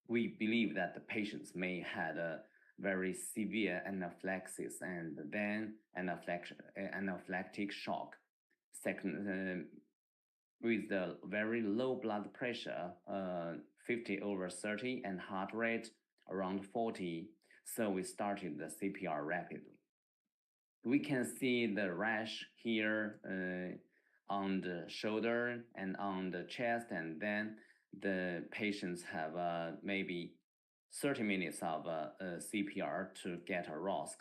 we believe that the patients may had a very severe anaphylaxis and then anaphylactic shock. Second, with the very low blood pressure, 50/30, and heart rate around 40. So we started the CPR rapidly. We can see the rash here on the shoulder and on the chest, and then the patients have maybe 30 minutes of CPR to get a ROSC.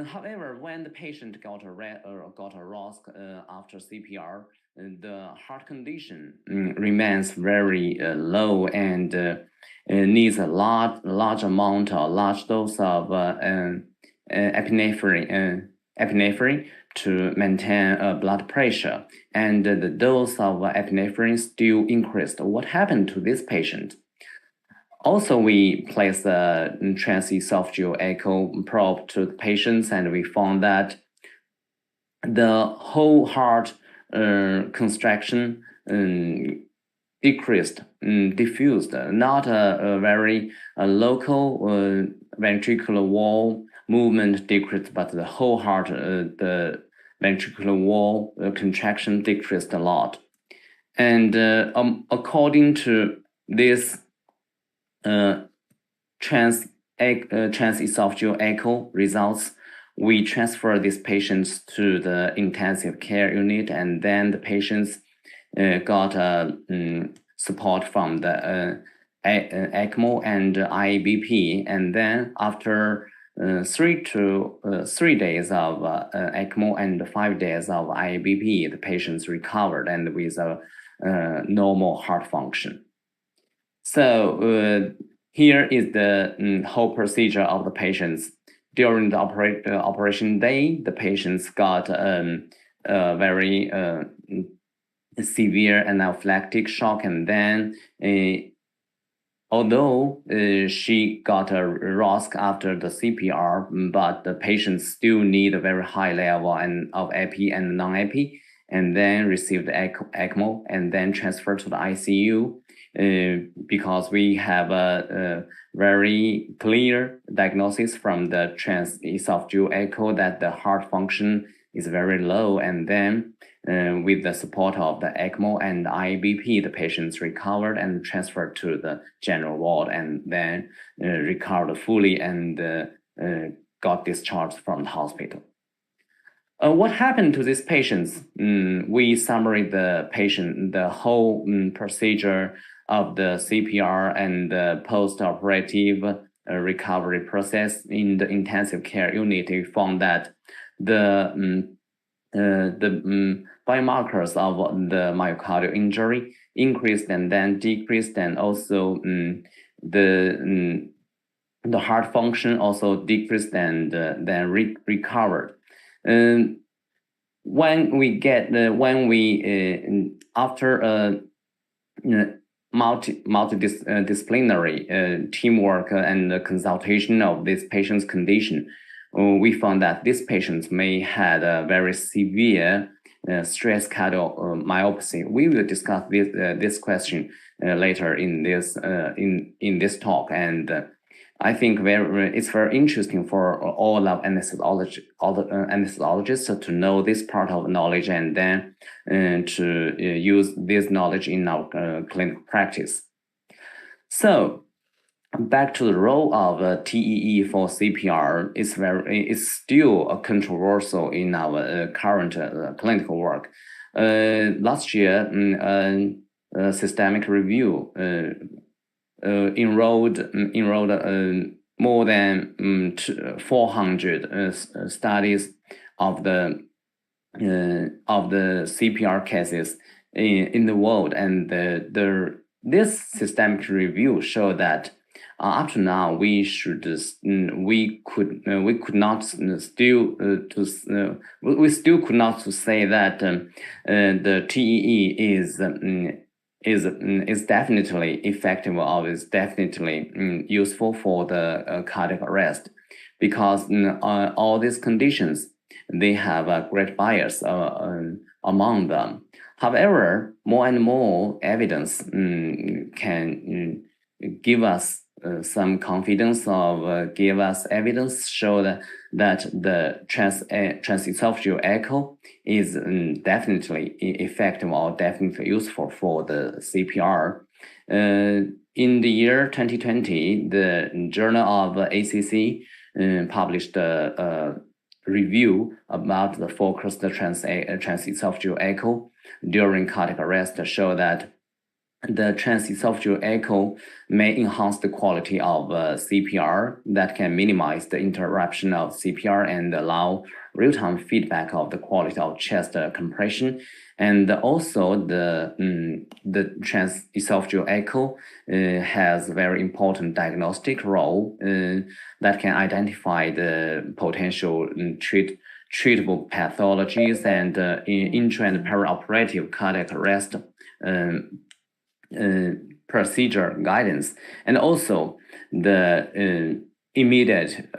However, when the patient got a ROSC after CPR, the heart condition remains very low and needs a large dose of epinephrine to maintain blood pressure, and the dose of epinephrine still increased. What happened to this patient? Also, we placed a transesophageal echo probe to the patients, and we found that the whole heart constriction decreased, diffused, not a very local ventricular wall movement decreased, but the whole heart, the ventricular wall contraction decreased a lot. And according to this transesophageal echo results, we transfer these patients to the intensive care unit, and then the patients got support from the ECMO and IABP, and then after 3 days of ECMO and 5 days of IABP, the patients recovered and with a normal heart function. So here is the whole procedure of the patients. During the operation day, the patients got a very severe anaphylactic shock, and then although she got a ROSC after the CPR, but the patients still need a very high level of epi and non-epi, and then received ECMO and then transferred to the ICU. Because we have a very clear diagnosis from the transesophageal echo that the heart function is very low, and then with the support of the ECMO and IABP, the patients recovered and transferred to the general ward, and then recovered fully and got discharged from the hospital. What happened to these patients? We summarize the whole procedure of the CPR and the post-operative recovery process in the intensive care unit. We found that the biomarkers of the myocardial injury increased and then decreased, and also the heart function also decreased and then recovered. After multidisciplinary teamwork and consultation of this patient's condition, we found that these patients may have a very severe stress cardiomyopathy. We will discuss this question later in this talk, and I think it's very interesting for all the anesthesiologists to know this part of knowledge, and then to use this knowledge in our clinical practice. So back to the role of TEE for CPR, it's still controversial in our current clinical work. Last year, a systemic review enrolled more than 400 studies of the CPR cases in the world, and this systemic review showed that up to now we still could not say that the TEE is definitely effective or is definitely useful for the cardiac arrest, because all these conditions, they have a great bias among them. However, more and more evidence can give us some confidence of give us evidence show that the transesophageal echo is definitely effective or definitely useful for the CPR. In the year 2020, the Journal of ACC published a review about the focused transesophageal echo during cardiac arrest to show that the transesophageal echo may enhance the quality of CPR that can minimize the interruption of CPR and allow real-time feedback of the quality of chest compression. And also the transesophageal echo has a very important diagnostic role that can identify the potential treatable pathologies and intra and perioperative cardiac arrest procedure guidance, and also the immediate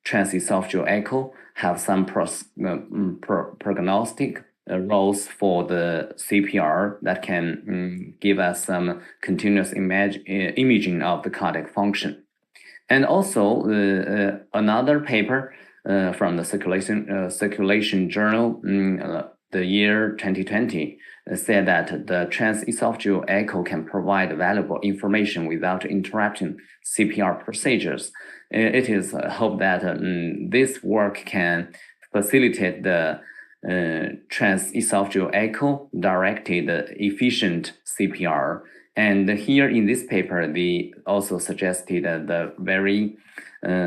transesophageal echo have some prognostic roles for the CPR that can give us some continuous imaging of the cardiac function. And also another paper from the circulation journal, the year 2020, said that the transesophageal echo can provide valuable information without interrupting CPR procedures. It is hoped that this work can facilitate the transesophageal echo directed efficient CPR. And here in this paper, they also suggested the very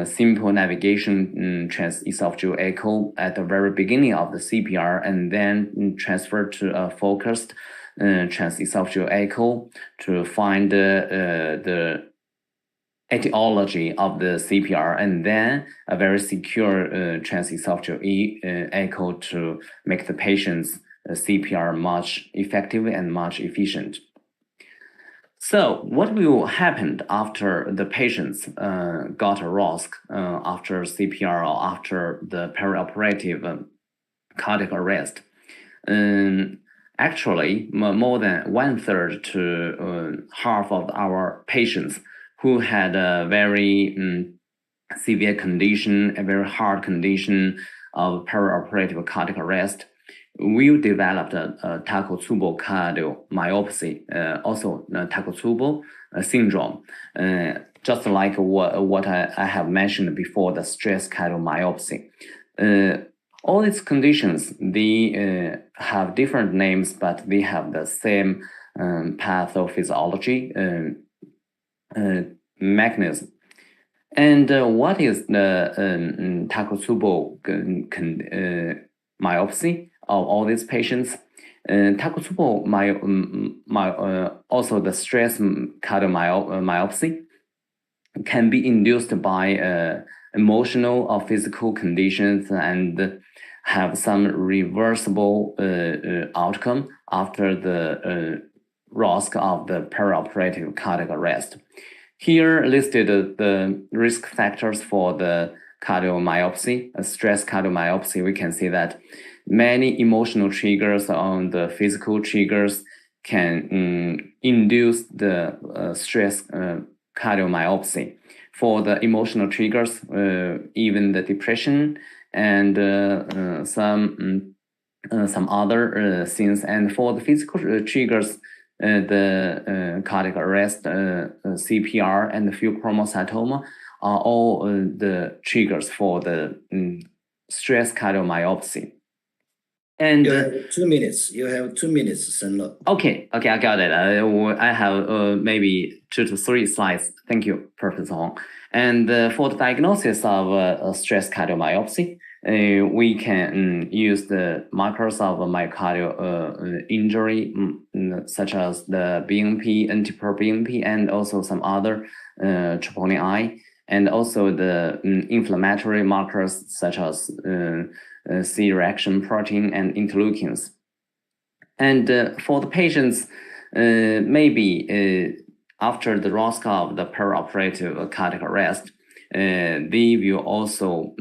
simple navigation transesophageal echo at the very beginning of the CPR, and then transfer to a focused transesophageal echo to find the etiology of the CPR, and then a very secure transesophageal echo to make the patient's CPR much effective and much efficient. So what will happen after the patients got a ROSC after CPR or after the perioperative cardiac arrest? Actually, more than 1/3 to half of our patients who had a very severe condition, a very hard condition of perioperative cardiac arrest, will develop a Takotsubo cardiomyopathy, also Takotsubo syndrome, just like what I have mentioned before, the stress cardiomyopathy. All these conditions, they have different names, but they have the same pathophysiology mechanism. And what is the Takotsubo myopathy of all these patients? Takotsubo also the stress cardiomyopathy can be induced by emotional or physical conditions and have some reversible outcome after the ROSC of the perioperative cardiac arrest. Here listed the risk factors for the cardiomyopathy, stress cardiomyopathy. We can see that many emotional triggers on the physical triggers can induce the stress cardiomyopathy. For the emotional triggers, even the depression and some other things. And for the physical triggers, the cardiac arrest, CPR, and the pheochromocytoma are all the triggers for the stress cardiomyopathy. And you have 2 minutes. You have 2 minutes, Senlo. Okay, I got it. I have maybe 2 to 3 slides. Thank you, Professor Hong. And for the diagnosis of stress cardiomyopathy, we can use the markers of myocardial injury, such as the BNP, NT-proBNP, and also some other troponin I, and also the inflammatory markers such as C-reaction protein and interleukins. And for the patients, maybe after the ROSC of the perioperative cardiac arrest, they will also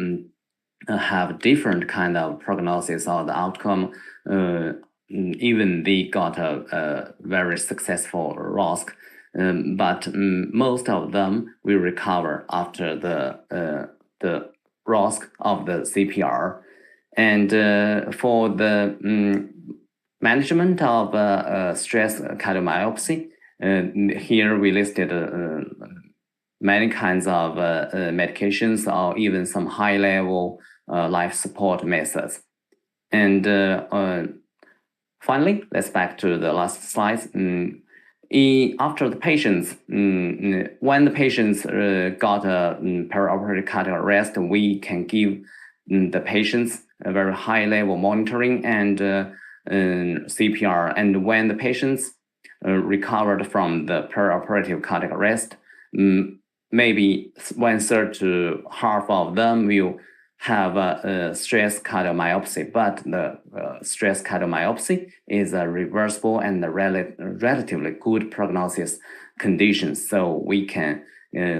have different kind of prognosis of the outcome. Even they got a very successful ROSC. but most of them will recover after the ROSC of the CPR. And for the management of stress cardiomyopathy, here we listed many kinds of medications or even some high-level life support methods. And finally, let's back to the last slide. After the patients, when the patients got a perioperative cardiac arrest, we can give the patients a very high-level monitoring and CPR. And when the patients recovered from the perioperative cardiac arrest, maybe 1/3 to half of them will have a stress cardiomyopathy, but the stress cardiomyopathy is a reversible and a relatively good prognosis condition. So we can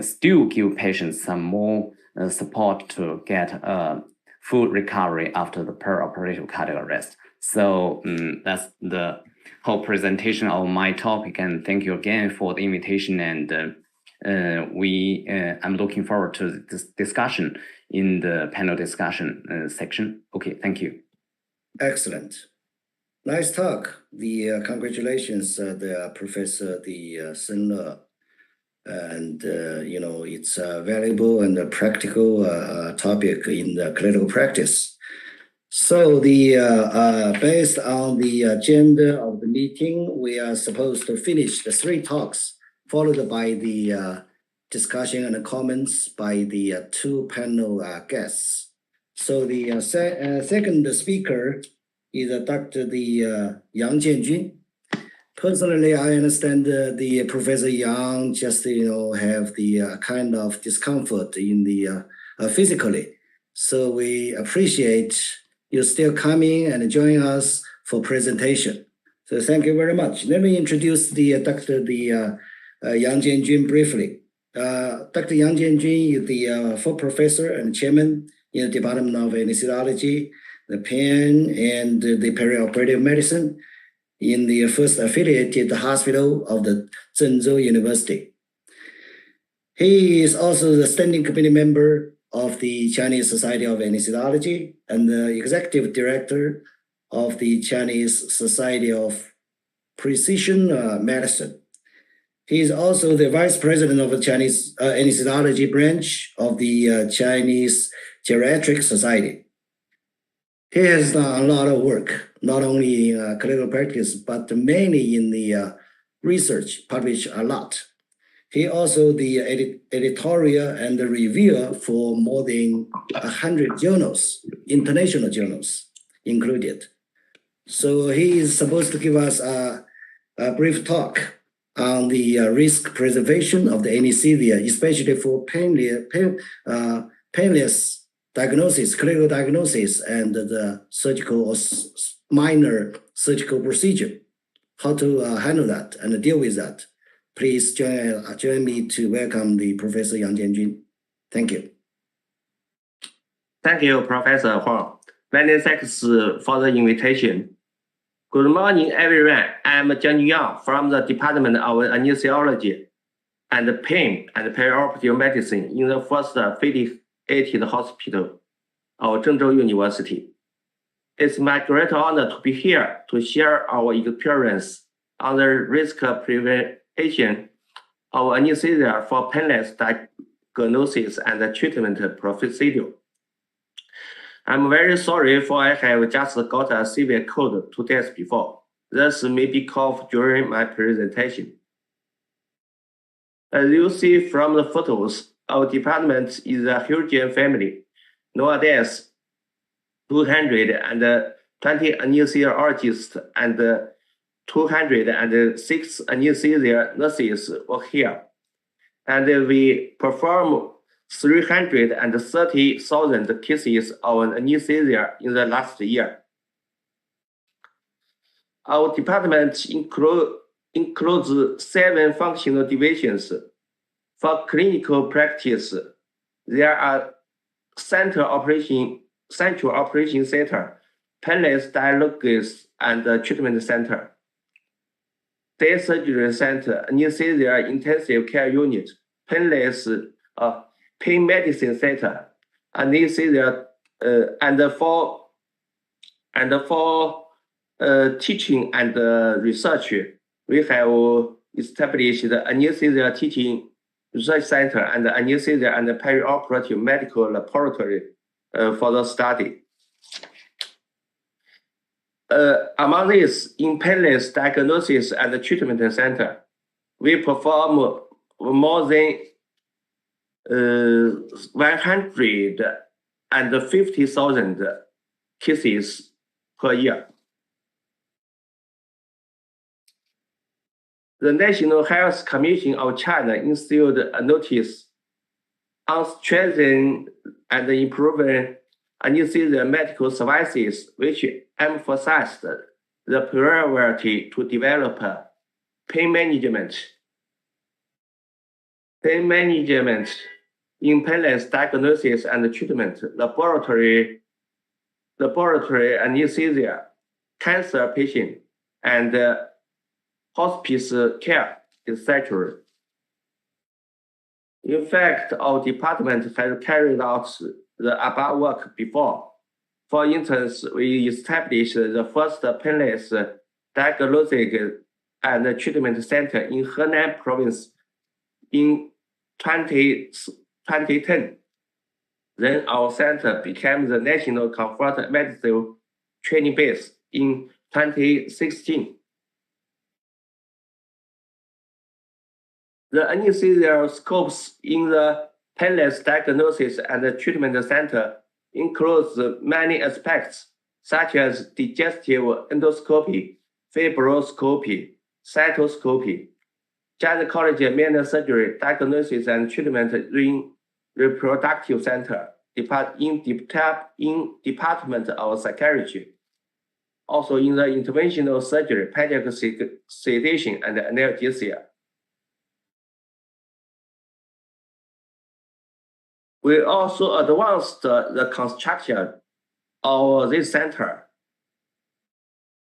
still give patients some more support to get a full recovery after the perioperative cardiac arrest. So that's the whole presentation of my topic, and thank you again for the invitation. And I'm looking forward to this discussion in the panel discussion section. Okay, thank you. Excellent. Nice talk. Congratulations, the Professor Senle. And it's a valuable and a practical topic in the clinical practice. So based on the agenda of the meeting, we are supposed to finish the 3 talks, followed by the discussion and comments by the 2 panel guests. So the second speaker is Dr. Yang Jianjun. Personally, I understand the Professor Yang just have the kind of discomfort in the physically. So we appreciate you still coming and joining us for presentation. So thank you very much. Let me introduce Dr. Yang Jianjun briefly. Dr. Yang Jianjun is the full professor and chairman in the Department of Anesthesiology, the Pain and the Perioperative Medicine in the first affiliated hospital of the Zhengzhou University. He is also the standing committee member of the Chinese Society of Anesthesiology and the executive director of the Chinese Society of Precision Medicine. He is also the vice president of the Chinese Anesthesiology branch of the Chinese Geriatric Society. He has done a lot of work, not only in clinical practice, but mainly in the research, published a lot. He also the editorial and the reviewer for more than 100 journals, international journals included. So he is supposed to give us a brief talk on the risk preservation of the anesthesia, especially for painless diagnosis, clinical diagnosis, and the surgical or minor surgical procedure, how to handle that and deal with that. Please join me to welcome the Professor Yang Jianjun. Thank you. Thank you, Professor Huang. Many thanks for the invitation. Good morning, everyone. I'm Jianjun Yang from the Department of Anesthesiology and Pain and Perioperative Medicine in the first affiliated hospital of Zhengzhou University. It's my great honor to be here to share our experience on the risk prevention of anesthesia for painless diagnosis and treatment procedure. I'm very sorry for I have just got a severe cold 2 days before. This may be cough during my presentation. As you see from the photos, our department is a huge family. Nowadays, 220 anesthesiologists and 206 anesthesia nurses work here. And we perform 330,000 cases of anesthesia in the last year. Our department includes 7 functional divisions. For clinical practice, there are central operation center, painless diagnosis and treatment center. day surgery center, anesthesia intensive care unit, painless pain medicine center, anesthesia, and for teaching and research, we have established the anesthesia teaching research center and the anesthesia and the perioperative medical laboratory for the study. Among these, in painless diagnosis and treatment center, we perform more than 150,000 cases per year. The National Health Commission of China issued a notice on strengthening and improving anesthesia medical services, which emphasized the priority to develop pain management in painless diagnosis and treatment, laboratory anesthesia, cancer patient, and hospice care, etc. In fact, our department has carried out the above work before. For instance, we established the first painless diagnostic and treatment center in Henan province in 2010. Then our center became the National Comfort Medicine training base in 2016. The anesthesia scopes in the painless diagnosis and treatment center includes many aspects, such as digestive endoscopy, fibroscopy, cystoscopy, gynecology, minor surgery, diagnosis and treatment in reproductive center, in department of psychiatry, also in the interventional surgery, pediatric sedation, and anesthesia. We also advanced the construction of this center.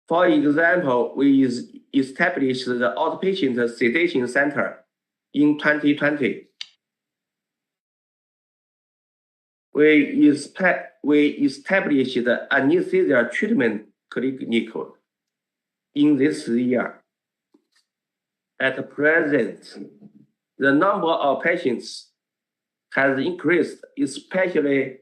For example, we established the outpatient sedation center in 2020. We established the anesthesia treatment clinic in this year. At present, the number of patients has increased, especially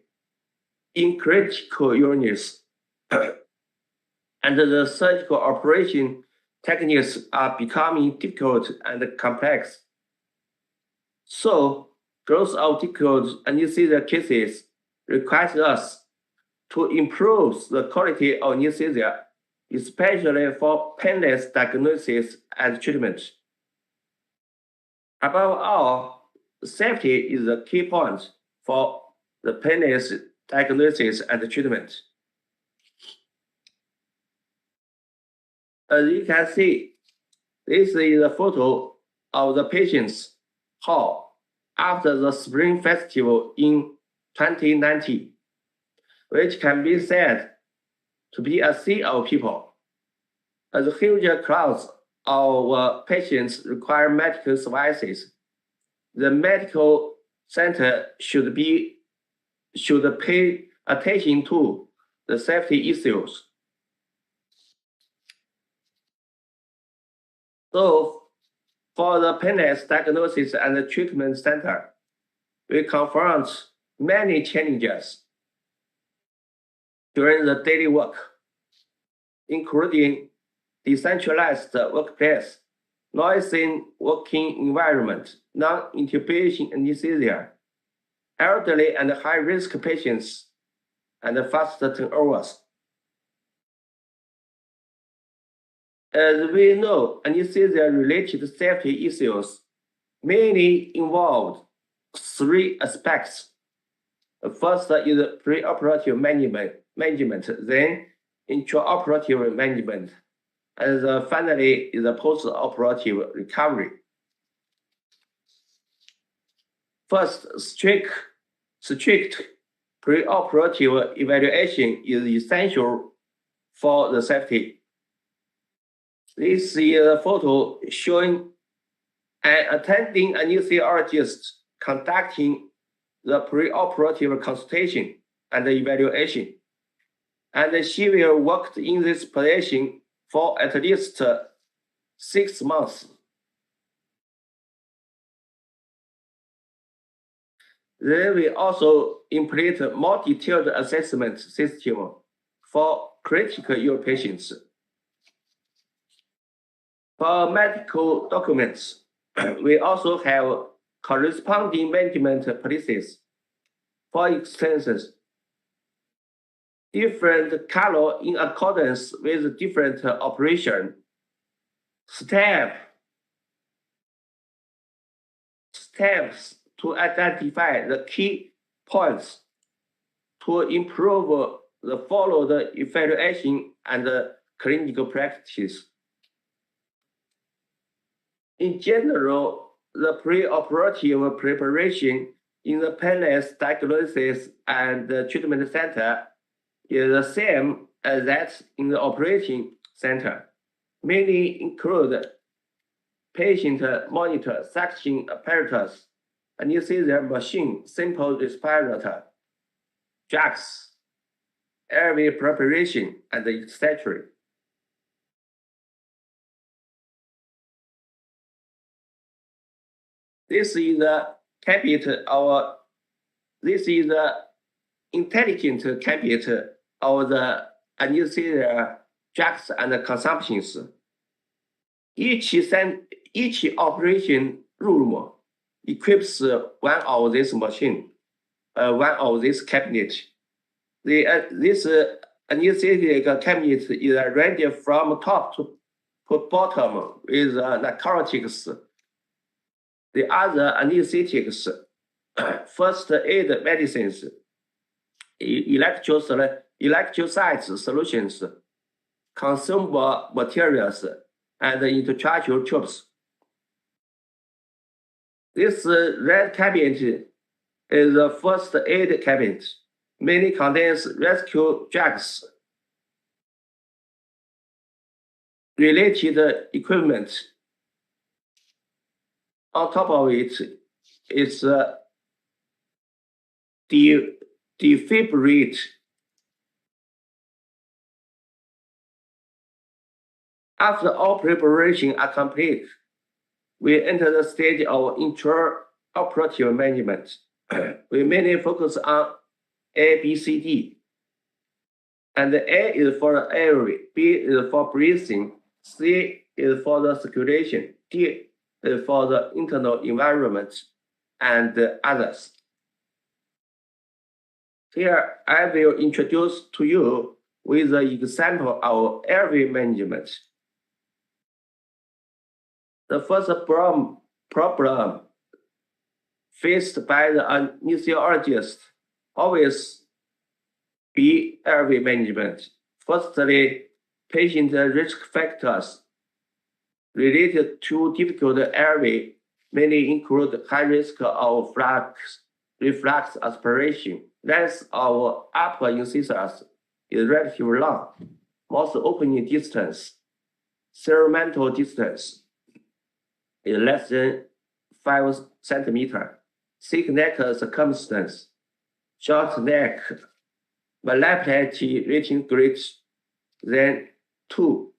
in critical illness, and the surgical operation techniques are becoming difficult and complex. So, growth of difficult anesthesia cases requires us to improve the quality of anesthesia, especially for painless diagnosis and treatment. Above all, safety is a key point for the painless diagnosis and treatment. As you can see, this is a photo of the patient's hall after the Spring Festival in 2019, which can be said to be a sea of people. As huge crowds of patients require medical services, the medical center should pay attention to the safety issues. So, for the painless diagnosis and treatment center, we confront many challenges during the daily work, including decentralized workplace, noisy working environment, non-intubation anesthesia, elderly and high-risk patients, and fast turnovers. As we know, anesthesia-related safety issues mainly involve three aspects. The first is preoperative management, then intraoperative management, and finally is the post-operative recovery. First, strict preoperative evaluation is essential for the safety. This is a photo showing an attending anesthesiologist conducting the preoperative consultation and evaluation. And she will work in this position for at least 6 months. They will also implement more detailed assessment system for critical ill patients. For medical documents, we also have corresponding management practices. For instance, different color in accordance with different operation, steps to identify the key points to improve the followed evaluation and clinical practice. In general, the preoperative preparation in the painless diagnosis and treatment center is the same as that in the operating center. Many include patient monitor, suction apparatus, anesthesia machine, simple respirator, drugs, airway preparation, and etc. This is the cabinet our this is the intelligent cabinet of the anesthesia drugs and consumptions. Each operation room equips one of this machine, one of this cabinet. This anesthetic cabinet is ready from top to bottom with narcotics. The other anesthetics, first aid medicines, electrolyte solutions, consumable materials, and intratracheal tubes. This red cabinet is the first aid cabinet. Mainly contains rescue drugs, related equipment. On top of it is defibrillate. After all preparations are complete, we enter the stage of intraoperative management. We mainly focus on A, B, C, D. And A is for the airway, B is for breathing, C is for the circulation, D is for the internal environment, and others. Here, I will introduce to you with the example of airway management. The first problem faced by the anesthesiologist always be airway management. Firstly, patient risk factors related to difficult airway mainly include high risk of reflux aspiration. Length of upper incisors is relatively long. Mouth opening distance, cerebral distance is less than 5 centimeters. Thick neck circumference, short neck, malleability rating greater than 2.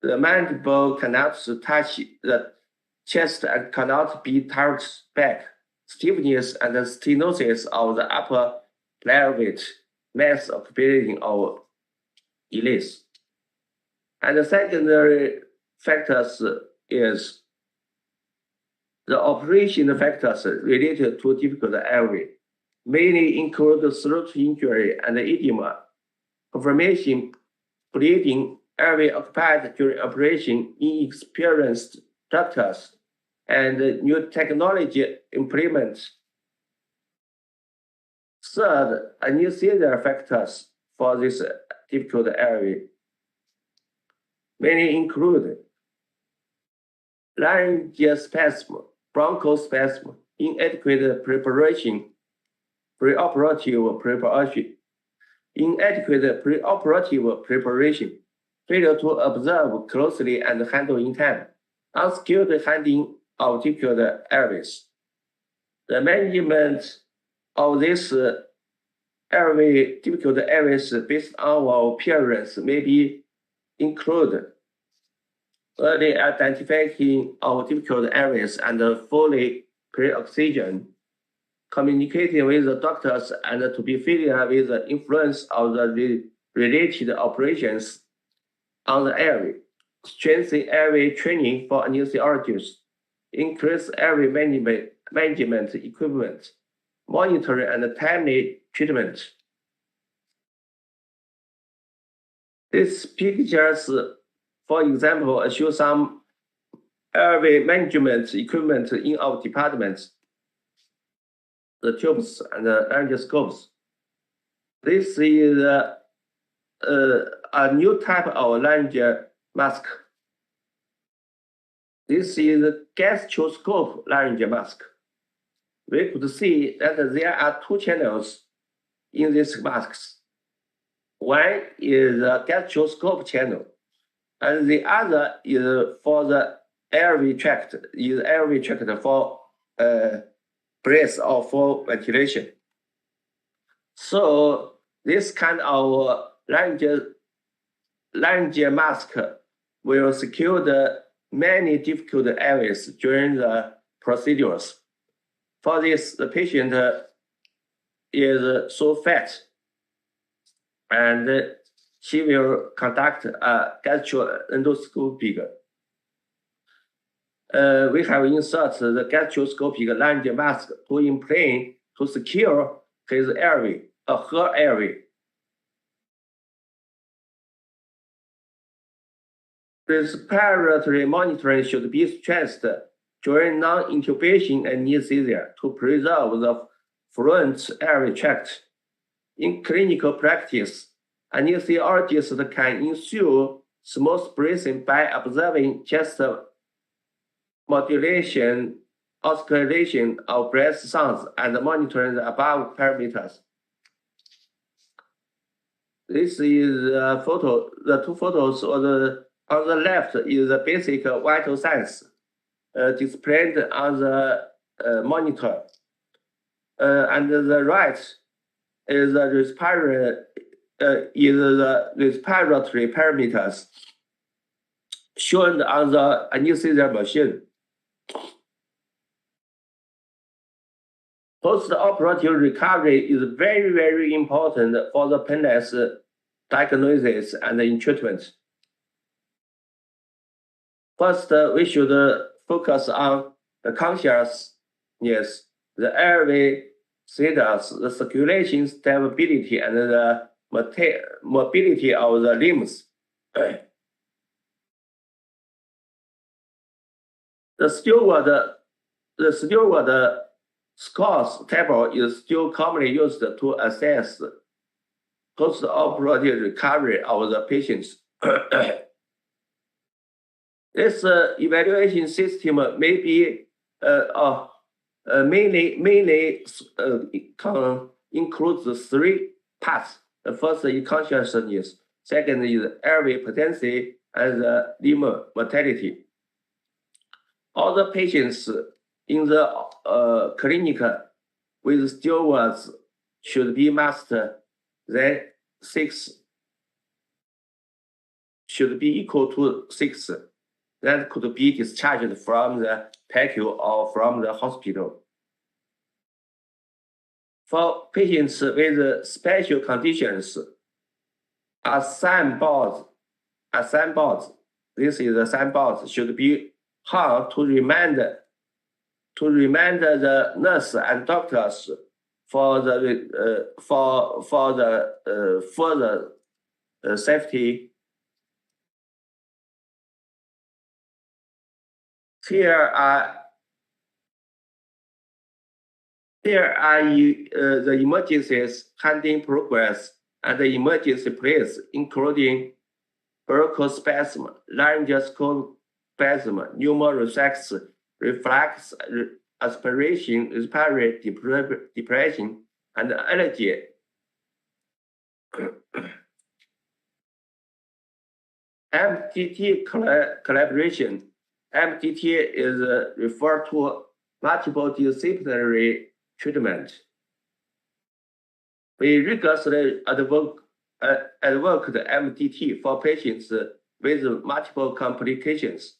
The mandible cannot touch the chest and cannot be tilted back. Stiffness and stenosis of the upper pelvic mass occupation of Ellis. And the secondary factors is the operation factors related to difficult airway, mainly include throat injury and edema, confirmation, bleeding, airway occupied during operation, inexperienced doctors, and new technology implements. Third, anesthesia factors for this difficult airway mainly include laryngospasm, bronchospasm, inadequate preparation, inadequate preoperative preparation, failure to observe closely and handle in time, unskilled handling of difficult airways. The management of this difficult airways based on our appearance may be include early identifying of difficult areas and fully pre-oxygen, communicating with the doctors and to be familiar with the influence of the related operations on the airway, strengthen airway training for anesthesiologists, increase airway management equipment, monitoring and timely treatment. These pictures, for example, show some airway management equipment in our departments, the tubes and the laryngoscopes. This is a new type of laryngeal mask. This is a gastroscope laryngeal mask. We could see that there are two channels in these masks. One is a gastroscope channel, and the other is for the airway tract, for breath or for ventilation. So this kind of laryngeal mask will secure the many difficult areas during the procedures. For this, the patient is so fat, and she will conduct a gastroendoscopic. We have inserted the gastroscopic laryngeal mask to implant to secure his airway, her airway. Respiratory monitoring should be stressed during non-intubation anesthesia to preserve the fluent airway tract. In clinical practice, anesthesiologists can ensure smooth breathing by observing chest modulation, oscillation of breath sounds, and monitoring the above parameters. This is a photo. The two photos on the left is the basic vital signs displayed on the monitor, and the right is the respiratory parameters shown on the anesthesia machine. Post-operative recovery is very, very important for the painless diagnosis and in treatment. First, we should focus on the consciousness, the airway status, the circulation stability, and the mobility of the limbs. The steward scores table is still commonly used to assess post-operative recovery of the patients. This evaluation system may be mainly includes three parts. The first is consciousness, second is airway potency, and limb mortality. All the patients in the clinic with stewards should be masked, then 6 should be equal to 6. That could be discharged from the PICU or from the hospital. For patients with special conditions, a signboard, this is a signboard, should be hung to remind the nurse and doctors for the further safety. Here are the emergencies handling progress and the emergency place, including bronchospasm, laryngeal spasm, pneumoreflex, reflex aspiration, respiratory depression, and allergy. MTT collaboration. MTT is referred to multiple disciplinary treatment. We rigorously advocate MTT for patients with multiple complications.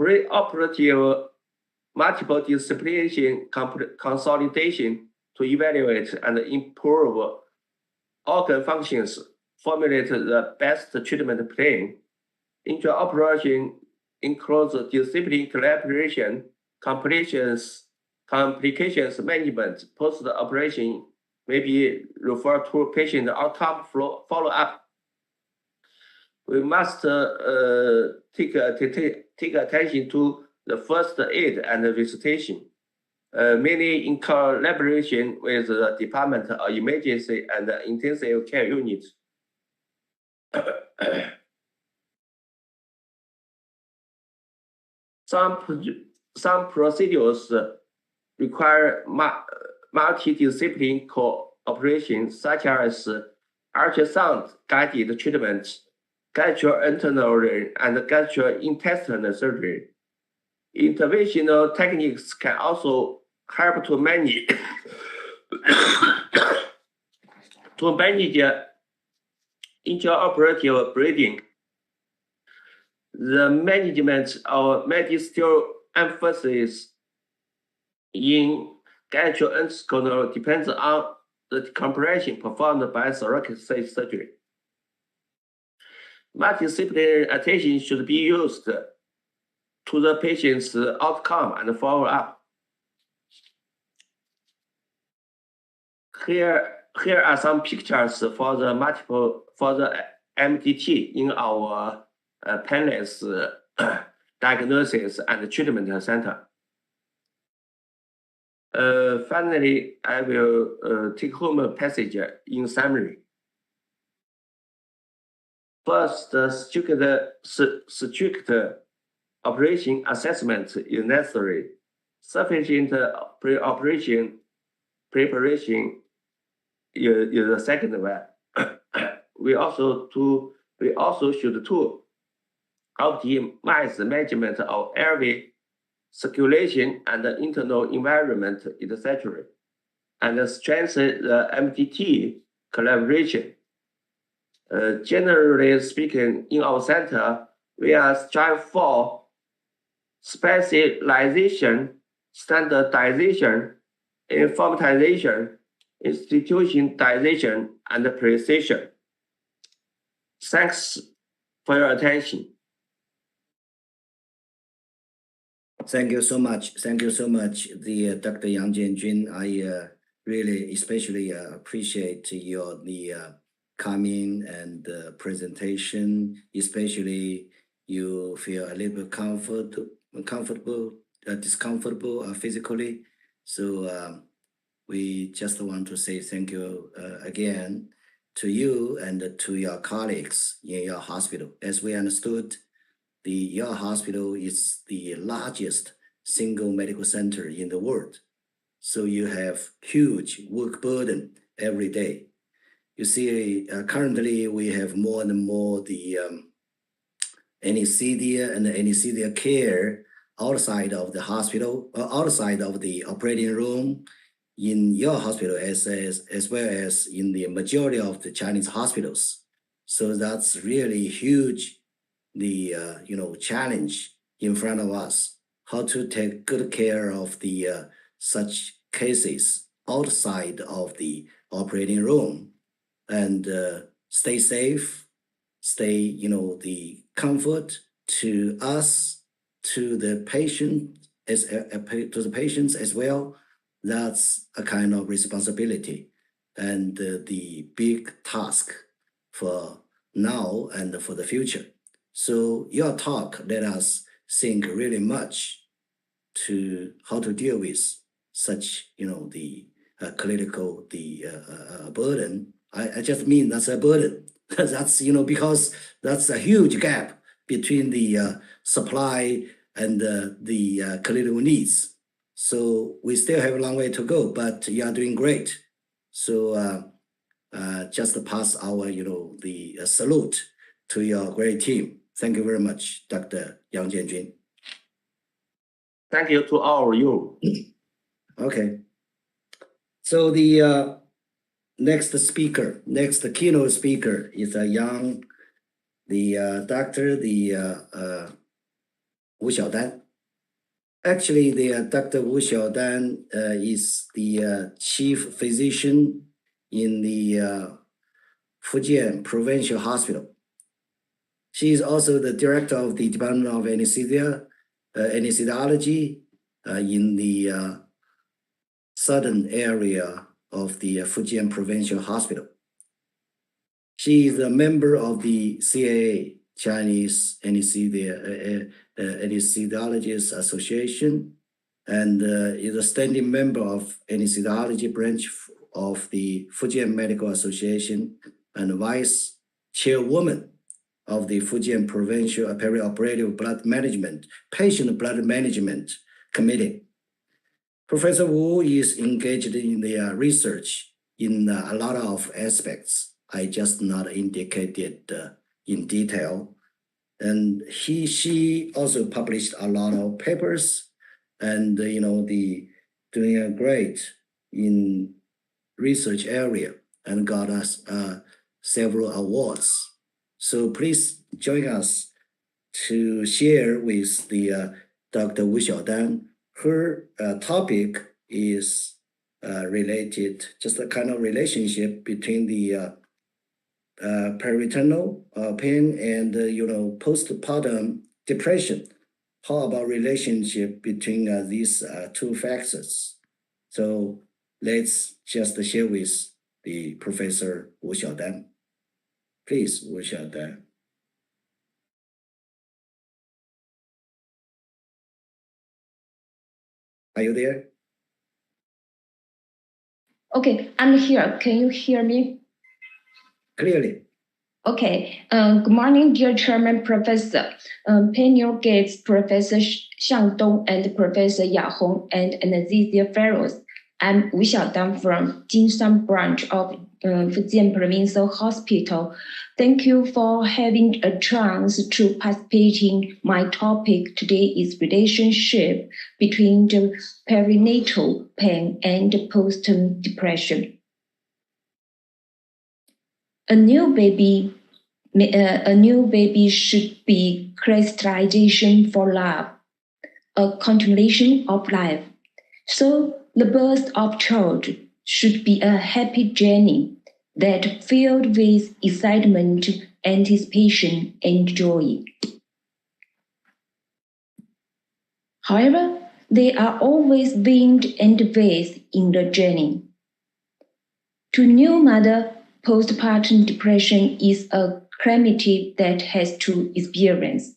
Preoperative multiple disciplinary consolidation to evaluate and improve organ functions, formulate the best treatment plan. Intraoperation includes discipline collaboration, complications management. Post-operation may be referred to patient outcome follow-up. We must take attention to the first aid and visitation, mainly in collaboration with the Department of Emergency and Intensive Care Unit. Some procedures require multidisciplinary cooperation, such as ultrasound-guided treatment, gastrointestinal and gastrointestinal surgery. Interventional techniques can also help to manage intraoperative bleeding. The management of mediastinal emphasis in gastrointestinal depends on the compression performed by thoracic surgery. Multidisciplinary attention should be used to the patient's outcome and follow-up. Here are some pictures for the MTT in our painless diagnosis and treatment center. Finally, I will take home a passage in summary. First, strict operation assessment is necessary. Sufficient pre-operation preparation is the second one. We also should optimize the management of airway, circulation, and the internal environment, etc., and strengthen the MTT collaboration. Generally speaking, in our center, we are strive for specialization, standardization, informatization, institutionalization, and precision. Thanks for your attention. Thank you so much. Thank you so much, Dr. Yang Jianjun. I really especially appreciate your coming and presentation. Especially you feel a little bit discomfortable physically. So we just want to say thank you again to you and to your colleagues in your hospital. As we understood, your hospital is the largest single medical center in the world. So you have huge work burden every day. You see, currently we have more and more the anesthesia and the anesthesia care outside of the hospital, or outside of the operating room in your hospital, as well as in the majority of the Chinese hospitals. So that's really huge, the challenge in front of us, how to take good care of the such cases outside of the operating room, and stay safe, stay the comfort to us, to the patient, to the patients as well. That's a kind of responsibility and the big task for now and for the future. So your talk let us think really much to how to deal with such the clinical burden. I just mean that's a burden. That's because that's a huge gap between the supply and the clinical needs. So we still have a long way to go, but you are doing great. So just pass our the salute to your great team. Thank you very much, Dr. Yang Jianjun. Thank you to all of you. Okay. So the next keynote speaker is a young, Dr. Wu Xiaodan. Actually, Dr. Wu Xiaodan is the chief physician in the Fujian Provincial Hospital. She is also the director of the Department of Anesthesia, Anesthesiology in the southern area of the Fujian Provincial Hospital. She is a member of the CAA, Chinese Anesthesiologists Association, and is a standing member of anesthesiology branch of the Fujian Medical Association and vice chairwoman of the Fujian Provincial Perioperative Patient Blood Management Committee. Professor Wu is engaged in the research in a lot of aspects. I just not indicated in detail. And she also published a lot of papers and, doing great in research area and got us several awards. So please join us to share with the Dr. Wu Xiaodan. Her topic is related, just a kind of relationship between the peritoneal pain and postpartum depression. How about relationship between these two factors? So let's just share with the Professor Wu Xiaodan. Please, Wu Xiaodan. Are you there? Okay, I'm here. Can you hear me? Clearly. Okay. Good morning, dear Chairman, Professor, panel guests, Professor Xiang Dong and Professor Ya Hong, and Anesthesia Fellows. I'm Wu Xiaodan from Jinshan branch of Fujian Provincial Hospital. Thank you for having a chance to participate in my topic today is relationship between the perinatal pain and postpartum depression. A new baby should be crystallization for life, a continuation of life. So the birth of child should be a happy journey that filled with excitement, anticipation, and joy. However, there are always wind and waves in the journey. To new mother, postpartum depression is a calamity that has to experience.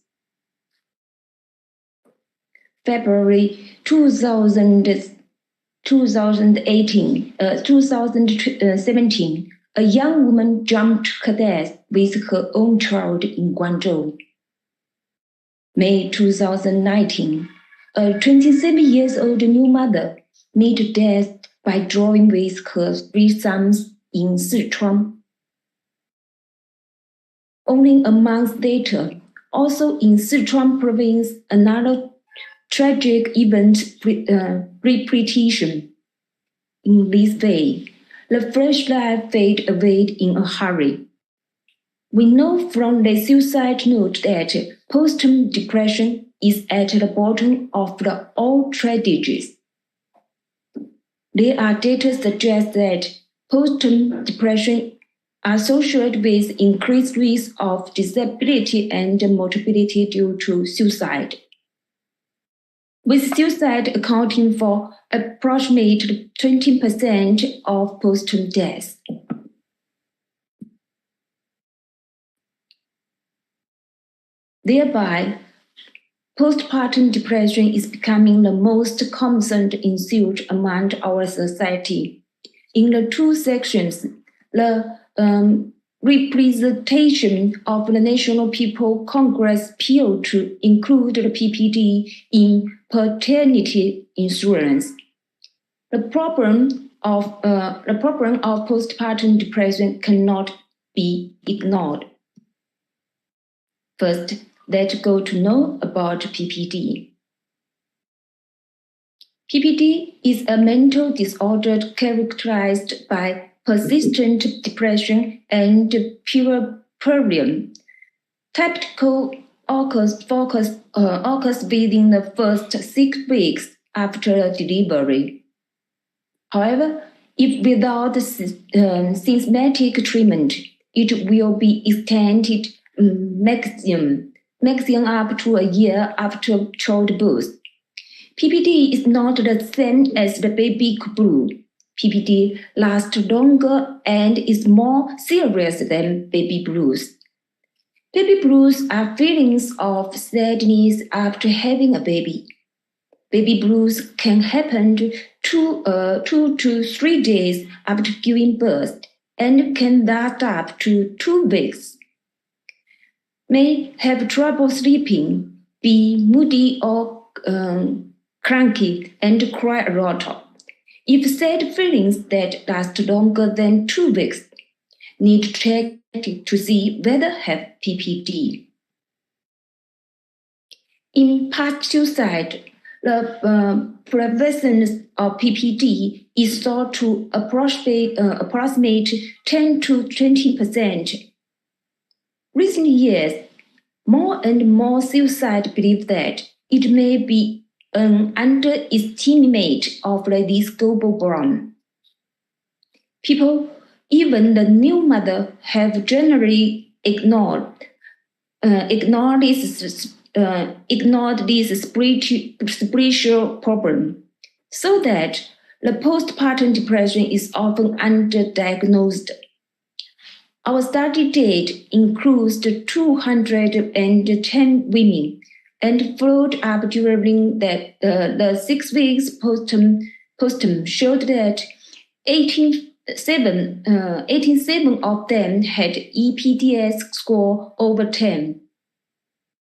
February 2017, a young woman jumped her death with her own child in Guangzhou. May 2019, a 27-year-old new mother met death by drawing with her 3 sons in Sichuan. Only a month later, also in Sichuan province, another tragic event repetition. In this way, the fresh life fade away in a hurry. We know from the suicide note that postpartum depression is at the bottom of all tragedies. There are data suggest that postpartum depression are associated with increased risk of disability and mortality due to suicide, with suicide accounting for approximately 20% of postpartum deaths. Thereby, postpartum depression is becoming the most common insult among our society. In the 2 sections, the representation of the National People Congress appealed to include the PPD in paternity insurance. The problem of postpartum depression cannot be ignored. First, let's go to know about PPD. PPD is a mental disorder characterized by persistent depression and puerperium. Typical occurs within the first 6 weeks after delivery. However, if without systematic treatment, it will be extended maximum up to a year after childbirth. PPD is not the same as the baby blues. PPD lasts longer and is more serious than baby blues. Baby blues are feelings of sadness after having a baby. Baby blues can happen 2 to 3 days after giving birth and can last up to 2 weeks. May have trouble sleeping, be moody or cranky, and cry a lot. If sad feelings that last longer than 2 weeks, need to check to see whether have PPD. In past suicide, the prevalence of PPD is thought to approximate 10 to 20%. Recent years, more and more suicides believe that it may be an underestimate of this global problem. People, even the new mother, have generally ignored this spiritual problem, so that the postpartum depression is often underdiagnosed. Our study date includes 210 women and followed up during the 6 weeks postpartum showed that 87 of them had EPDS score over 10.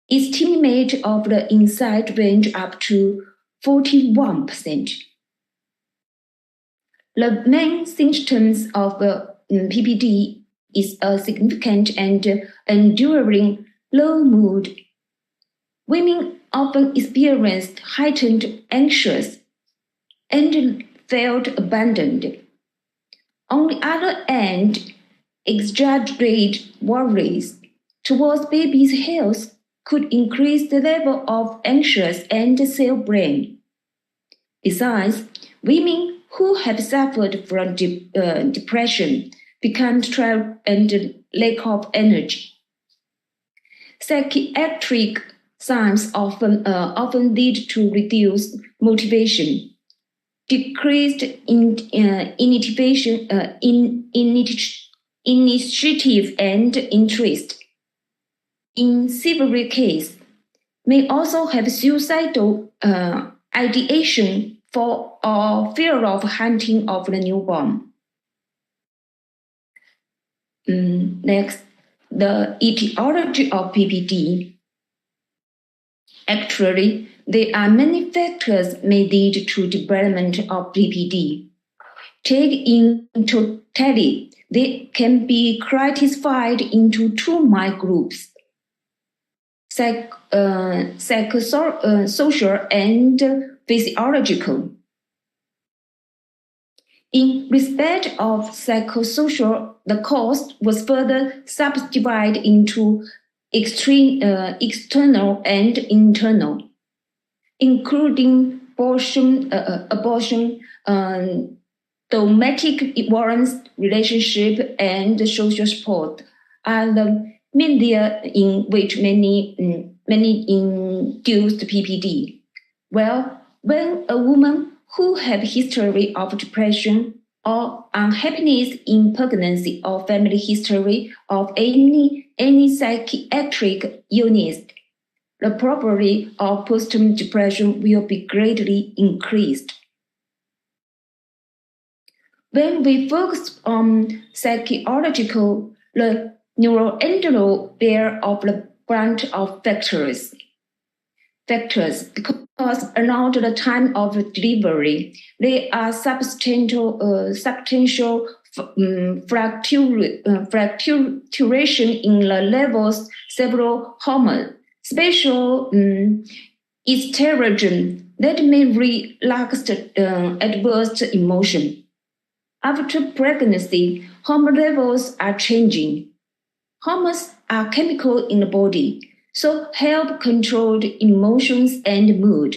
Estimate of the insight range up to 41%. The main symptoms of PPD is a significant and enduring low mood. Women often experienced heightened anxious and felt abandoned. On the other hand, exaggerated worries towards baby's health could increase the level of anxious and self-blame. Besides, women who have suffered from depression become tired and lack of energy. Psychiatric signs often lead to reduced motivation, decreased initiative and interest. In severe cases, may also have suicidal ideation for or fear of hunting of the newborn. Next, the etiology of PPD. Actually, there are many factors may lead to development of PPD. Taken in totality, they can be classified into 2 mild groups: psychosocial and physiological. In respect of psychosocial, the cause was further subdivided into external and internal, including abortion, domestic violence, relationship, and social support are the media in which many induced PPD. Well, when a woman who have history of depression or unhappiness in pregnancy or family history of any psychiatric illness, the probability of postpartum depression will be greatly increased. When we focus on psychological, the neuroendocrine bear of the brunt of factors because around the time of delivery, there are substantial fluctuation in the levels several hormones, special estrogen that may relax adverse emotion. After pregnancy, hormone levels are changing. Hormones are chemical in the body, so help control emotions and mood.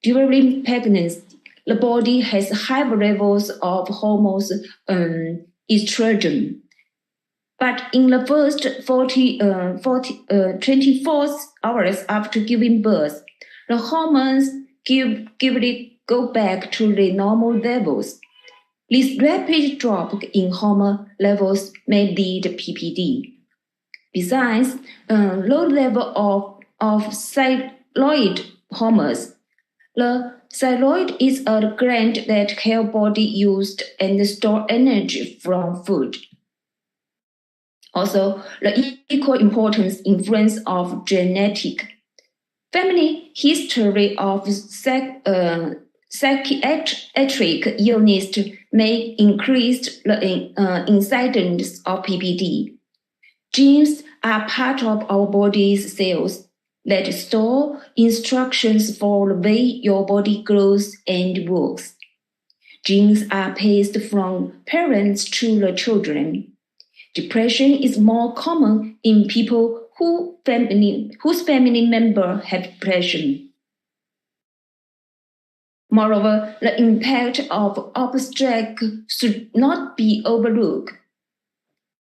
During pregnancy, the body has high levels of hormones estrogen. But in the first 24 hours after giving birth, the hormones go back to the normal levels. This rapid drop in hormone levels may lead to PPD. Besides, low level of thyroid hormones. The thyroid is a gland that helps body use and store energy from food. Also, the equal importance influence of genetic. Family history of psychiatric illness may increase the incidence of PPD. Genes are part of our body's cells that store instructions for the way your body grows and works. Genes are passed from parents to the children. Depression is more common in people whose family member have depression. Moreover, the impact of obstetrics should not be overlooked.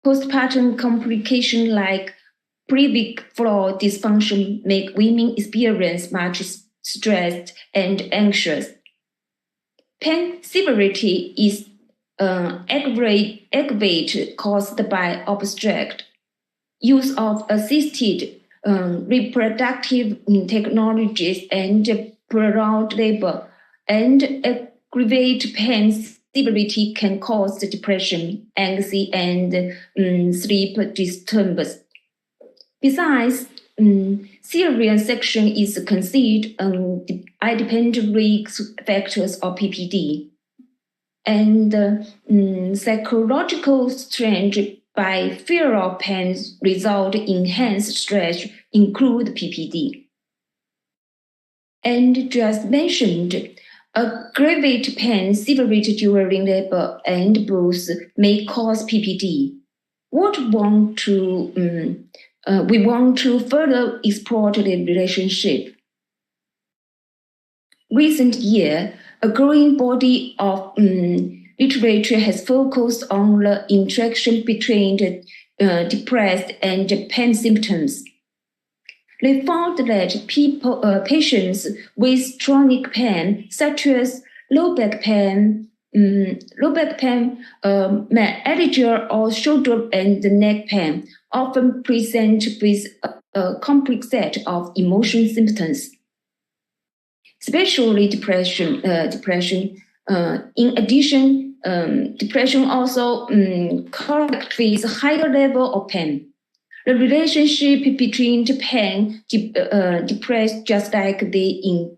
Postpartum complications like pelvic floor dysfunction make women experience much stress and anxious. Pain severity is aggravate caused by obstetrics. Use of assisted reproductive technologies and prolonged labor and aggravate pain severity can cause depression, anxiety, and sleep disturbance. Besides, cesarean section is considered independent risk factors of PPD. And psychological stress by fear of pain result in enhanced stress include PPD. And just mentioned, aggravate pain severity during labor and birth may cause PPD. We want to further explore the relationship. Recent year, a growing body of literature has focused on the interaction between the depressed and pain symptoms. They found that patients with chronic pain, such as low back pain, myalgia, or shoulder and neck pain, often present with a complex set of emotion symptoms, especially depression. In addition, depression also correlates with higher level of pain. The relationship between the pain, depressed, just like they in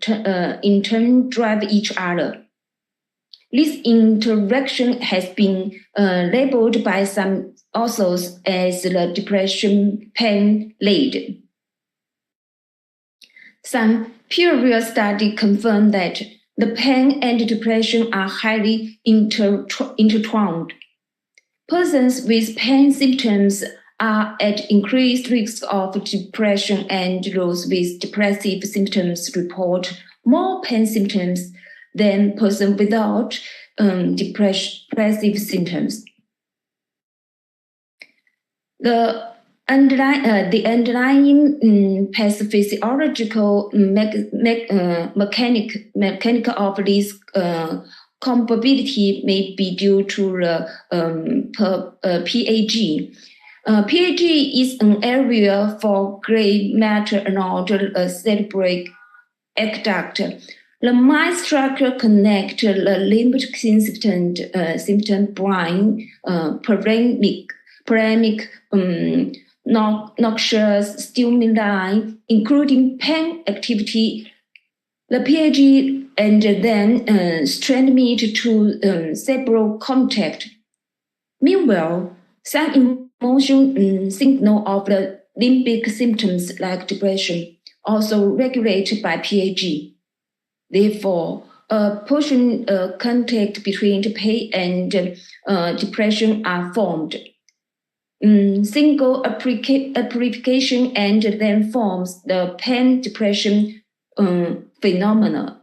turn drive each other. This interaction has been labeled by some authors as the depression pain lead. Some previous studies confirm that the pain and depression are highly intertwined. Persons with pain symptoms are at increased risk of depression, and those with depressive symptoms report more pain symptoms than persons without depressive symptoms. The underlying pathophysiological mechanic of this compatibility may be due to the PAG. PAG is an area for gray matter around the cerebral aqueduct. The mind structure connects the limbic system, brain, polemic, noxious stimuli, including pain activity, the PAG, and then transmit to cerebral contact. Meanwhile, some emotion signal of the limbic symptoms like depression also regulated by PAG. Therefore, a portion contact between the pain and depression are formed. Single amplification and then forms the pain depression phenomena.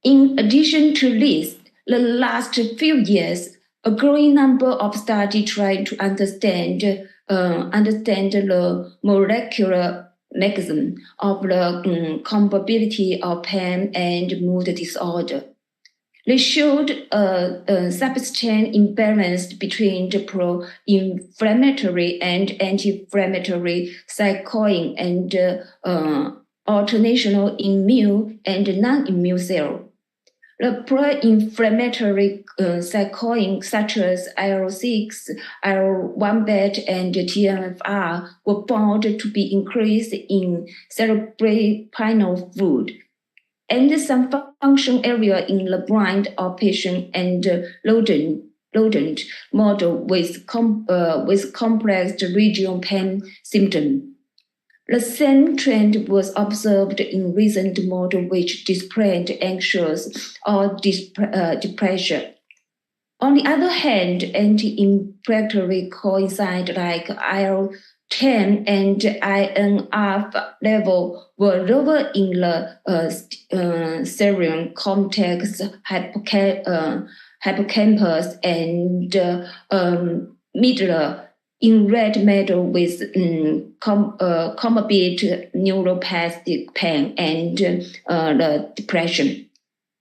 In addition to this, the last few years, a growing number of studies try to understand the molecular mechanism of the compatibility of pain and mood disorder. They showed a substantial imbalance between the pro-inflammatory and anti-inflammatory cycling and alternational immune and non-immune cell. The pro-inflammatory cycling, such as IL-6, IL-1 beta, and TNFR, were found to be increased in cerebrospinal fluid, and some function area in the blind or patient and rodent model with complex regional pain symptoms. The same trend was observed in recent models which displayed anxious or depression. On the other hand, anti-inflammatory coincide like IL-10 and INR level were lower in the cerebral cortex, hippocampus, and medulla in red matter with comorbid neuropathic pain and the depression.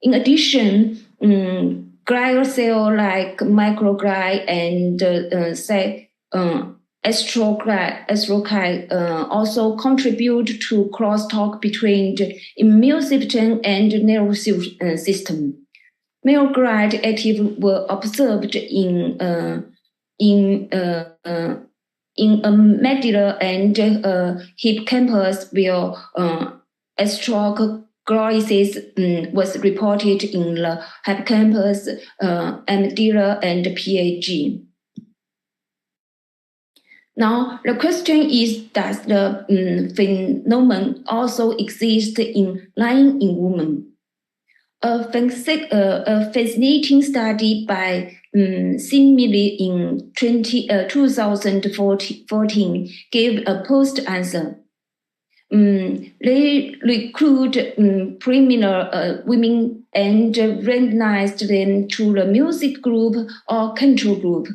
In addition, glial cells like microglia and astroglia also contribute to crosstalk between the immune system and the nervous system. Microglia active were observed in a medulla and hippocampus, where astrogliosis was reported in the hippocampus, amygdala, and PAG. Now, the question is, does the phenomenon also exist in lying in women? A fascinating study by Simili in 2014 gave a post answer. They recruit preliminary women and randomized them to the music group or control group.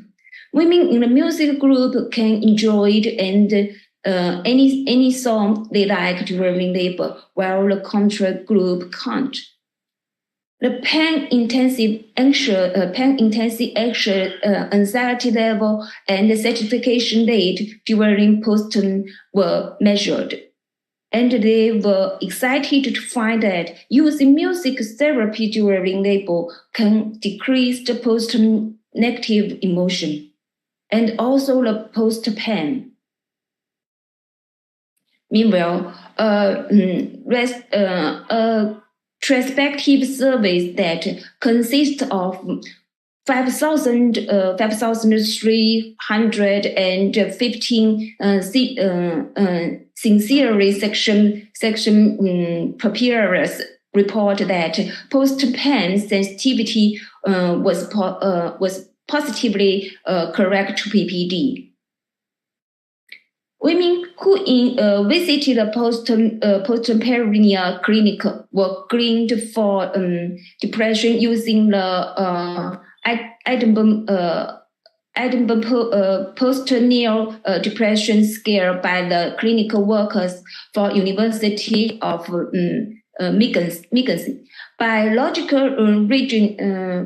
Women in the music group can enjoy and any song they like during labor, while the control group can't. The pain-intensive anxiety level and the satisfaction rate during postpartum were measured. And they were excited to find that using music therapy during labor can decrease the postpartum negative emotion and also the post-pain. Meanwhile, retrospective surveys that consist of 5,315 sincerely section papers report that post-pain sensitivity was positively correct to PPD. Women who visited a postpartum clinic were screened for depression using the Edinburgh Postnatal Depression Scale by the clinical workers for University of Michigan. By logical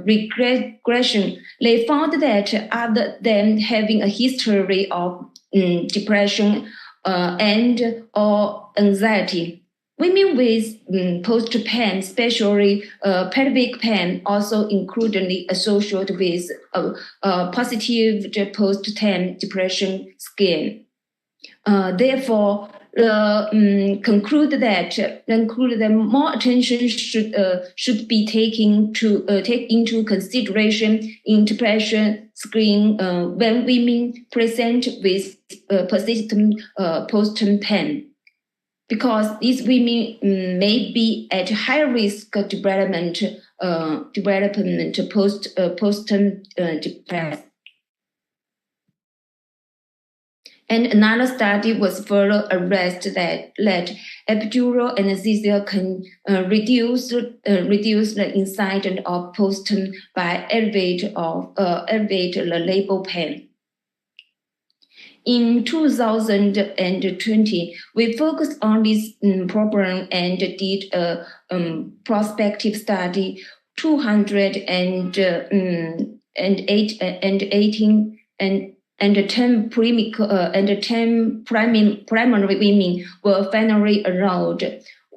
regression, they found that other than having a history of depression and or anxiety, women with post-pain, especially pelvic pain, also included associated with a positive post-pain depression scale. Therefore, conclude that more attention should be taken to take into consideration in depression screening when women present with persistent postpartum pain, because these women may be at high risk of development postpartum depression. And another study was further arrest that epidural anesthesia can reduce the incidence of postpartum by elevate the labor pain. In 2020, we focused on this problem and did a prospective study, 10 primary women were finally enrolled.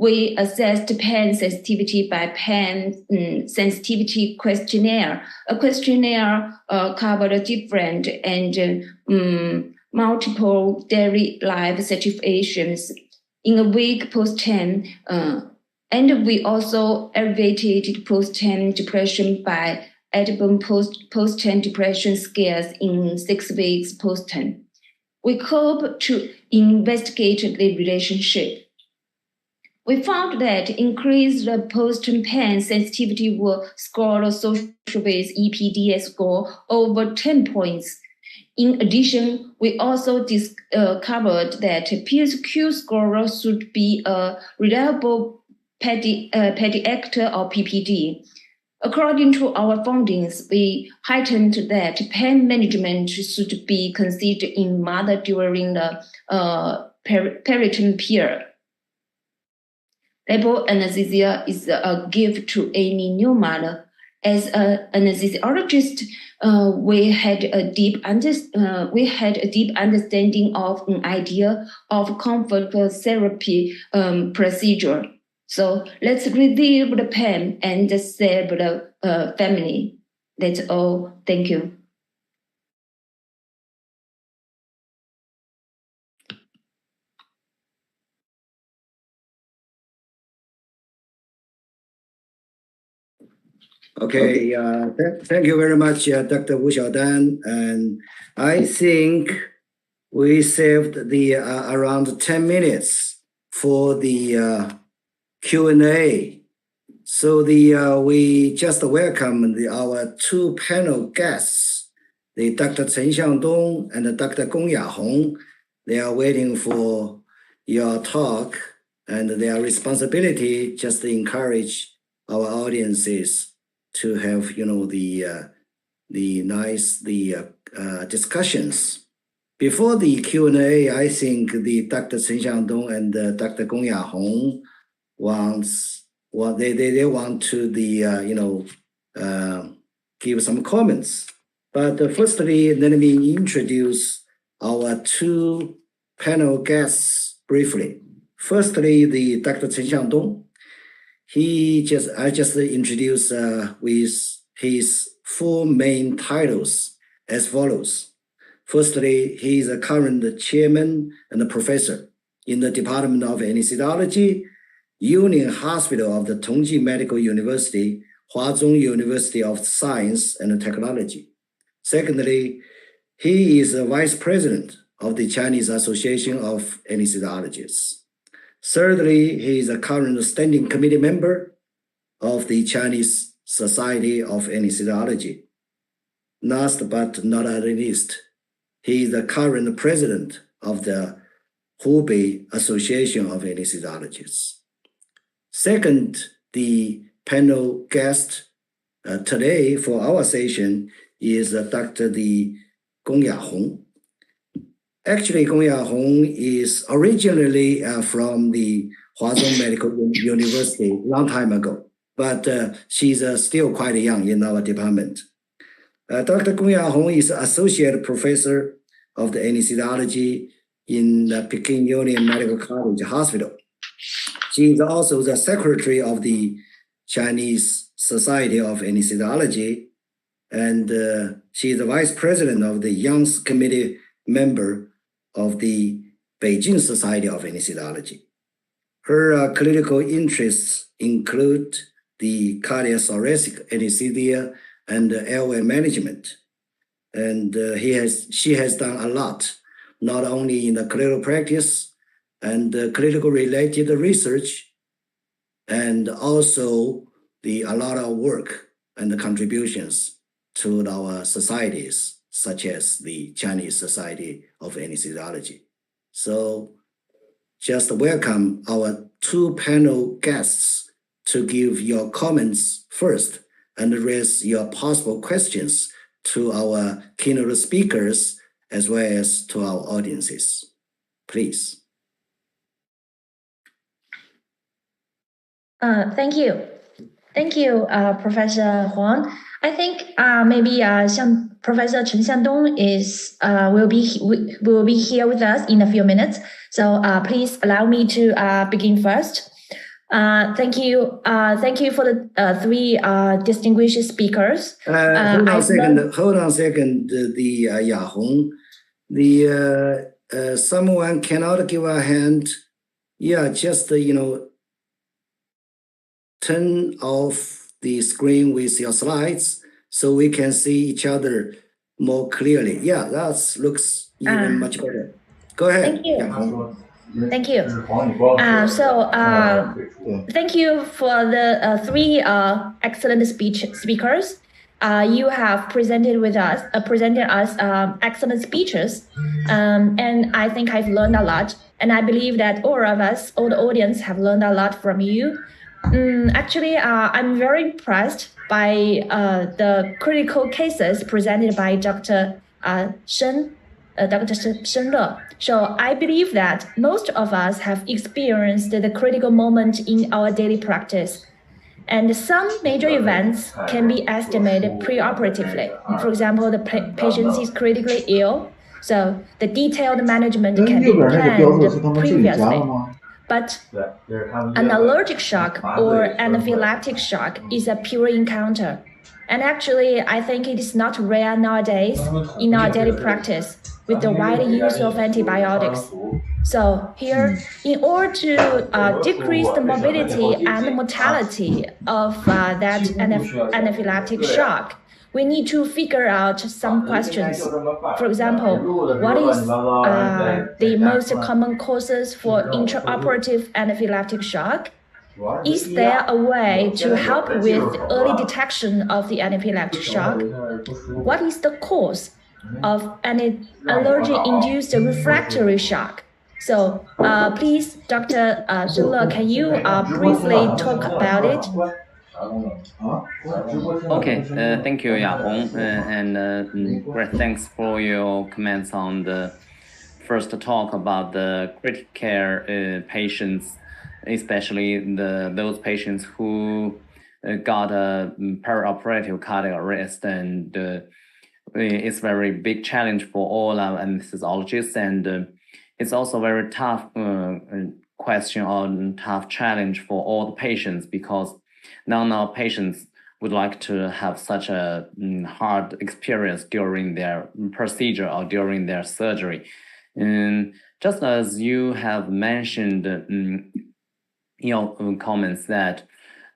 We assessed pain sensitivity by pain sensitivity questionnaire. A questionnaire covered different and multiple daily life situations in a week post-term, and we also elevated post-term depression by Audubon post-term depression scales in 6 weeks post-term. We hope to investigate the relationship. We found that increased post-term pain sensitivity will score a social base EPDS score over 10 points. In addition, we also discovered that PSQ score should be a reliable predictor of PPD. According to our findings, we heightened that pain management should be considered in mother during the perinatal period. Labor anesthesia is a gift to any new mother. As an anesthesiologist, we had a deep understanding of an idea of comfort therapy procedure. So let's relieve the pain and save the family. That's all. Thank you. Okay, thank you very much, Dr. Wu Xiaodan. And I think we saved the around 10 minutes for the Q&A. So we just welcome our 2 panel guests, the Dr. Chen Xiangdong and Dr. Gong Yahong. They are waiting for your talk, and their responsibility just to encourage our audiences to have, the nice discussions. Before the Q&A, I think the Dr. Chen Xiangdong and Dr. Gong Yahong they want to give some comments. But firstly, let me introduce our 2 panel guests briefly. Firstly, the Dr. Chen Xiangdong. I just introduced with his 4 main titles as follows. Firstly, he is a current chairman and a professor in the Department of Anesthesiology, Union Hospital of the Tongji Medical University, Huazhong University of Science and Technology. Secondly, he is a vice president of the Chinese Association of Anesthesiologists. Thirdly, he is a current standing committee member of the Chinese Society of Anesthesiology. Last but not least, he is the current president of the Hubei Association of Anesthesiologists. Second, the panel guest today for our session is Dr. Gong Yahong. Actually, Gong Yahong is originally from the Huazhong Medical University a long time ago, but she's still quite young in our department. Dr. Gong Yahong is associate professor of the anesthesiology in the Peking Union Medical College Hospital. She is also the secretary of the Chinese Society of Anesthesiology, and she is the vice president of the Young's Committee member of the Beijing Society of Anesthesiology. Her clinical interests include the cardiothoracic anesthesia and airway management. And she has done a lot, not only in the clinical practice and clinical related research, and also a lot of work and the contributions to our societies, such as the Chinese Society of Anesthesiology. So just welcome our two panel guests to give your comments first and raise your possible questions to our keynote speakers as well as to our audiences. Please. Thank you. Thank you, Professor Huang. I think maybe Professor Chen Xiandong will be here with us in a few minutes. So please allow me to begin first. Thank you for the three distinguished speakers. Hold on a second. The Yahong, someone cannot give a hand. Yeah, just turn off the screen with your slides so we can see each other more clearly. Yeah, that looks even much better. Go ahead. Thank you. Yeah. Thank you. Thank you for the three excellent speakers. You have presented us excellent speeches, and I think I've learned a lot. And I believe that all the audience, have learned a lot from you. Actually, I'm very impressed by the critical cases presented by Dr. Shen Le. So I believe that most of us have experienced the critical moment in our daily practice. And some major events can be estimated preoperatively. For example, the patient is critically ill, so the detailed management can be planned previously. But an allergic shock or anaphylactic shock is a pure encounter. And actually, I think it is not rare nowadays in our daily practice with the wide use of antibiotics. So here, in order to decrease the morbidity and the mortality of that anaphylactic shock, we need to figure out some questions. For example, what is the most common causes for intraoperative anaphylactic shock? Is there a way to help with early detection of the anaphylactic shock? What is the cause of an allergy-induced refractory shock? So please, Dr. Shen Le, can you briefly talk about it? Okay, thank you, Yahong, and great thanks for your comments on the first talk about the critical care patients, especially those patients who got a perioperative cardiac arrest, and it's a very big challenge for all our anesthesiologists, and it's also a very tough question or tough challenge for all the patients, because none of our patients would like to have such a hard experience during their procedure or during their surgery. And just as you have mentioned in your comments that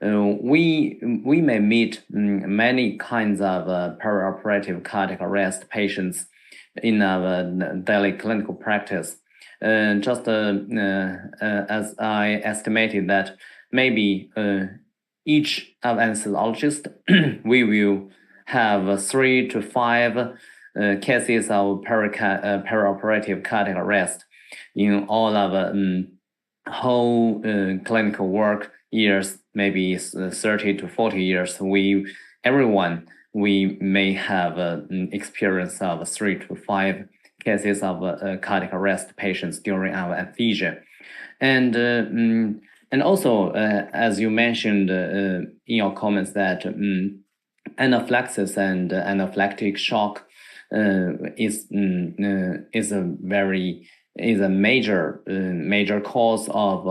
we may meet many kinds of perioperative cardiac arrest patients in our daily clinical practice. Just as I estimated that maybe each of anesthesiologists we will have 3 to 5 cases of perioperative cardiac arrest in all of whole clinical work years, maybe 30 to 40 years. Everyone may have experience of 3 to 5 cases of cardiac arrest patients during our anesthesia. And also, as you mentioned in your comments, that anaphylaxis and anaphylactic shock is a major cause of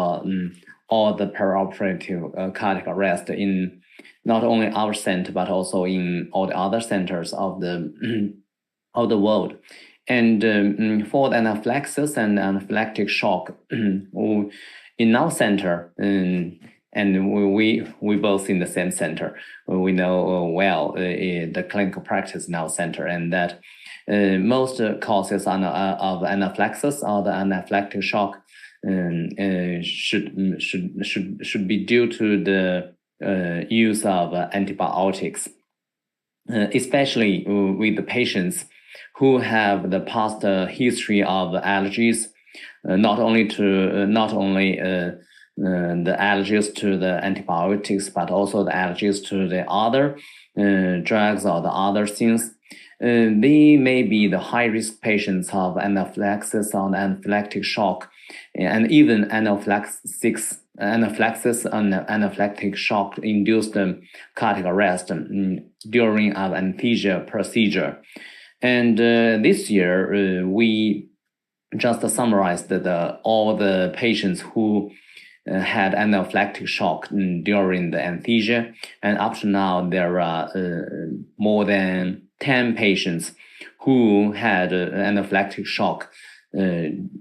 all the perioperative cardiac arrest in not only our center but also in all the other centers of the world. And for the anaphylaxis and anaphylactic shock, in our center, and we both in the same center, we know well the clinical practice in our center, and that most causes of anaphylaxis or the anaphylactic shock should be due to the use of antibiotics, especially with the patients who have the past history of allergies, not only the allergies to the antibiotics, but also the allergies to the other drugs or the other things. They may be the high-risk patients of anaphylaxis or anaphylactic shock, and even anaphylaxis and anaphylactic shock-induced cardiac arrest during an anesthesia procedure. And this year, we just summarized all the patients who had anaphylactic shock during the anesthesia, and up to now there are more than 10 patients who had anaphylactic shock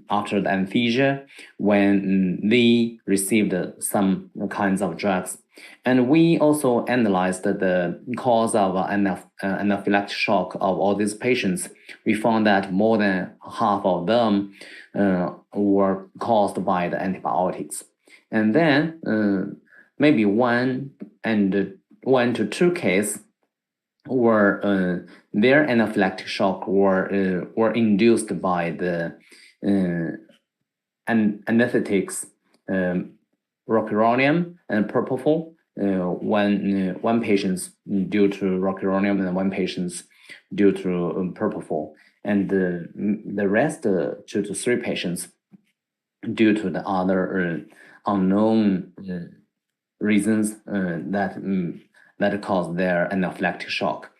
after the anesthesia when they received some kinds of drugs. And we also analyzed the cause of anaphylactic shock of all these patients. We found that more than half of them were caused by the antibiotics. And then maybe one to two cases were their anaphylactic shock were induced by the anesthetics rocuronium and propofol. One patient due to rocuronium and one patient due to propofol, and the rest 2 to 3 patients due to the other unknown reasons that cause their anaphylactic shock.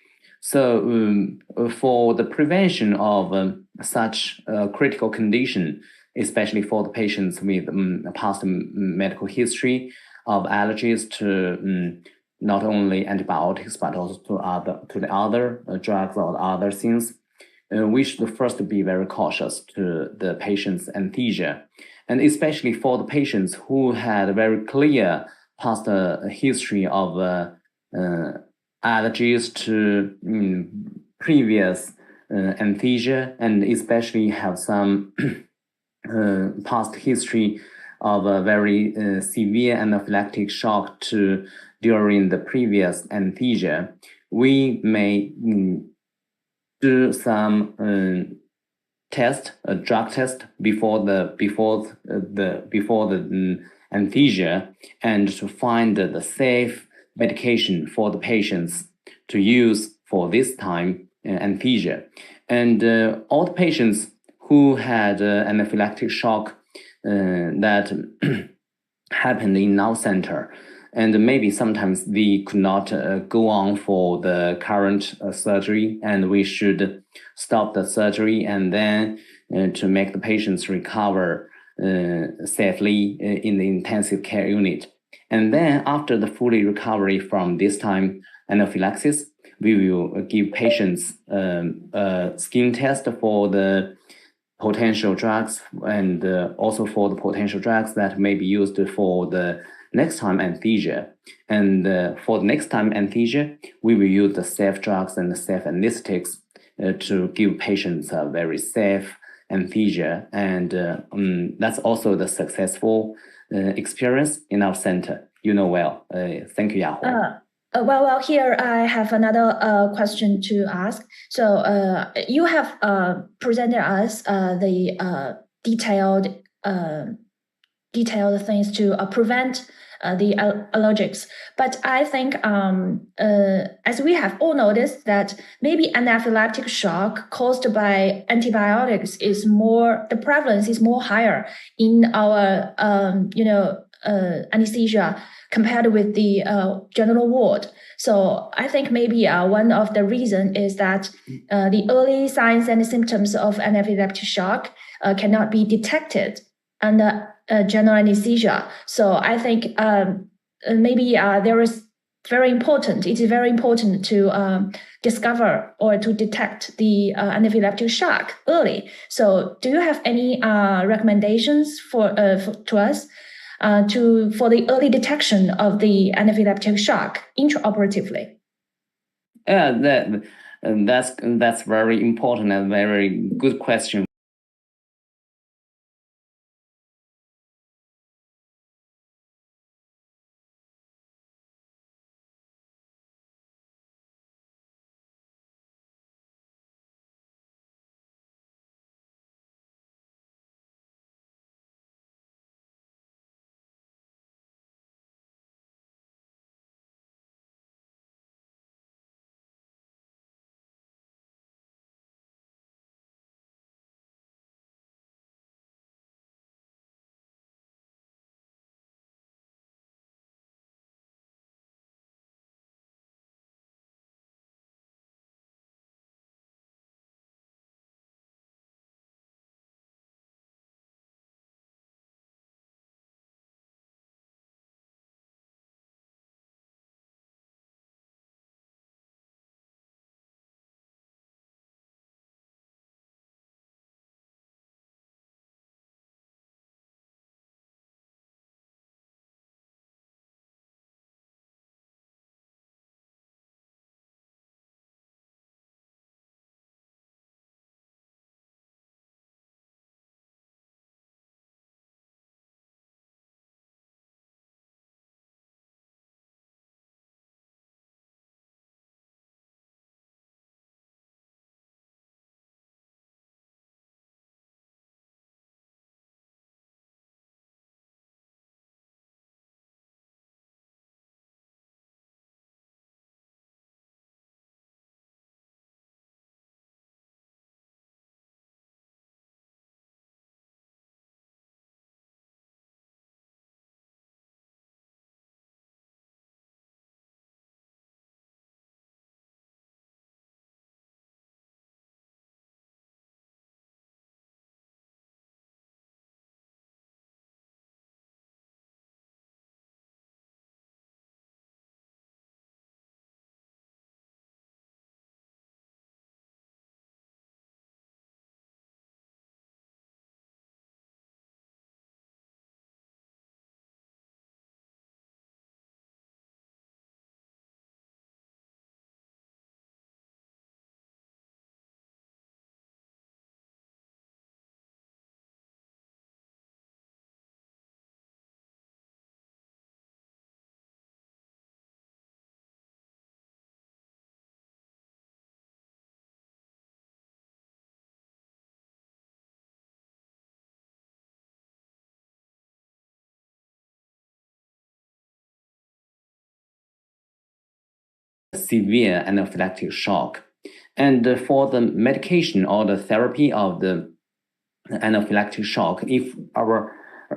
So for the prevention of such a critical condition, especially for the patients with past medical history of allergies to not only antibiotics but also to the other drugs or other things, we should first be very cautious to the patient's anesthesia, and especially for the patients who had a very clear past history of allergies to previous anesthesia, and especially have some past history of a very severe anaphylactic shock during the previous anesthesia. We may do some drug test before the anesthesia, and to find the safe medication for the patients to use for this time anesthesia. And all the patients who had anaphylactic shock that happened in our center, and maybe sometimes they could not go on for the current surgery, and we should stop the surgery and then to make the patients recover safely in the intensive care unit. And then after the fully recovery from this time anaphylaxis, we will give patients a skin test for the potential drugs, and also for the potential drugs that may be used for the next time anesthesia. And for the next time anesthesia, we will use the safe drugs and the safe anesthetics to give patients a very safe anesthesia. And that's also the successful experience in our center. You know well. Thank you, Yahoo. Well, here I have another question to ask. So you have presented us the detailed things to prevent the allergics. But I think as we have all noticed that maybe anaphylactic shock caused by antibiotics is the prevalence is more higher in our anesthesia compared with the general ward. So I think maybe one of the reasons is that the early signs and symptoms of anaphylactic shock cannot be detected under general anesthesia. So I think maybe there is very important. It is very important to discover or to detect the anaphylactic shock early. So, do you have any recommendations to us for the early detection of the anaphylactic shock intraoperatively? Yeah, that's very important and very good question. Severe anaphylactic shock. And for the medication or the therapy of the anaphylactic shock, if our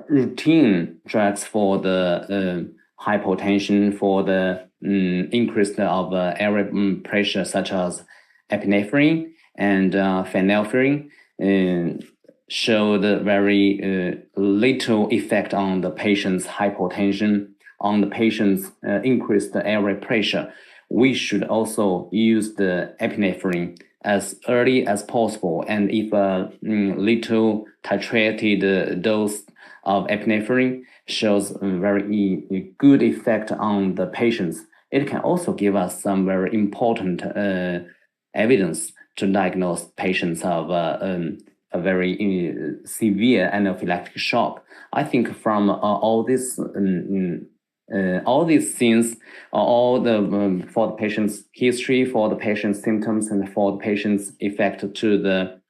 routine drugs for the hypotension, for the increase of airway pressure, such as epinephrine and phenylephrine, showed very little effect on the patient's hypotension, on the patient's increased airway pressure, we should also use the epinephrine as early as possible. And if a little titrated dose of epinephrine shows a very good effect on the patients, it can also give us some very important evidence to diagnose patients of a very severe anaphylactic shock. I think from all these things, all the for the patient's history, for the patient's symptoms, and for the patient's effect to the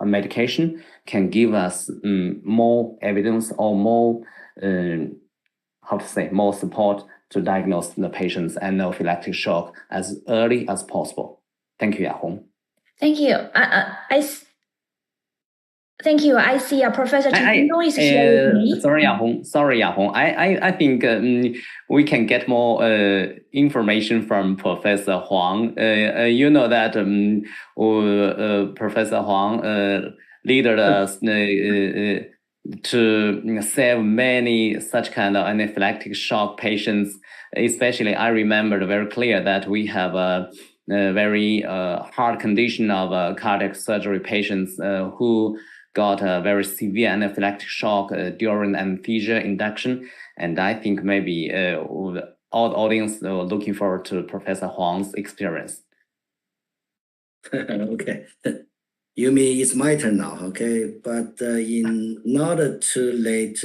medication, can give us more evidence or more more support to diagnose the patient's anaphylactic shock as early as possible. Thank you, Yahong. Thank you. Thank you. I see Professor Chen is here with me. Sorry, Yahong. I think we can get more information from Professor Huang. You know that Professor Huang leaded us to save many such kind of anaphylactic shock patients. Especially, I remember very clear that we have a very hard condition of cardiac surgery patients who got a very severe anaphylactic shock during anesthesia induction. And I think maybe all the audience looking forward to Professor Huang's experience. Okay. You mean it's my turn now, okay? But in order to let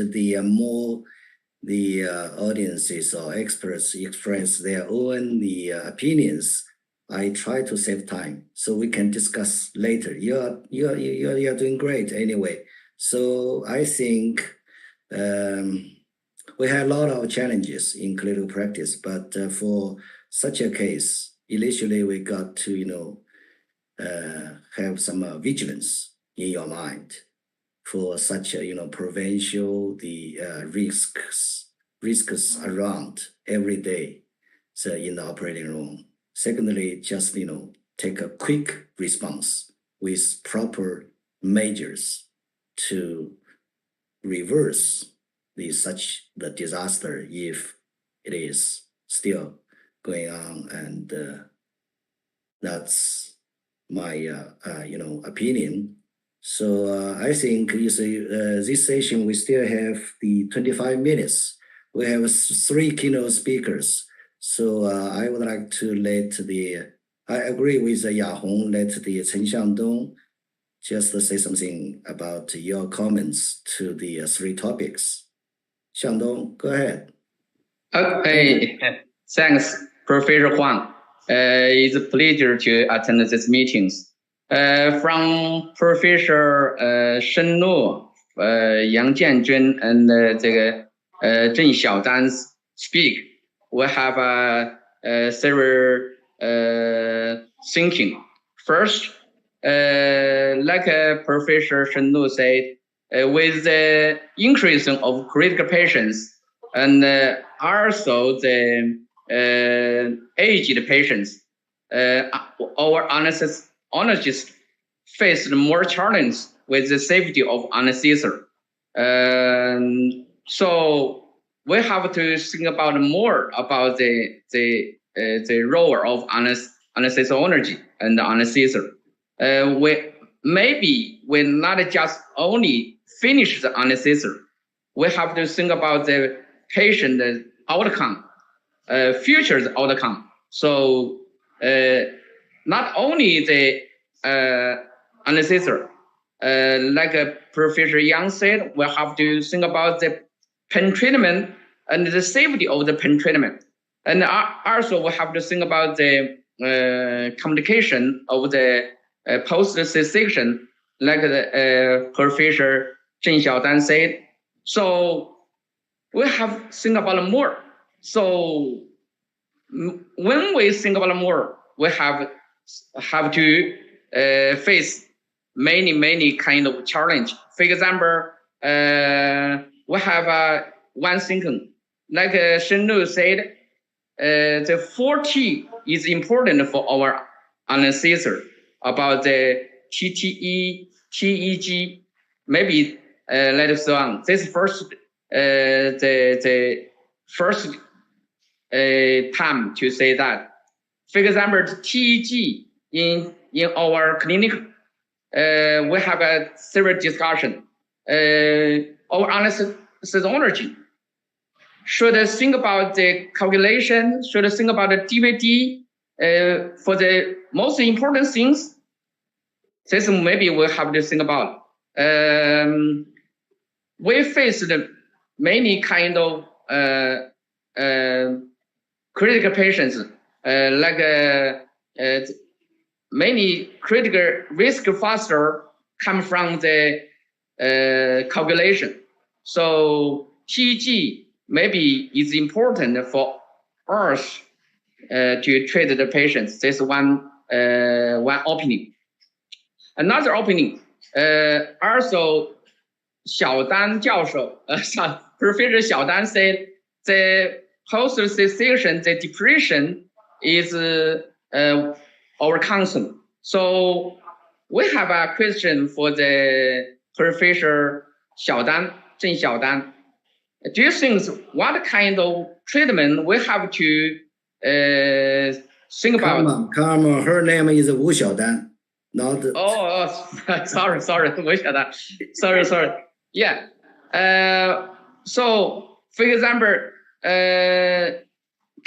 the audiences or experts express their own opinions, I try to save time so we can discuss later. You're doing great anyway. So I think we had a lot of challenges in clinical practice, but for such a case, initially we got to have some vigilance in your mind for such a provincial risks around every day, so in the operating room. Secondly, just take a quick response with proper measures to reverse the disaster if it is still going on, and that's my opinion. So I think this session we still have the 25 minutes. We have 3 keynote speakers. So I would like to I agree with Yahong, let the Chen Xiangdong just say something about your comments to the 3 topics. Xiangdong, go ahead. Okay, thanks, Professor Huang. It's a pleasure to attend these meetings. From Professor Shen Luo, Yang Jianjun, and Zheng Xiaodan's speak, we have several thinking. First, like Professor Shen Luo said, with the increase of critical patients and also the aged patients, our anesthesiologists face more challenge with the safety of anesthesia. So we have to think about more about the role of anesthesiology and anesthesia. We not just only finish the anesthesia. We have to think about the patient outcome, future outcome. So not only the anesthesia, like Professor Yang said, we have to think about the pen treatment and the safety of the pen treatment. And also we have to think about the communication of the post-C-section, like the Professor Zheng Xiaodan said. So we have to think about more. So when we think about more, we have to face many kind of challenge. For example, we have one thinking, like Shen Lu said, the 4T is important for our anesthesia, about the TTE, TEG, maybe later on. This first, the first time to say that. For example, TEG in our clinic, we have a several discussion. Our anesthesiology should think about the calculation, should think about the DVD for the most important things. This maybe we have to think about. We faced many kind of critical patients, like many critical risk factors come from the calculation. So TG maybe is important for us to treat the patients. This is one opening. Another opening, also Xiaodan 教授, Professor Xiaodan said the post-C-section, the depression is our concern. So we have a question for the Professor 小丹, 郑小丹. Do you think what kind of treatment we have to think about? Come on. Her name is Wu Xiaodan, not. Oh, sorry, Wu Xiaodan. Sorry. Yeah. So, for example,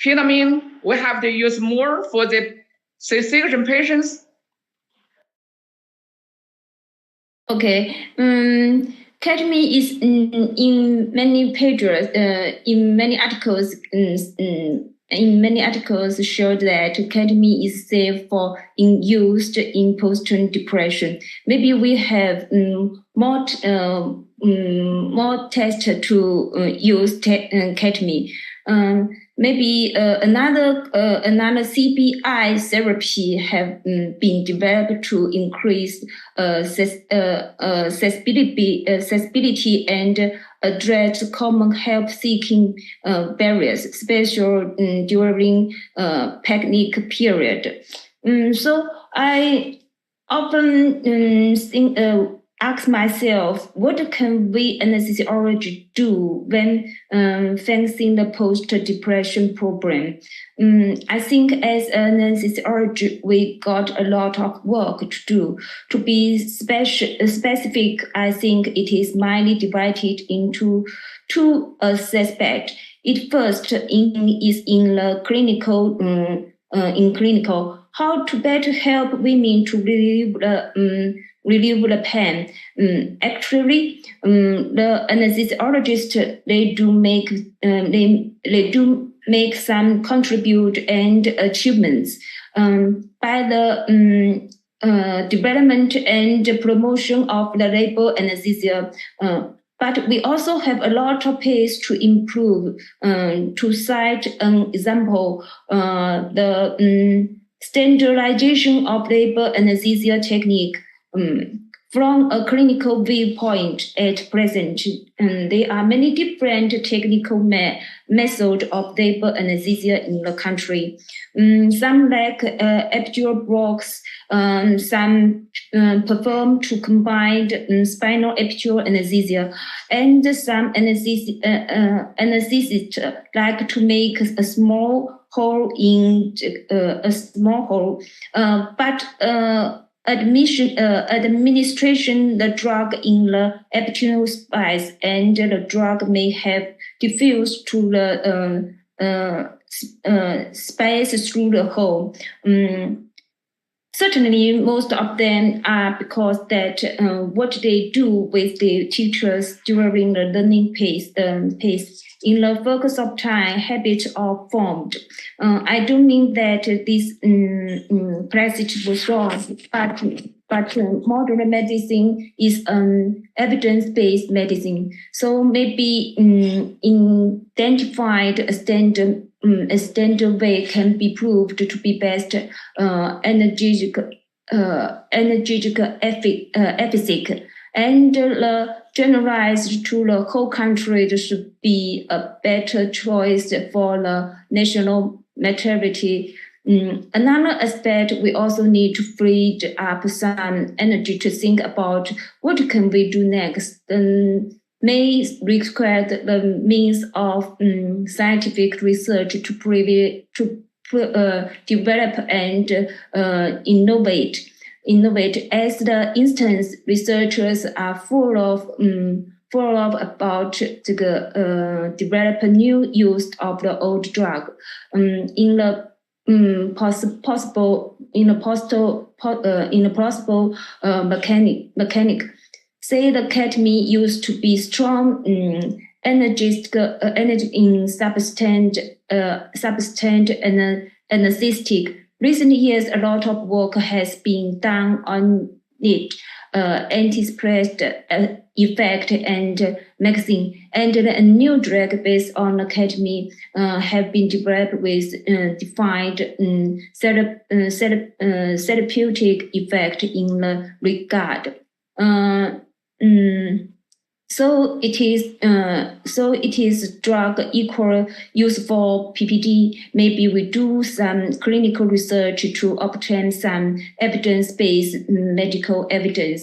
ketamine, we have to use more for the C-section patients. Okay. Ketamine is in many pages, in many articles, showed that ketamine is safe for used in postpartum depression. Maybe we have more tests to use ketamine. Maybe another CPI therapy have been developed to increase accessibility and address common help-seeking barriers, especially during panic period. So I often ask myself, what can we anesthesiologists do when facing the post-depression problem? I think as an anesthesiologist, we got a lot of work to do. To be specific, I think it is mainly divided into two aspects. It first is in the clinical, how to better help women to relieve the pain. Actually, the anesthesiologists they do make some contribute and achievements by the development and promotion of the labor anesthesia. But we also have a lot of ways to improve. To cite an example, the standardization of labor anesthesia technique. From a clinical viewpoint at present, there are many different technical methods of labor anesthesia in the country. Some like epidural blocks, some perform to combine spinal epidural anesthesia, and some anesthesists like to make a small hole in a small hole, but administration the drug in the epidural space, and the drug may have diffused to the space through the hole. Certainly, most of them are because that what they do with the teachers during the learning pace in the focus of time, habits are formed. I don't mean that this practice was wrong, but modern medicine is evidence-based medicine. So maybe identified a standard way can be proved to be best energetic efficacy, and generalized to the whole country should be a better choice for the national maternity. Another aspect, we also need to free up some energy to think about what can we do next. May require the means of scientific research to develop and innovate. As the instance, researchers are full of about the develop new use of the old drug in the possible mechanic. Say the ketamine used to be strong energy in substance anesthetic. Recent years, a lot of work has been done on it, antidepressant effect and magazine, and a new drug based on ketamine have been developed with defined therapeutic effect in the regard. So it is drug equal use for PPD. Maybe we do some clinical research to obtain some evidence-based medical evidence.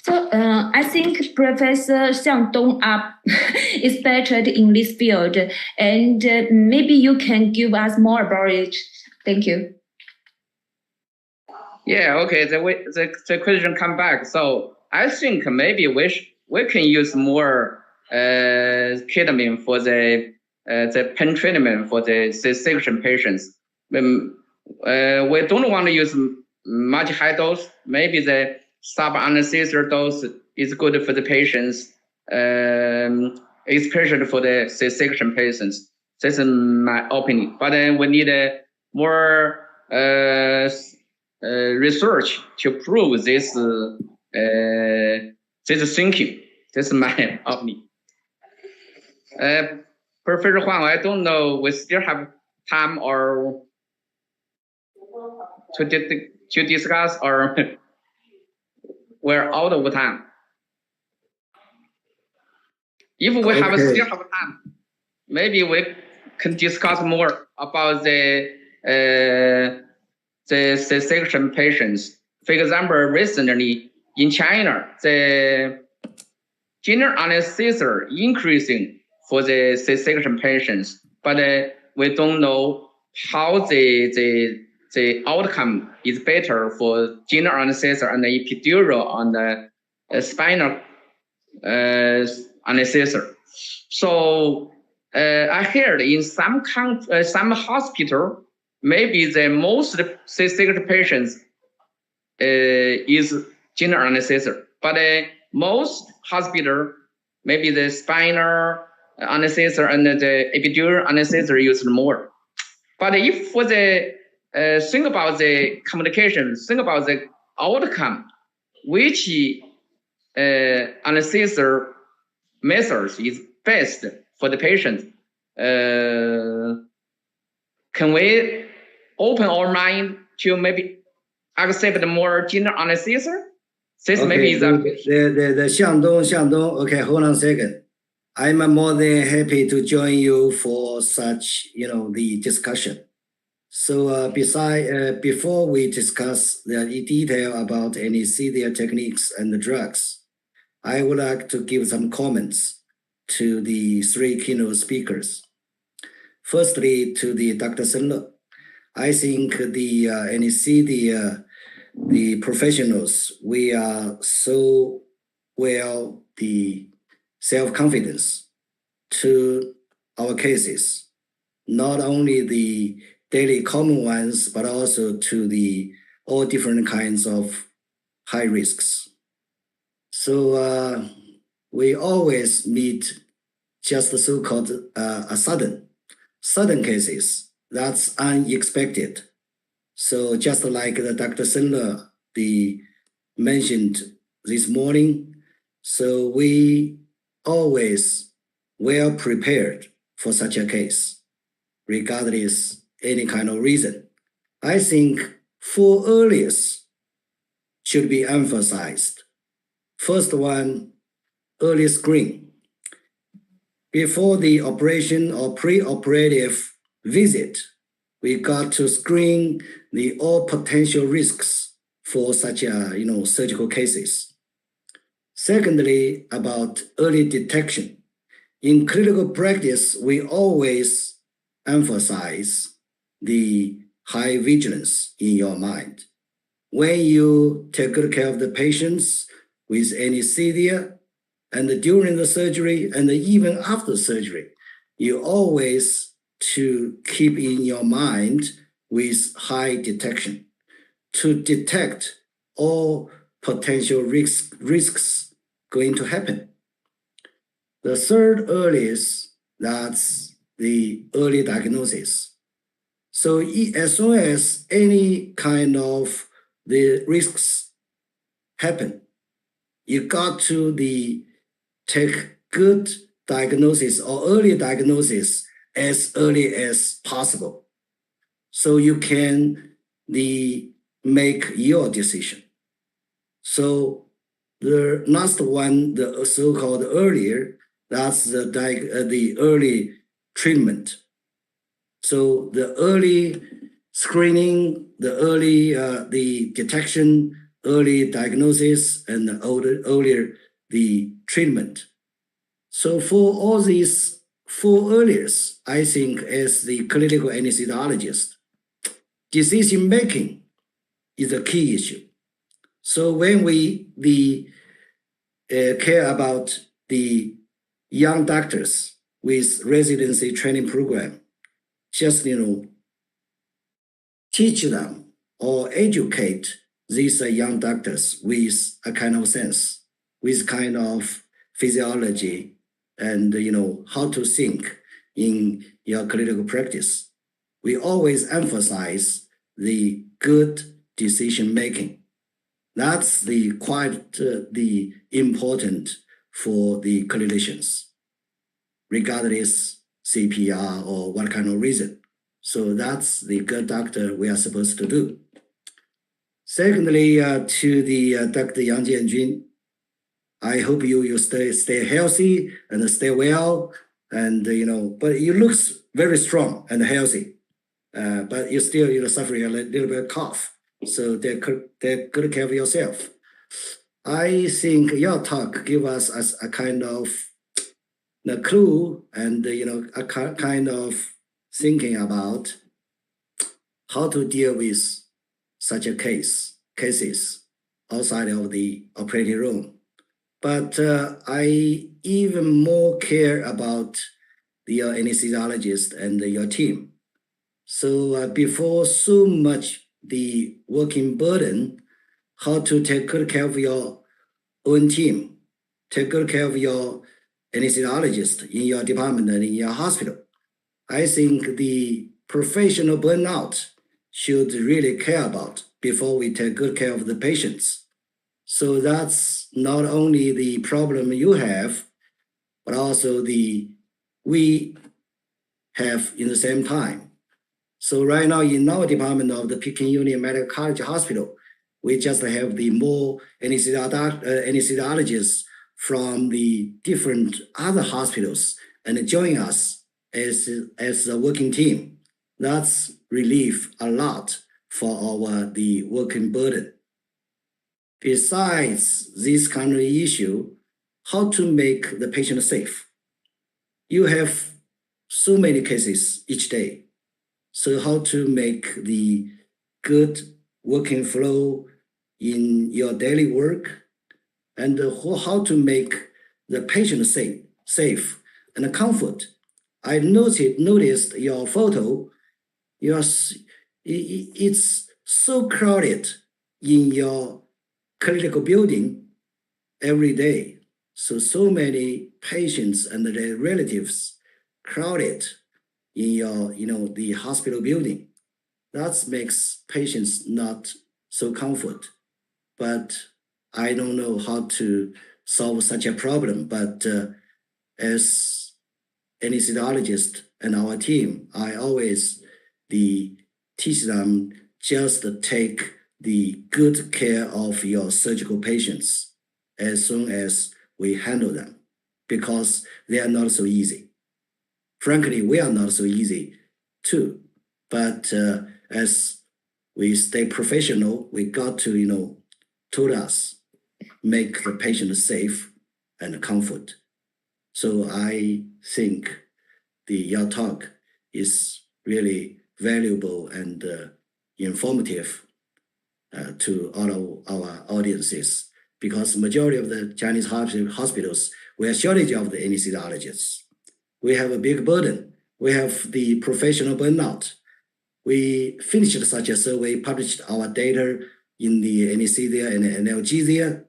So I think Professor Xiangdong is better in this field, and maybe you can give us more about it. Thank you. Yeah, okay. The question come back. So I think maybe we can use more ketamine for the pain treatment for the C-section patients. We don't want to use much high dose. Maybe the sub-anesthesia dose is good for the patients, especially for the C-section patients. This is my opinion. But then we need more research to prove this thinking. This is my opinion. Professor Huang, I don't know. We still have time or to discuss, or we're out of time. If we still have time, maybe we can discuss more about the C-section patients. For example, recently in China, the general anesthesia increasing for the C-section patients, but we don't know how the outcome is better for general anesthesia and the epidural on the spinal anesthesia. So I heard in some hospital, maybe the most C-section patients is general anesthesia, but most hospital, maybe the spinal anesthesia and the epidural anesthesia used more. But if for the think about the communication, think about the outcome, which anesthesia methods is best for the patient, can we open our mind to maybe accept more general anesthesia? This okay, maybe is the Xiangdong. Okay, hold on a second. I'm more than happy to join you for such, the discussion. So before we discuss the detail about anesthesia techniques and the drugs, I would like to give some comments to the three keynote speakers. Firstly, to the Dr. Senle, I think the anesthesia, the professionals, we are so well the self-confidence to our cases, not only the daily common ones, but also to the all different kinds of high risks. So we always meet just the so-called sudden cases. That's unexpected. So just like the Dr. Senle mentioned this morning, so we always well prepared for such a case, regardless any kind of reason. I think 4 areas should be emphasized. First one, early screen. Before the operation or pre-operative visit, we got to screen the all potential risks for such surgical cases. Secondly, about early detection. In clinical practice, we always emphasize the high vigilance in your mind. When you take good care of the patients with anesthesia, and during the surgery, and even after surgery, you always to keep in your mind with high detection to detect all potential risks going to happen. The third earliest, that's the early diagnosis. So as soon as any kind of the risks happen, you got to take good diagnosis or early diagnosis as early as possible, so you can make your decision. So the last one, the so-called earlier, that's the early treatment. So the early screening, the early the detection, early diagnosis and earlier the treatment. So for all these 4 areas, I think as the clinical anesthesiologist, decision-making is a key issue. So when we care about the young doctors with residency training program, just, teach them or educate these young doctors with a kind of sense, with kind of physiology and, how to think in your clinical practice. We always emphasize the good decision-making. That's the important for the clinicians, regardless CPR or what kind of reason. So that's the good doctor we are supposed to do. Secondly, to the Dr. Yang Jianjun, I hope you stay healthy and stay well, and but you look very strong and healthy, but you still suffering a little bit of cough. So take good care of yourself. I think your talk give us a kind of the clue and a kind of thinking about how to deal with such a cases outside of the operating room. But I even more care about the anesthesiologist and your team. So before so much the working burden, how to take good care of your own team, take good care of your anesthesiologist in your department and in your hospital. I think the professional burnout should really care about before we take good care of the patients. So that's not only the problem you have, but also we have in the same time. So right now in our department of the Peking Union Medical College Hospital, we just have the more anesthesiologists from the different other hospitals and join us as a working team. That's relief a lot for the working burden. Besides this kind of issue, how to make the patient safe. You have so many cases each day. So how to make the good working flow in your daily work, and how to make the patient safe and comfort. I noticed your photo. It's so crowded in your clinical building every day. So many patients and their relatives crowded in your, the hospital building. That makes patients not so comfort. But I don't know how to solve such a problem. But as anesthesiologist and our team, I always teach them just take the good care of your surgical patients as soon as we handle them, because they are not so easy. Frankly, we are not so easy too. But as we stay professional, we got to, told us, make the patient safe and comfort. So I think your talk is really valuable and informative to all of our audiences, because majority of the Chinese hospitals, we have shortage of the anesthesiologists. We have a big burden. We have the professional burnout. We finished such a survey, published our data in the Anesthesia and Analgesia.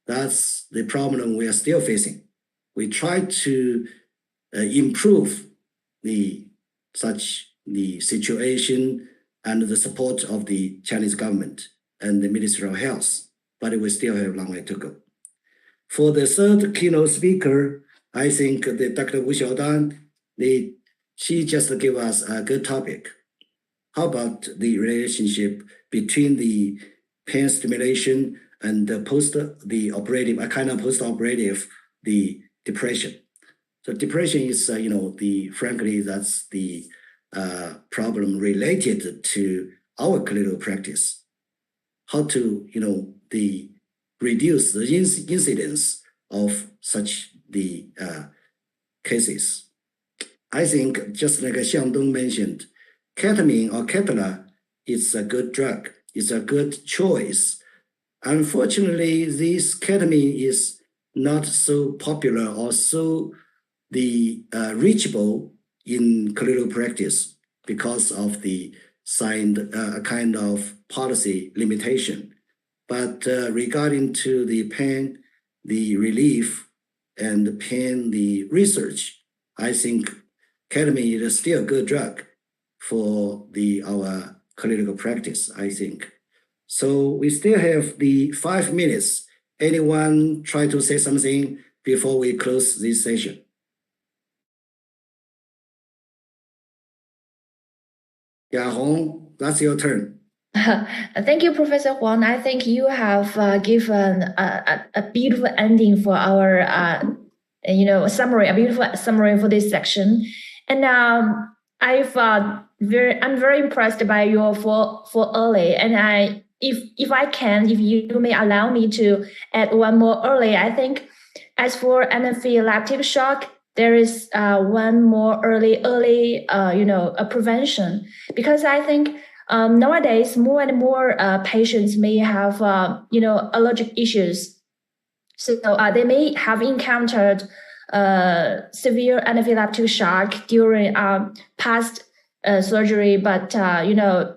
That's the problem we are still facing. We try to improve the situation and the support of the Chinese government and the Ministry of Health, but we still have a long way to go. For the third keynote speaker, I think the Dr. Wu Xiaodan, she just gave us a good topic. How about the relationship between the pain stimulation and the post-operative the depression? So depression is, frankly, that's the problem related to our clinical practice. How to, reduce the incidence of such the cases. I think just like Xiangdong mentioned, ketamine or ketamine is a good drug. It's a good choice. Unfortunately, this ketamine is not so popular or so reachable in clinical practice because of the signed kind of policy limitation. But regarding to the pain, the relief, and the pain, the research, I think ketamine is still a good drug for our clinical practice, I think. So we still have the 5 minutes. Anyone try to say something before we close this session? Ya Hong, that's your turn. Thank you, Professor Huang. I think you have given a beautiful ending for our, summary, a beautiful summary for this section. And I'm very impressed by your for early. And if I can, if you may allow me to add one more early, I think as for anaphylactic shock, there is one more early, a prevention, because I think nowadays more and more patients may have, allergic issues. So they may have encountered severe anaphylactic shock during past surgery, but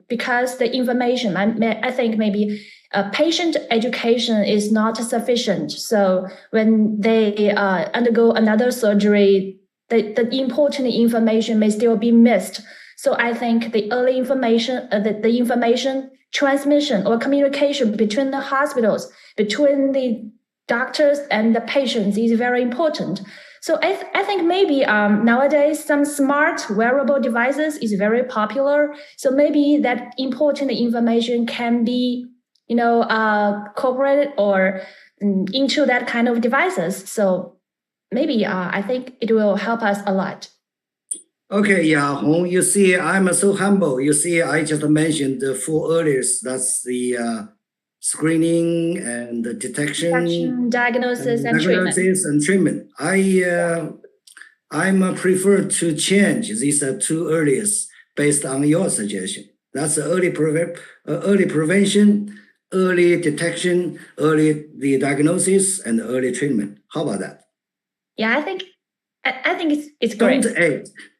because the information, I think maybe patient education is not sufficient. So when they undergo another surgery, the important information may still be missed. So I think the early information, the information transmission or communication between the hospitals, between the doctors and the patients is very important. So I think maybe nowadays some smart wearable devices is very popular. So maybe that important information can be, incorporated or into that kind of devices. So maybe I think it will help us a lot. Okay, Ya Hong, you see, I'm so humble. You see, I just mentioned the 4 earliest. That's the screening and the detection, diagnosis, and treatment. I'm prefer to change these 2 earliest based on your suggestion. That's early prevention, early detection, early the diagnosis, and early treatment. How about that? Yeah, I think it's great.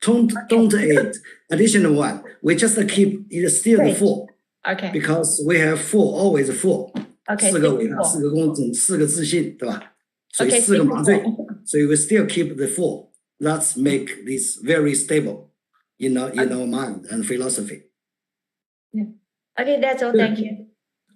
Don't add additional one. We just keep it still the 4. Okay. Because we have 4, always 4. Okay. 4个伟大，4个公正，4个自信，对吧？所以4个麻醉，所以 we still keep the 4. Let's make this very stable in our mind and philosophy. Yeah. Okay, that's all. Thank you.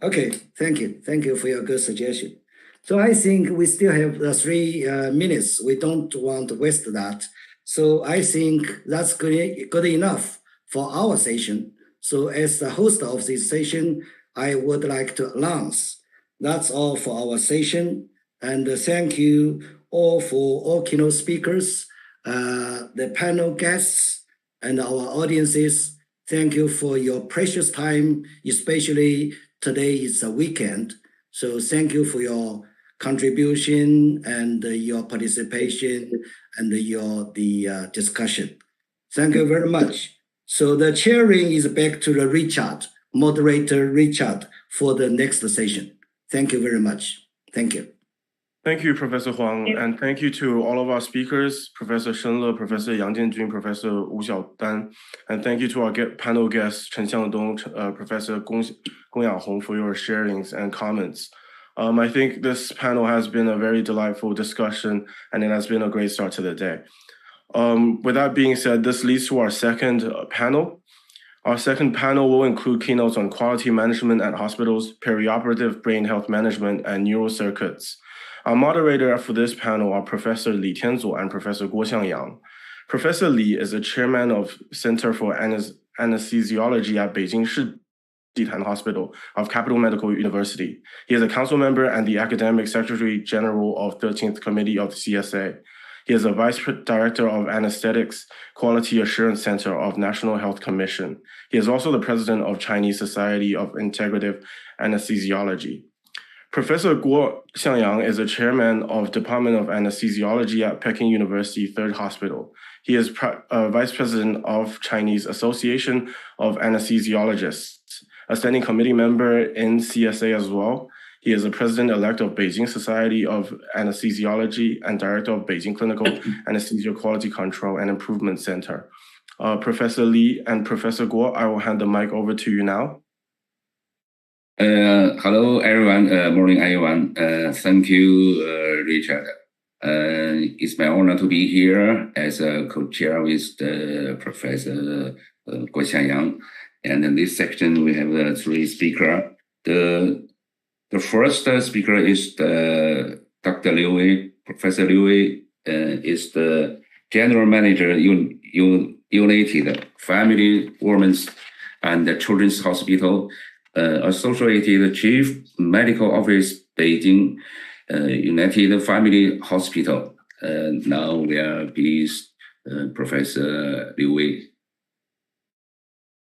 Okay, thank you for your good suggestion. So I think we still have 3 minutes. We don't want to waste that. So I think that's good enough for our session. So as the host of this session, I would like to announce that's all for our session. And thank you all for all keynote speakers, the panel guests, and our audiences. Thank you for your precious time, especially today is a weekend. So thank you for your contribution and your participation and the discussion. Thank you very much. So the chairing is back to the moderator Richard, for the next session. Thank you very much. Thank you. Thank you, Professor Huang, and thank you to all of our speakers, Professor Shenle, Professor Yang Jianjun, Professor Wu Xiaodan, and thank you to our panel guests, Chen Xiangdong, Professor Gong Yahong, for your sharings and comments. I think this panel has been a very delightful discussion, and it has been a great start to the day. With that being said, this leads to our second panel. Our second panel will include keynotes on quality management at hospitals, perioperative brain health management, and neural circuits. Our moderator for this panel are Professor Li Tianzuo and Professor Guo Xiangyang. Professor Li is the chairman of Center for Anesthesiology at Beijing Shijitan Hospital of Capital Medical University. He is a council member and the academic secretary general of 13th Committee of the CSA. He is a vice director of Anesthetics Quality Assurance Center of National Health Commission. He is also the president of Chinese Society of Integrative Anesthesiology. Professor Guo Xiangyang is the chairman of Department of Anesthesiology at Peking University Third Hospital. He is vice president of Chinese Association of Anesthesiologists, a standing committee member in CSA as well. He is the president-elect of Beijing Society of Anesthesiology and director of Beijing Clinical Anesthesia Quality Control and Improvement Center. Professor Li and Professor Guo, I will hand the mic over to you now. Hello, everyone. Morning, everyone. Thank you, Richard. It's my honor to be here as a co-chair with Professor Guo Xiangyang. And in this section, we have three speakers. The first speaker is Dr. Liu Wei. Professor Liu Wei is the general manager United Family, Women's and Children's Hospital, Associated Chief Medical Office, Beijing United Family Hospital. Now we are pleased, Professor Liu Wei.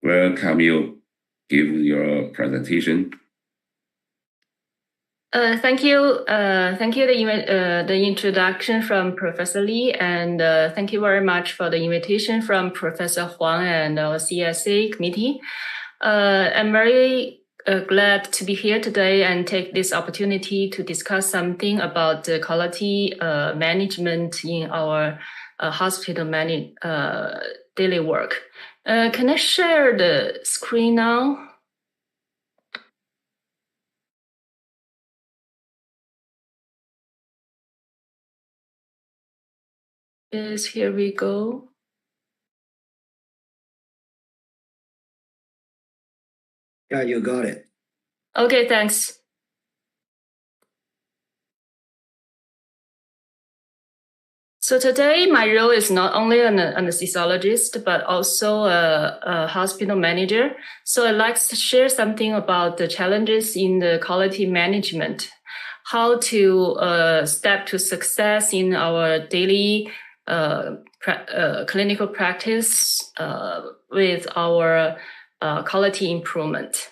Welcome you, give your presentation. Thank you. Thank you the introduction from Professor Li, and thank you very much for the invitation from Professor Huang and our CSA committee. I'm very glad to be here today and take this opportunity to discuss something about the quality management in our hospital daily work. Can I share the screen now? Yes, here we go. Yeah, you got it. Okay, thanks. So today, my role is not only an anesthesiologist, but also a hospital manager. So I'd like to share something about the challenges in the quality management, how to step to success in our daily clinical practice with our quality improvement.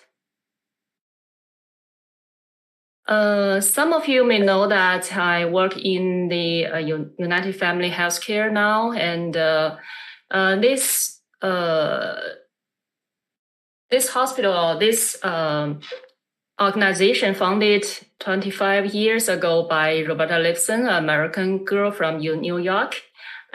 Some of you may know that I work in the United Family Healthcare now, and this hospital, this organization founded 25 years ago by Roberta Lipson, an American girl from New York.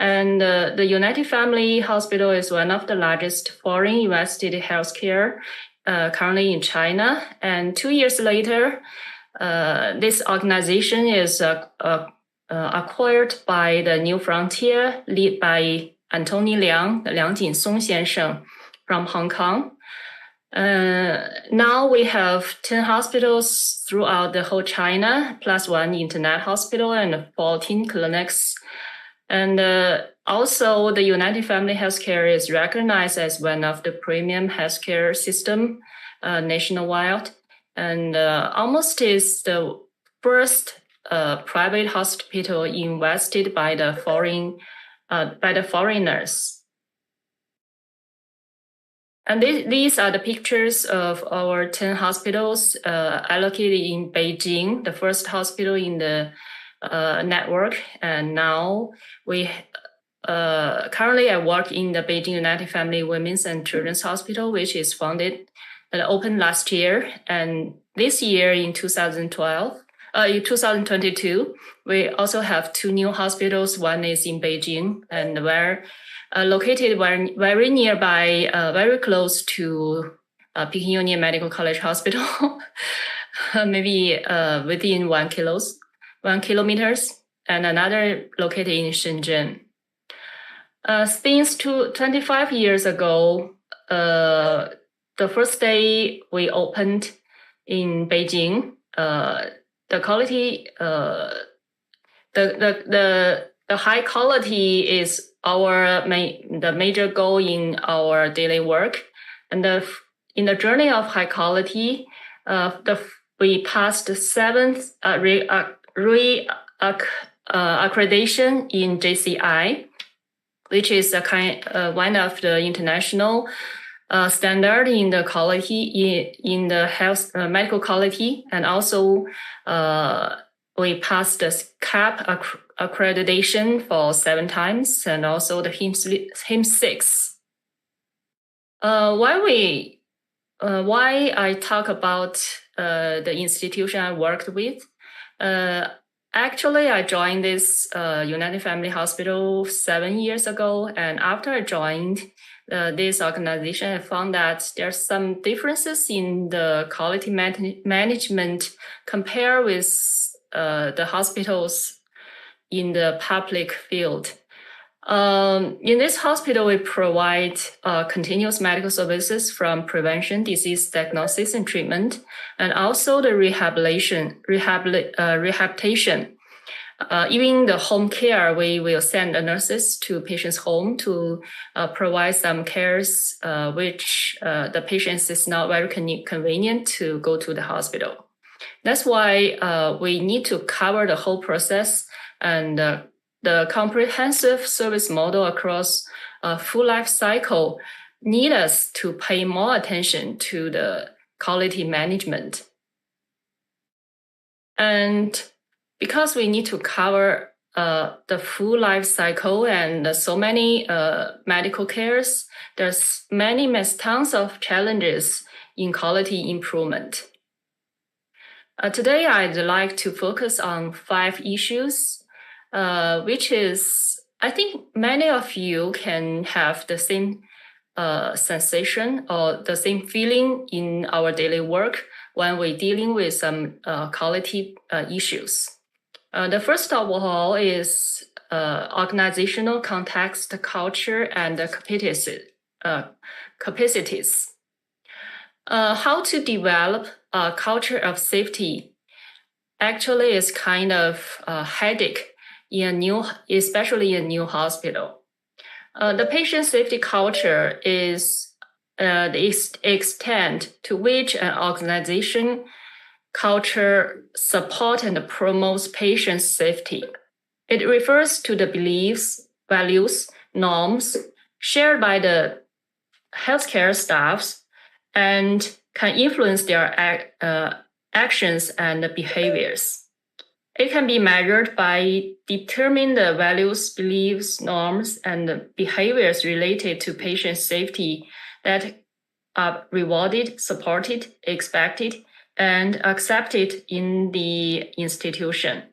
And the United Family Hospital is one of the largest foreign invested healthcare currently in China. And 2 years later, this organization is acquired by the New Frontier, led by Anthony Liang Jinsong 先生 from Hong Kong. Now we have 10 hospitals throughout the whole China, plus one internet hospital and 14 clinics. And also the United Family Healthcare is recognized as one of the premium healthcare system nationwide. And almost is the first private hospital invested by the foreigners. And these are the pictures of our 10 hospitals allocated in Beijing, the first hospital in the network. And now we currently I work in the Beijing United Family Women's and Children's Hospital, which is founded and opened last year. And this year in 2022, we also have 2 new hospitals. One is in Beijing, and we're located very nearby, very close to Peking Union Medical College Hospital, maybe within 1 kilometers, and another located in Shenzhen. Since 25 years ago, the first day we opened in Beijing, the quality, the high quality is the major goal in our daily work. And in the journey of high quality, we passed the 7th accreditation in JCI, which is one of the international standard in the quality in the health medical quality, and also we passed the CAP accreditation for 7 times, and also the HIM 6. Why I talk about the institution I worked with? Actually, I joined this United Family Hospital 7 years ago, and after I joined this organization, I found that there are some differences in the quality management compared with the hospitals in the public field. In this hospital, we provide continuous medical services from prevention, disease diagnosis and treatment, and also the rehabilitation. Even the home care, we will send the nurses to patients' home to provide some cares which the patients is not very convenient to go to the hospital. That's why we need to cover the whole process, and the comprehensive service model across a full life cycle need us to pay more attention to the quality management. And because we need to cover the full life cycle and so many medical cares, there's tons of challenges in quality improvement. Today, I'd like to focus on 5 issues, which is, I think many of you can have the same sensation or the same feeling in our daily work when we're dealing with some quality issues. The first of all is organizational context, culture, and capacities. How to develop a culture of safety actually is kind of a headache especially in a new hospital. The patient safety culture is the extent to which an organization culture supports and promotes patient safety. It refers to the beliefs, values, norms shared by the healthcare staffs and can influence their actions and behaviors. It can be measured by determining the values, beliefs, norms, and behaviors related to patient safety that are rewarded, supported, expected, and accepted in the institution.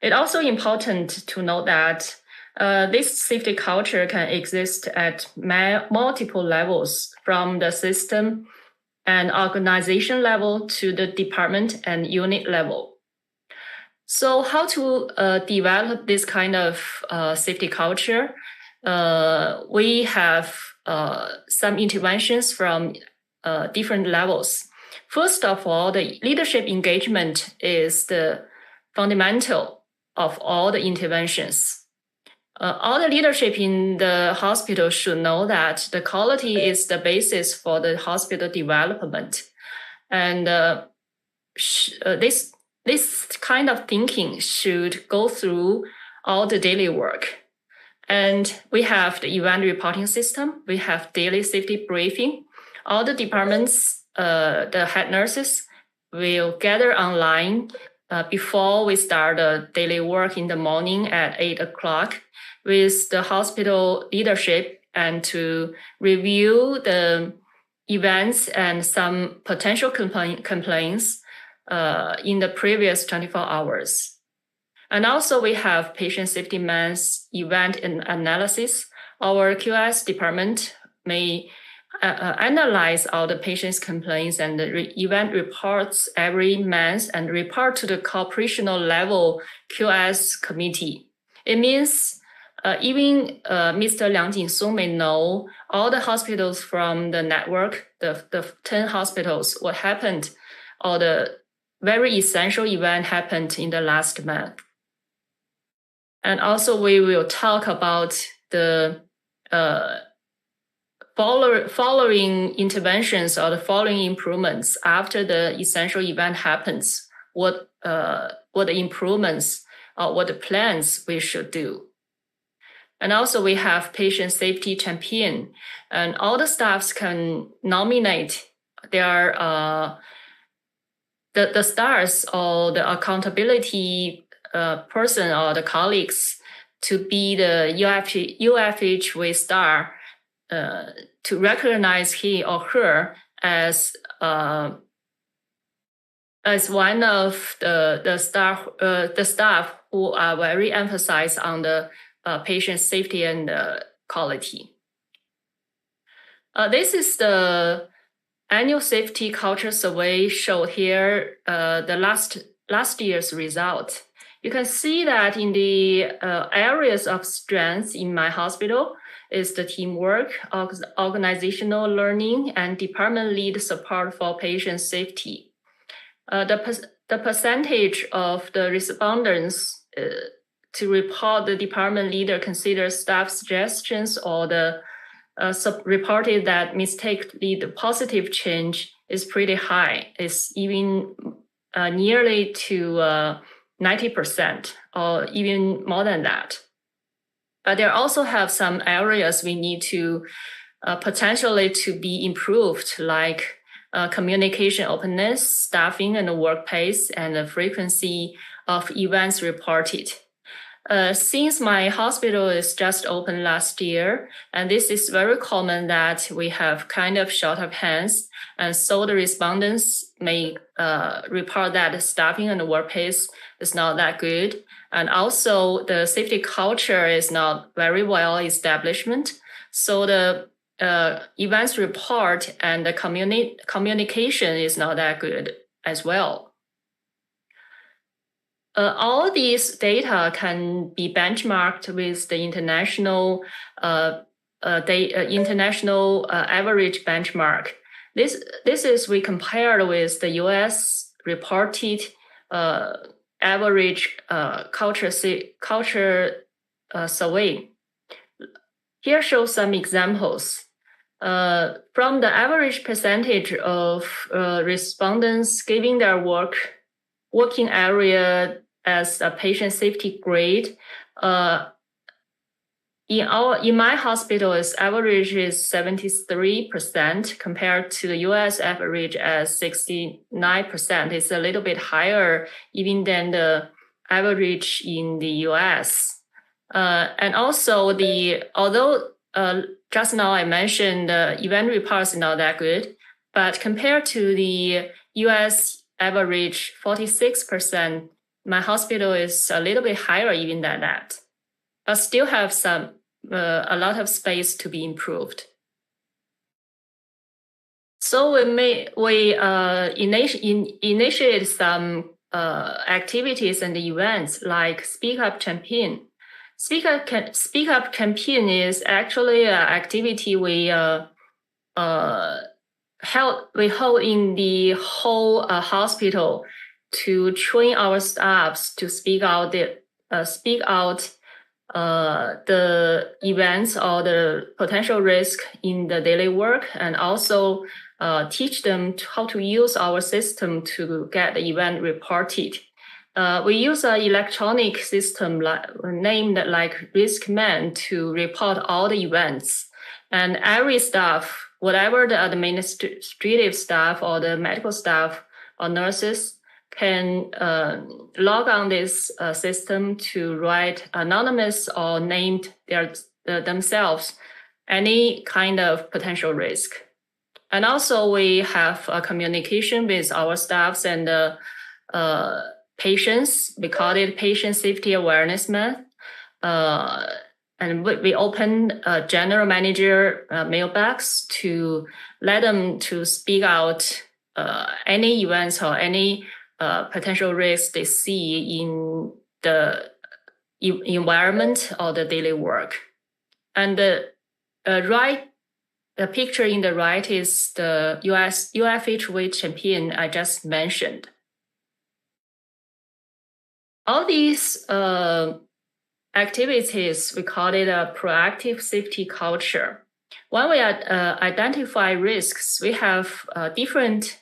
It's also important to note that this safety culture can exist at multiple levels, from the system and organization level to the department and unit level. So how to develop this kind of safety culture? We have some interventions from different levels. First of all, the leadership engagement is the fundamental of all the interventions. All the leadership in the hospital should know that the quality is the basis for the hospital development. And this kind of thinking should go through all the daily work. And we have the event reporting system. We have daily safety briefing. All the departments, the head nurses will gather online before we start the daily work in the morning at 8 o'clock with the hospital leadership, and to review the events and some potential complaints in the previous 24 hours. And also we have patient safety month event and analysis. Our QS department may analyze all the patient's complaints and the event reports every month and report to the corporational level QS committee. It means even Mr. Liang Jinsong may know all the hospitals from the network, the 10 hospitals, what happened, or the very essential event happened in the last month. And also we will talk about the following interventions or the following improvements after the essential event happens, what the improvements or what the plans we should do. And also we have patient safety champion, and all the staffs can nominate their the stars or the accountability person or the colleagues to be the UFHW star, to recognize he or her as one of the staff who are very emphasized on the patient safety and quality. This is the annual safety culture survey showed here, the last year's result. You can see that in the areas of strength in my hospital is the teamwork, organizational learning, and department lead support for patient safety. The percentage of the respondents to report the department leader considers staff suggestions or the reported that mistakenly the positive change is pretty high. It's even nearly to 90% or even more than that. But there also have some areas we need to potentially to be improved, like communication openness, staffing and the workplace, and the frequency of events reported. Since my hospital is just open last year, and this is very common that we have kind of short of hands, and so the respondents may report that the staffing and the workplace is not that good, and also the safety culture is not very well established. So the events report and the communication is not that good as well. All these data can be benchmarked with the international average benchmark. This is we compared with the US reported average culture survey. Here shows some examples. From the average percentage of respondents giving their working area as a patient safety grade, in my hospital, its average is 73% compared to the US average as 69%. It's a little bit higher even than the average in the US. And also although just now I mentioned the event reports not that good, but compared to the US average 46%, my hospital is a little bit higher even than that, but still have a lot of space to be improved. So we initiate some activities and events like Speak Up Campaign. Speak Up Campaign is actually an activity we hold in the whole hospital to train our staffs to speak out the events or the potential risk in the daily work, and also teach them how to use our system to get the event reported. We use an electronic system named like RiskMan to report all the events, and every staff, whatever the administrative staff or the medical staff or nurses, can log on this system to write anonymous or named themselves any kind of potential risk. And also we have a communication with our staffs and patients. We call it Patient Safety Awareness Month. And we open a general manager mailbox to let them to speak out any events or any potential risks they see in the environment or the daily work. And the picture in the right is the UFHW champion I just mentioned. All these activities, we call it a proactive safety culture. When we identify risks, we have different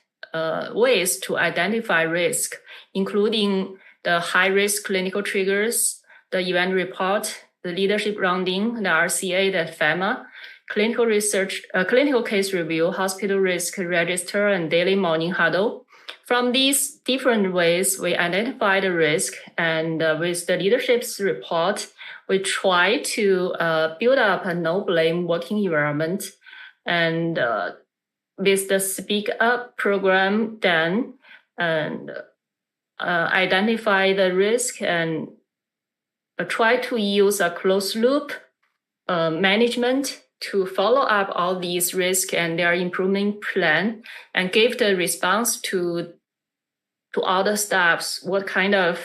ways to identify risk, including the high-risk clinical triggers, the event report, the leadership rounding, the RCA, the FEMA, clinical research, clinical case review, hospital risk register, and daily morning huddle. From these different ways, we identify the risk, and with the leadership's report, we try to build up a no-blame working environment. And with the Speak Up program done, and identify the risk and try to use a closed loop management to follow up all these risks and their improvement plan, and give the response to all the staffs what kind of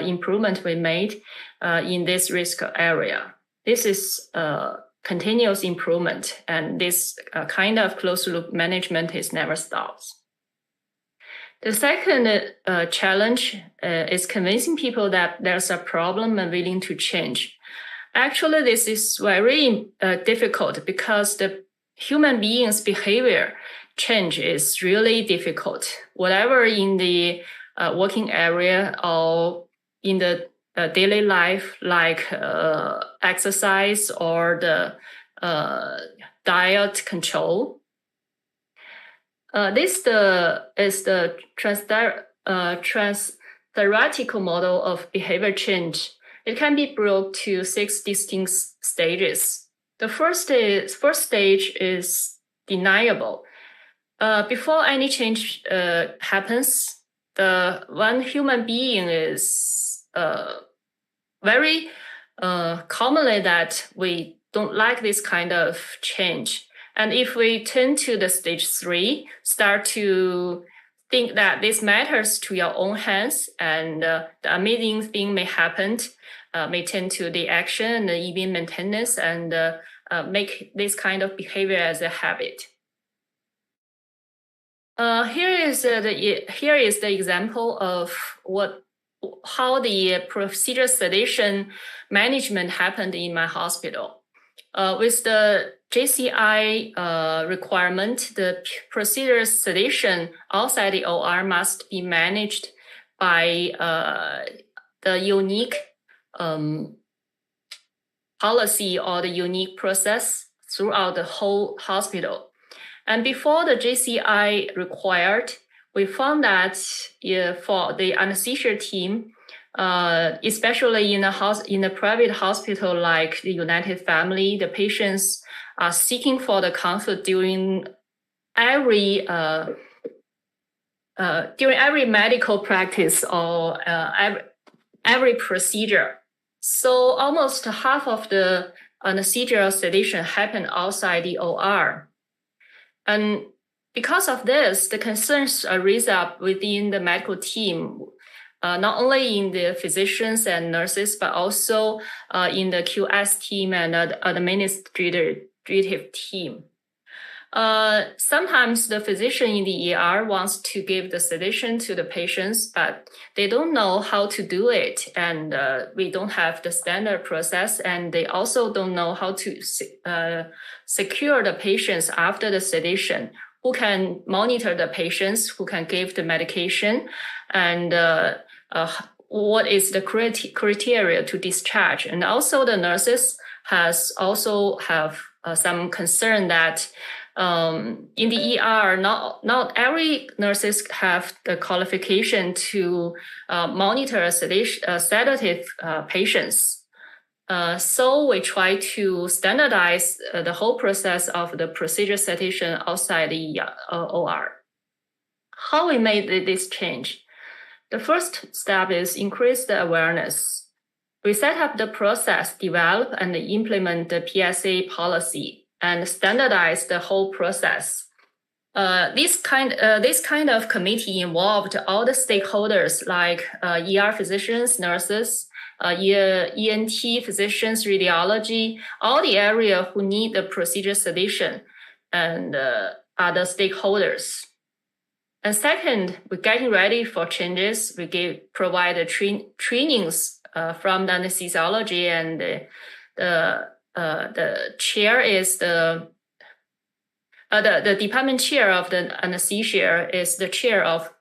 improvement we made in this risk area. This is continuous improvement, and this kind of closed loop management is never stops. The second challenge is convincing people that there's a problem and willing to change. Actually, this is very difficult because the human being's behavior change is really difficult. Whatever in the working area or in the daily life, like exercise or the diet control. This is the theoretical model of behavior change. It can be broken to 6 distinct stages. The first stage is deniable. Before any change happens, the one human being is very commonly that we don't like this kind of change. And if we turn to the stage 3, start to think that this matters to your own hands, and the amazing thing may happen, may turn to the action and even maintenance, and make this kind of behavior as a habit. Here is the example of how the procedure sedation management happened in my hospital. With the JCI requirement, the procedure sedation outside the OR must be managed by the unique policy or the unique process throughout the whole hospital. And before the JCI required, we found that for the anesthesia team, especially in a private hospital like the United Family, the patients are seeking for the consult during every medical practice or every procedure. So almost half of the anesthesia sedation happened outside the OR. And because of this, the concerns raised up within the medical team, not only in the physicians and nurses, but also in the QS team and administrative team. Sometimes the physician in the ER wants to give the sedation to the patients, but they don't know how to do it. And we don't have the standard process, and they also don't know how to secure the patients after the sedation, who can monitor the patients, who can give the medication, and what is the criteria to discharge. And also the nurses have some concern that in the ER, not every nurses have the qualification to monitor sedative patients. So we try to standardize the whole process of the procedure sedation outside the OR. How we made this change? The first step is increase the awareness. We set up the process, develop and implement the PSA policy, and standardize the whole process. This kind of committee involved all the stakeholders like ER physicians, nurses, ENT physicians, radiology, all the area who need the procedure sedation, and other stakeholders. And second, we're getting ready for changes. We provide the trainings from the anesthesiology, and the chair is the department chair of the anesthesia is the chair of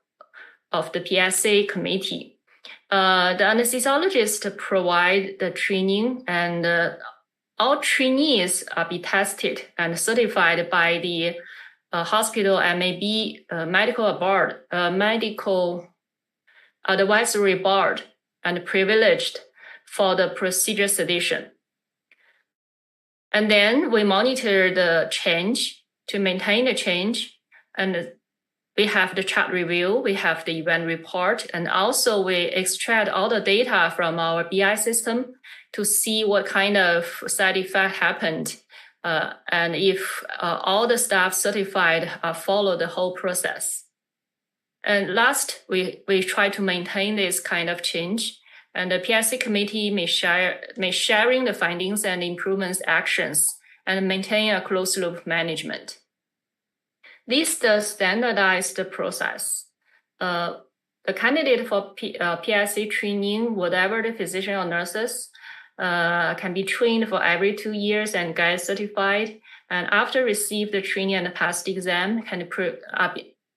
the PSA committee. the anesthesiologist provide the training, and all trainees be tested and certified by the hospital MAB medical board, medical advisory board, and privileged for the procedure sedation. And then we monitor the change to maintain the change, and we have the chart review, we have the event report, and also we extract all the data from our BI system to see what kind of side effect happened, and if all the staff certified follow the whole process. And last, we try to maintain this kind of change, and the PIC committee may sharing the findings and improvements actions and maintain a closed loop management. This does standardize the process. The candidate for PIC training, whatever the physician or nurses, can be trained for every 2 years and get certified. And after receive the training and pass the exam, can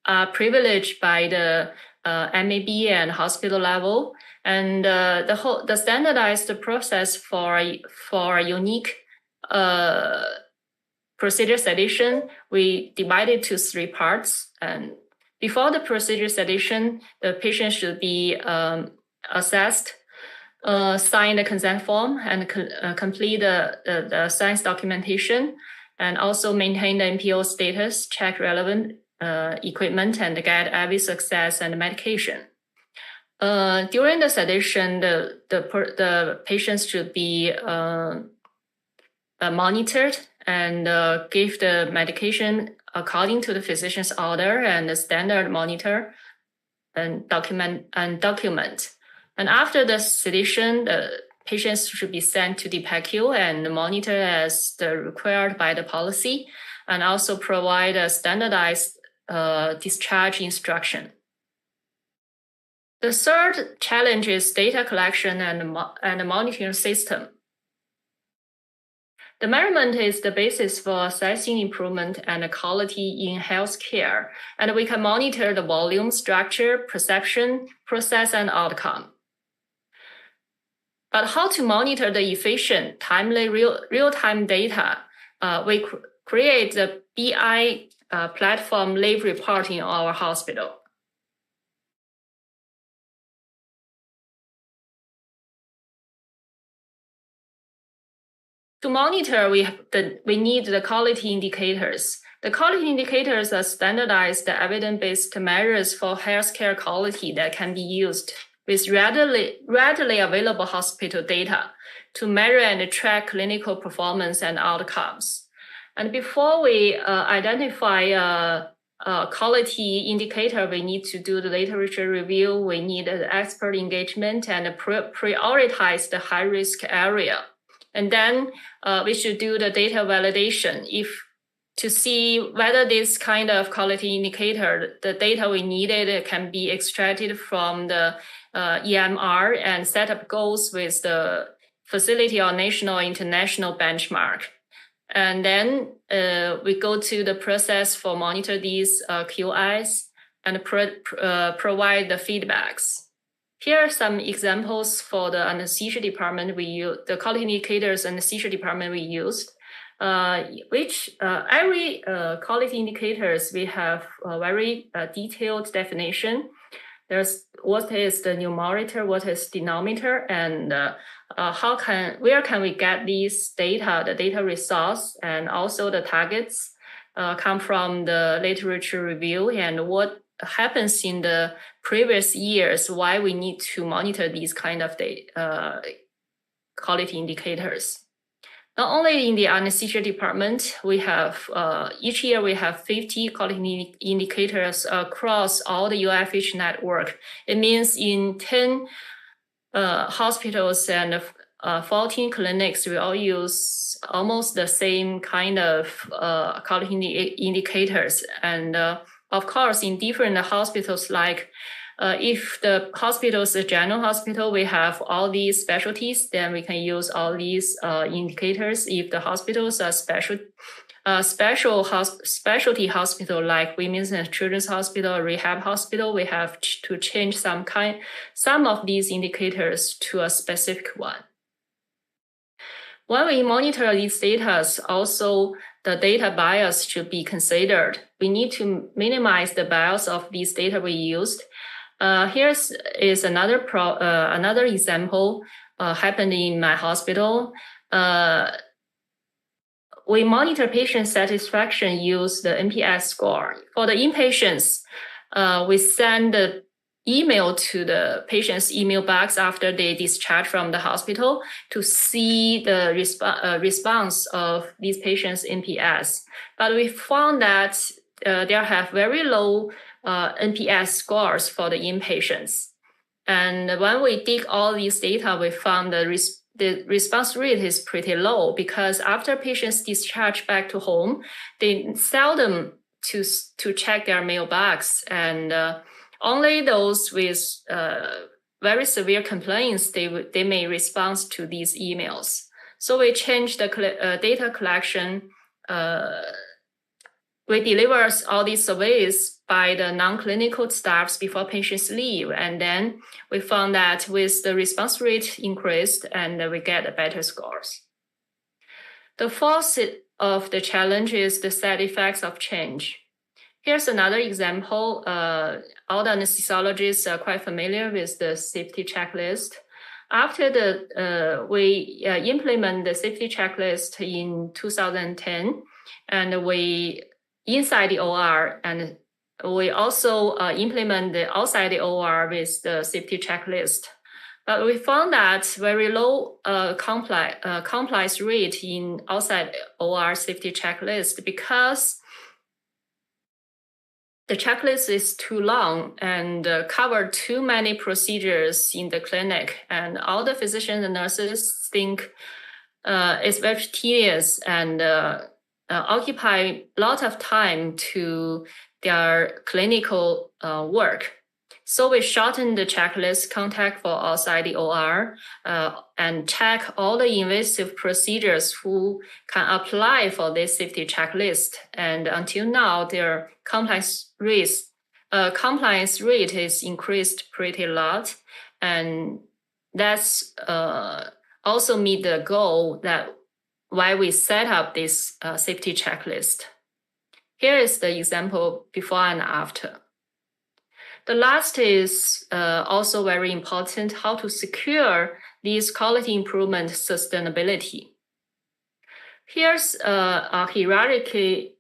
are privileged by the MAB and hospital level. And the standardized process for a unique procedure sedation, we divide it to 3 parts. And before the procedure sedation, the patient should be assessed, sign the consent form, and complete the science documentation, and also maintain the NPO status, check relevant equipment, and get every success and medication. During the sedation, the patients should be monitored and give the medication according to the physician's order and the standard monitor and document. And after the sedation, the patients should be sent to the PACU and monitor as required by the policy, and also provide a standardized discharge instruction. The third challenge is data collection and monitoring system. The measurement is the basis for assessing improvement and quality in healthcare, and we can monitor the volume, structure, perception, process, and outcome. But how to monitor the efficient, timely, real-time data? We create the BI platform live report in our hospital. To monitor, we need the quality indicators. The quality indicators are standardized evidence-based measures for healthcare quality that can be used with readily available hospital data to measure and track clinical performance and outcomes. And before we identify a quality indicator, we need to do the literature review, we need expert engagement, and prioritize the high-risk area. And then we should do the data validation to see whether this kind of quality indicator, the data we needed, can be extracted from the EMR and set up goals with the facility or national or international benchmark. And then we go to the process for monitor these QIs and provide the feedbacks. Here are some examples for the anesthesia department we use, the quality indicators anesthesia department we used, which every quality indicators, we have a very detailed definition. There's what is the numerator, what is denominator, and where can we get these data, the data resource, and also the targets come from the literature review, and what happens in the previous years, why we need to monitor these kind of quality indicators. Not only in the anesthesia department, we have each year we have 50 quality indicators across all the UFH network. It means in 10 hospitals and 14 clinics, we all use almost the same kind of quality indicators. And of course, in different hospitals, like if the hospital is a general hospital, we have all these specialties, then we can use all these indicators. If the hospitals are specialty hospital like Women's and Children's Hospital, rehab hospital, we have to change some of these indicators to a specific one. When we monitor these data, also the data bias should be considered. We need to minimize the bias of these data we used. Here is another example happened in my hospital. We monitor patient satisfaction use the NPS score. For the inpatients, we send the email to the patient's email box after they discharge from the hospital to see the response of these patients' NPS. But we found that they have very low NPS scores for the inpatients. And when we dig all these data, we found the response rate is pretty low because after patients discharge back to home, they seldom to check their mailbox, and only those with very severe complaints, they may respond to these emails. So we changed the data collection. We deliver all these surveys by the non-clinical staffs before patients leave. And then we found that with the response rate increased and we get better scores. The fourth of the challenge is the side effects of change. Here's another example. All the anesthesiologists are quite familiar with the safety checklist. After we implement the safety checklist in 2010, and we inside the OR, and we also implement the outside the OR with the safety checklist. But we found that very low compliance rate in outside OR safety checklist because the checklist is too long and cover too many procedures in the clinic, and all the physicians and nurses think it's very tedious and occupy a lot of time to their clinical work. So we shortened the checklist, contact for outside the OR, and check all the invasive procedures who can apply for this safety checklist. And until now, their compliance rate is increased pretty a lot. And that's also meet the goal that why we set up this safety checklist. Here is the example before and after. The last is also very important, how to secure these quality improvement sustainability. Here's a hierarchy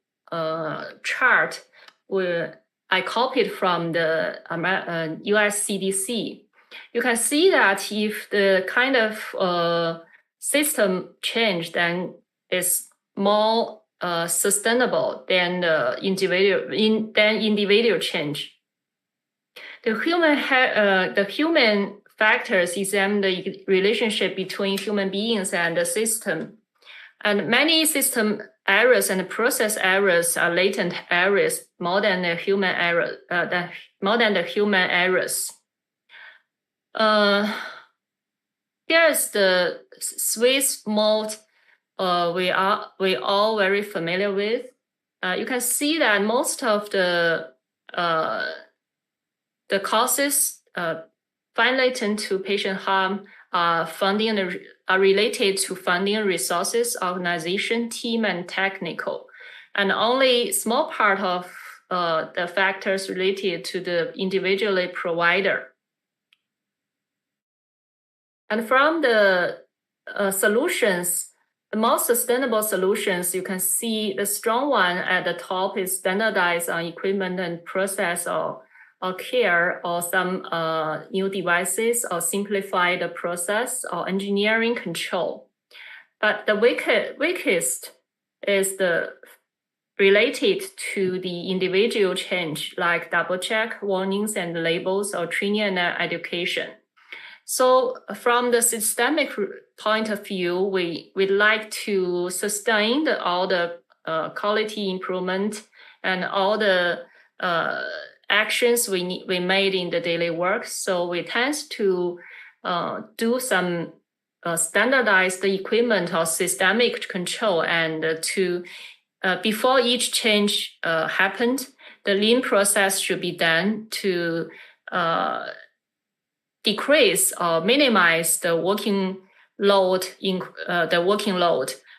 chart where I copied from the US CDC. You can see that if the kind of system change, then it's more sustainable than the individual change. The human factors examine the relationship between human beings and the system. And many system errors and process errors are latent errors more than the human errors. Here's the Swiss mode we all very familiar with. You can see that most of the causes finally tend to patient harm are related to funding, resources, organization, team, and technical. And only small part of the factors related to the individual provider. And from the solutions, the most sustainable solutions, you can see the strong one at the top is standardized on equipment and process or care, or some new devices, or simplify the process, or engineering control. But the weakest is the related to the individual change, like double check, warnings and labels, or training and education. So from the systemic point of view, we'd like to sustain all the quality improvement and all the actions we made in the daily work. So we tend to do some standardized equipment or systemic control and to before each change happened, the lean process should be done to decrease or minimize the working load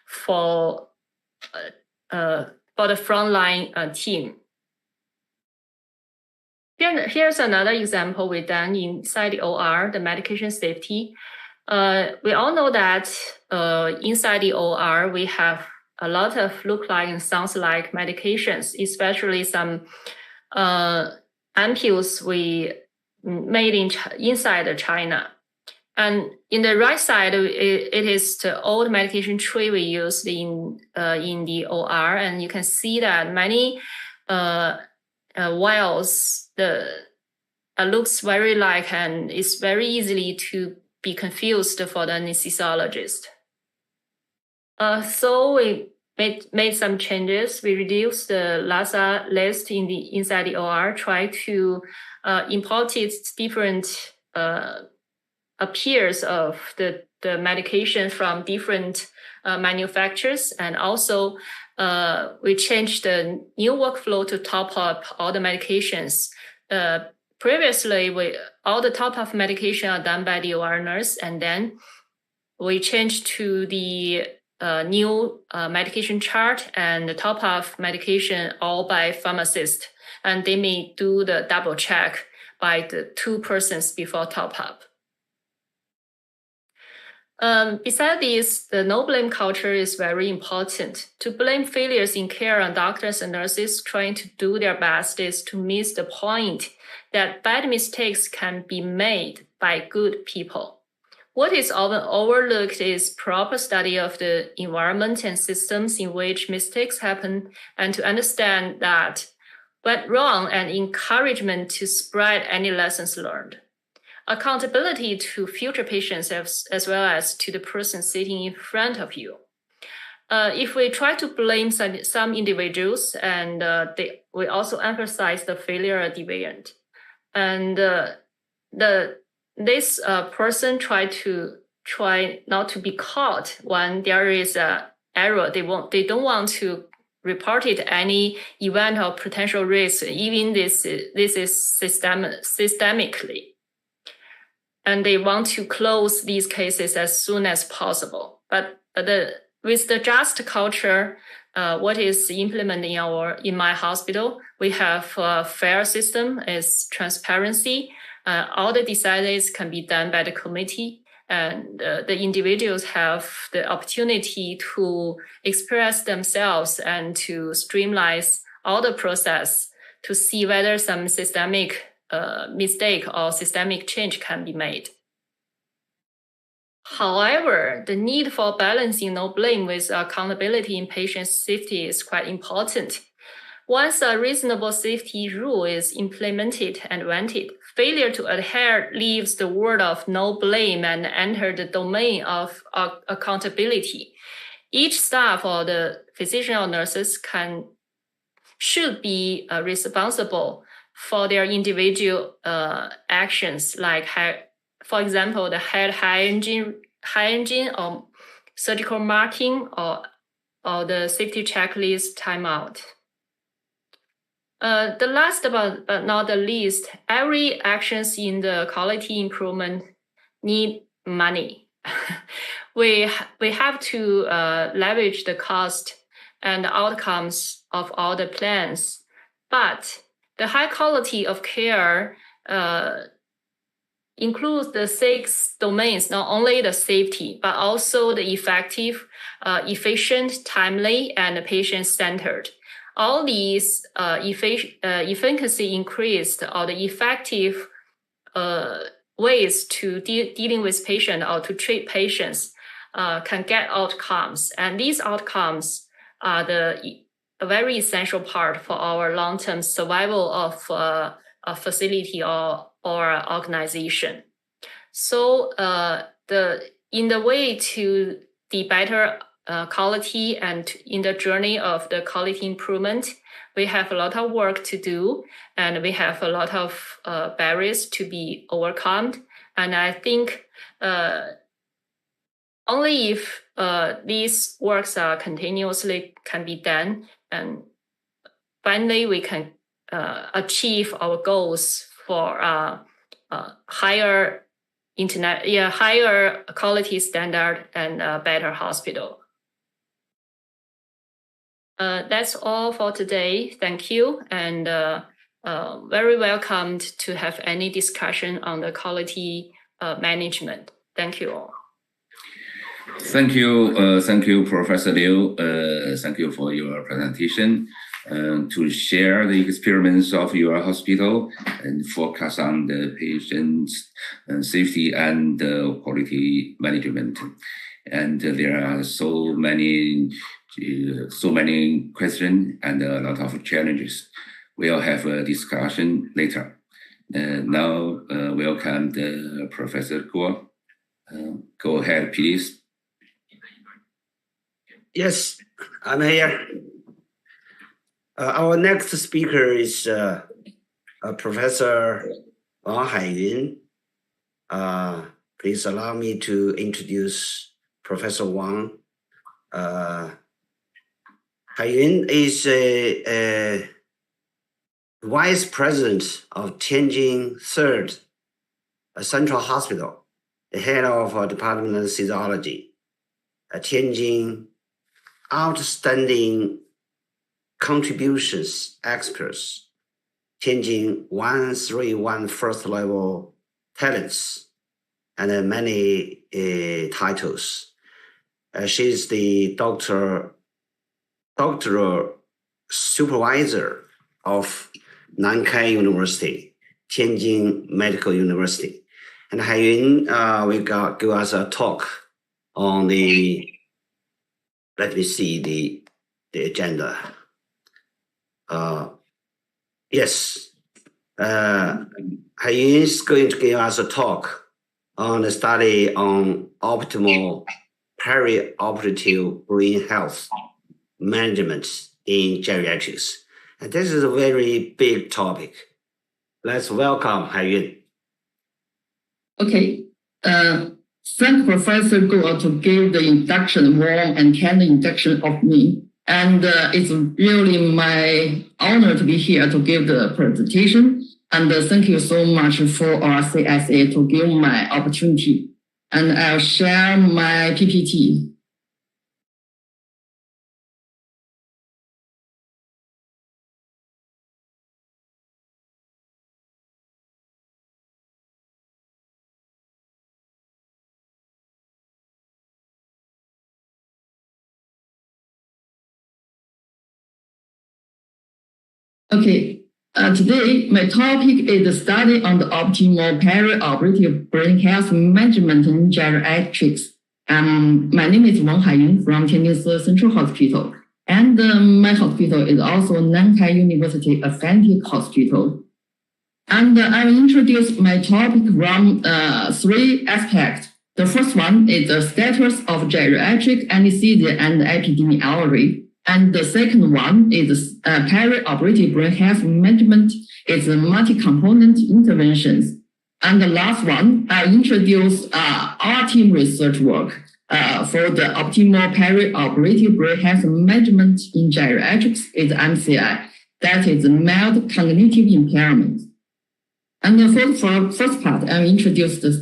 for the frontline team. Here's another example we done inside the OR, the medication safety. We all know that inside the OR, we have a lot of look like and sounds like medications, especially some ampules we made inside China. And in the right side, it is the old medication tree we used in the OR, and you can see that many vials looks very like, and it's very easily to be confused for the anesthesiologist. So we made some changes. We reduced the LASA list inside the OR, try to import different appears of the medication from different manufacturers, and also we changed the new workflow to top up all the medications. Previously, all the top up medication are done by the OR nurse, and then we changed to the new medication chart and the top up medication all by pharmacist, and they may do the double check by the 2 persons before top up. Besides this, the no blame culture is very important. To blame failures in care on doctors and nurses trying to do their best is to miss the point that bad mistakes can be made by good people. What is often overlooked is proper study of the environment and systems in which mistakes happen, and to understand that went wrong and encouragement to spread any lessons learned. Accountability to future patients as well as to the person sitting in front of you. If we try to blame some individuals, and we also emphasize the failure deviant, and this person try not to be caught when there is an error. They don't want to report it any event or potential risk, even this is systemically. And they want to close these cases as soon as possible. But with the just culture, what is implemented in my hospital, we have a fair system, is transparency. All the decisions can be done by the committee, and the individuals have the opportunity to express themselves and to streamline all the process to see whether some systemic mistake or systemic change can be made. However, the need for balancing no blame with accountability in patient safety is quite important. Once a reasonable safety rule is implemented and wanted, failure to adhere leaves the world of no blame and enter the domain of accountability. Each staff or the physician or nurses should be responsible for their individual actions, like, for example, the high engine or surgical marking or the safety checklist timeout. The last but not the least, every actions in the quality improvement need money. we have to leverage the cost and the outcomes of all the plans, but the high quality of care includes the 6 domains, not only the safety, but also the effective, efficient, timely, and patient-centered. All these efficacy increased, or the effective ways to dealing with patient or to treat patients can get outcomes. And these outcomes are a very essential part for our long-term survival of a facility or organization. So in the way to the better quality and in the journey of the quality improvement, we have a lot of work to do, and we have a lot of barriers to be overcome. And I think only if these works are continuously can be done, and finally we can achieve our goals for higher higher quality standard and better hospital. That's all for today. Thank you, and very welcomed to have any discussion on the quality management. Thank you all. Thank you, Professor Liu. Thank you for your presentation. To share the experience of your hospital and focus on the patient's safety and quality management. And there are so many questions and a lot of challenges. We'll have a discussion later. Now, welcome the Professor Guo. Go ahead, please. Yes, I'm here. Our next speaker is Professor Wang Haiyun. Please allow me to introduce Professor Wang. Haiyun is a Vice President of Tianjin Third Central Hospital, the head of Department of Anesthesiology. Tianjin outstanding contributions experts, Tianjin 131 first level talents, and many titles. She's the doctoral supervisor of Nankai University, Tianjin Medical University. And Haiyun will give us a talk on the, let me see the agenda. Yes, Haiyun is going to give us a talk on the study on optimal perioperative brain health management in geriatrics. And this is a very big topic. Let's welcome Haiyun. Okay. Thank Professor Guo to give the introduction, warm and kind introduction of me. And it's really my honor to be here to give the presentation. And thank you so much for our CSA to give my opportunity. And I'll share my PPT. Okay, today my topic is the study on the optimal perioperative brain health management in geriatrics. My name is Wang Haiyun from Tianjin Central Hospital, and my hospital is also Nankai University Affiliate Hospital. And I will introduce my topic from three aspects. The first one is the status of geriatric anesthesia and epidemiology. And the second one is perioperative brain health management. It's a multi-component interventions. And the last one, I introduce our team research work for the optimal perioperative brain health management in geriatrics is MCI. That is mild cognitive impairment. And for the first part, I will introduce the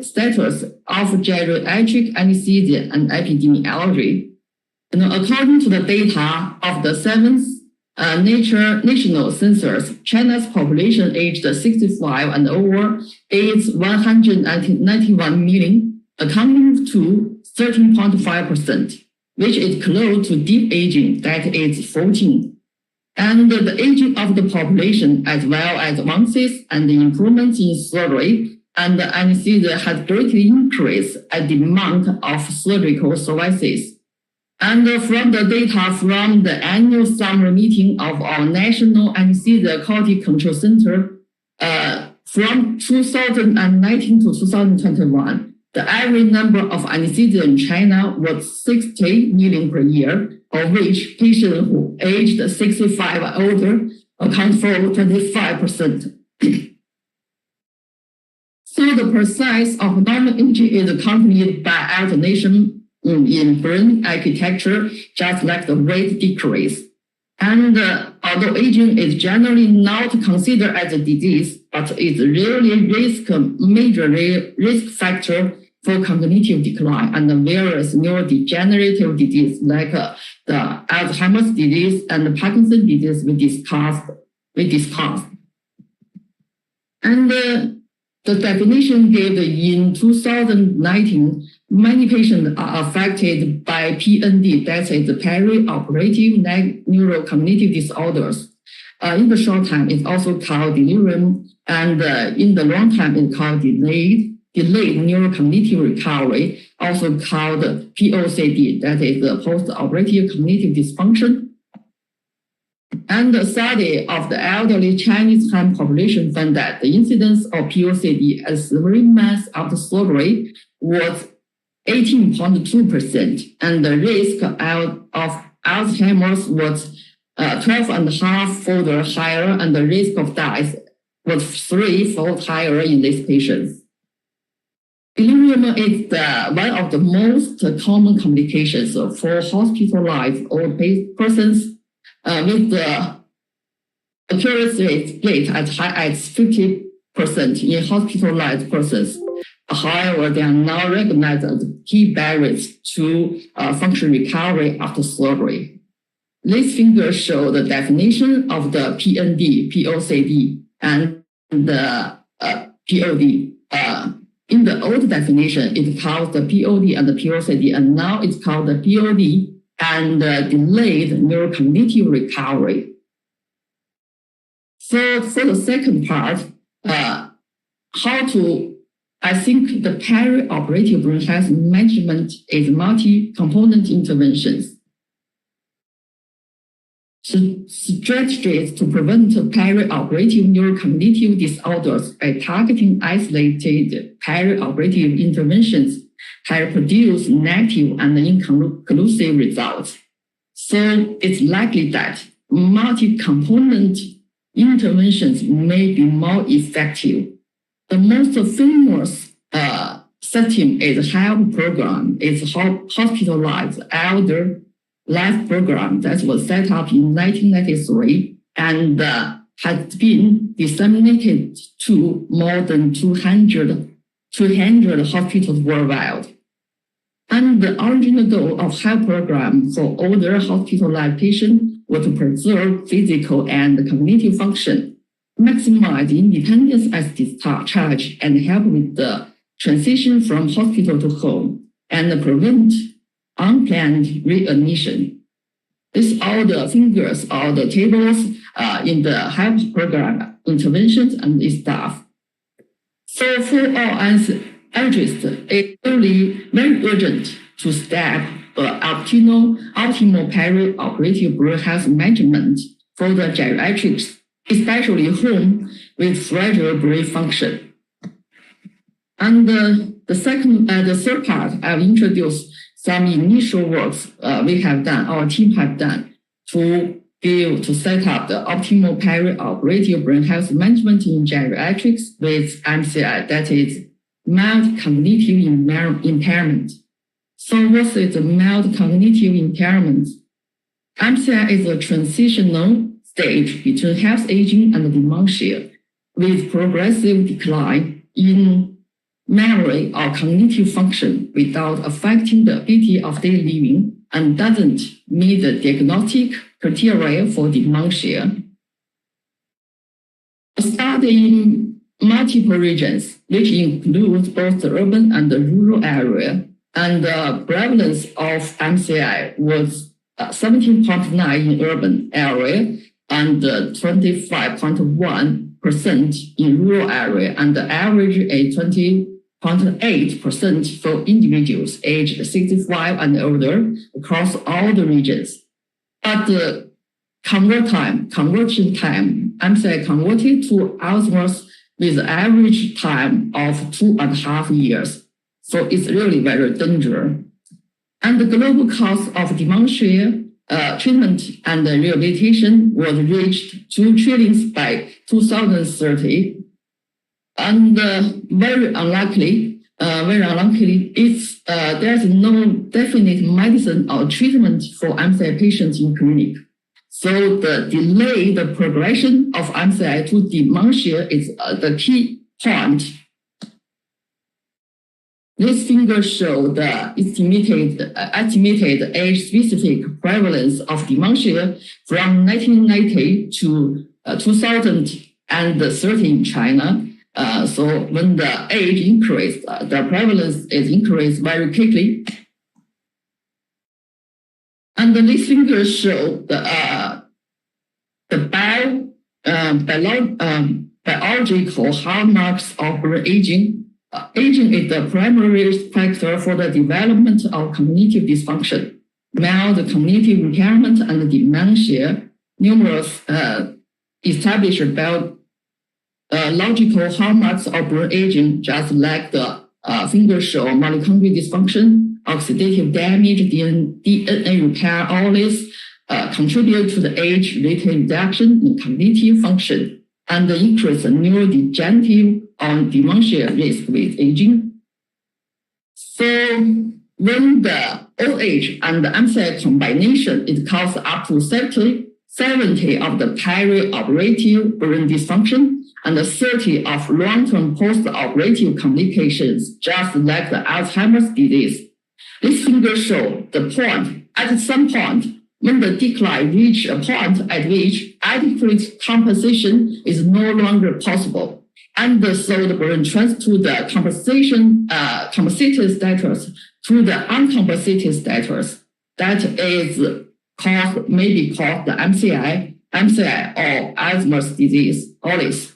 status of geriatric anesthesia and epidemiology. According to the data of the 7th national census, China's population aged 65 and over is 191 million, accounting to 13.5%, which is close to deep aging, that is 14. And the aging of the population, as well as advances and the improvements in surgery and anesthesia, has greatly increased a demand of surgical services. And from the data from the annual summer meeting of our National Anesthesia Quality Control Center, from 2019 to 2021, the average number of anesthesia in China was 60 million per year, of which patients who aged 65 or older account for 25%. So the process of normal aging is accompanied by alternation in brain architecture, just like the rate decrease. And although aging is generally not considered as a disease, but it's really major risk factor for cognitive decline and various neurodegenerative diseases like the Alzheimer's disease and the Parkinson's disease we discussed. And the definition given in 2019, many patients are affected by PND, that is perioperative neurocognitive disorders. In the short time, it's also called delirium, and in the long time, it's called delayed neurocognitive recovery, also called POCD, that is the post-operative cognitive dysfunction. And the study of the elderly Chinese Han population found that the incidence of POCD at 3 months after surgery was 18.2%, and the risk of Alzheimer's was 12.5-fold higher, and the risk of death was 3-fold higher in these patients. Delirium is one of the most common complications for hospitalized old persons, with the accuracy rate as high as 50% in hospitalized persons. However, they are not recognized as key barriers to function recovery after surgery. These figures show the definition of the PND, POCD, and the POD. In the old definition, it's called the POD and the POCD, and now it's called the POD and delayed neurocognitive recovery. So for the second part, I think the perioperative brain health management is multi-component interventions. Strategies to prevent perioperative neurocognitive disorders by targeting isolated perioperative interventions have produced negative and inconclusive results. So it's likely that multi-component interventions may be more effective. The most famous system is HELP program. It's hospitalized elder life program that was set up in 1993 and has been disseminated to more than 200 hospitals worldwide. And the original goal of HELP program for older hospitalized patients was to preserve physical and cognitive function, maximize independence as discharge, and help with the transition from hospital to home, and prevent unplanned readmission. These are the figures or the tables in the HELP program interventions and its staff. So for all answers, it's really very urgent to step optimal perioperative brain health management for the geriatrics, especially home with fragile brain function. And the third part, I've introduced some initial works we have done, our team have done to set up the optimal perioperative brain health management in geriatrics with MCI, that is mild cognitive impairment. So what is a mild cognitive impairment? MCI is a transitional stage between health aging and dementia with progressive decline in memory or cognitive function without affecting the ability of daily living and doesn't meet the diagnostic criteria for dementia. A study in multiple regions, which includes both the urban and the rural area, and the prevalence of MCI was 17.9 in urban area and 25.1% in rural area, and the average is 20.8% for individuals aged 65 and older across all the regions. But the conversion time, MCI converted to Alzheimer's with an average time of 2.5 years. So it's really very dangerous. And the global cost of dementia treatment and rehabilitation was reached $2 trillion by 2030. And very unlikely, if there's no definite medicine or treatment for MCI patients in clinic. So the delay the progression of MCI to dementia is the key point. This figure shows the estimated age-specific prevalence of dementia from 1990 to 2030 in China. So when the age increased, the prevalence is increased very quickly. And these figures show the biological hallmarks of brain aging. Aging is the primary risk factor for the development of cognitive dysfunction. Mild cognitive impairment and dementia, numerous established biological hallmarks of brain aging, just like the fingers show mitochondrial dysfunction, oxidative damage, DNA repair, all this contribute to the age-related reduction in cognitive function and increase neurodegenerative or dementia risk with aging. So when the old age and the MCI combination, it causes up to 70 of the peri-operative brain dysfunction and 30 of long-term post-operative complications, just like the Alzheimer's disease. This figure shows the point at some point when the decline reaches a point at which adequate compensation is no longer possible. And so the brain transfers to the compensated status to the uncompensated status. That is maybe called the MCI or Alzheimer's disease, all this.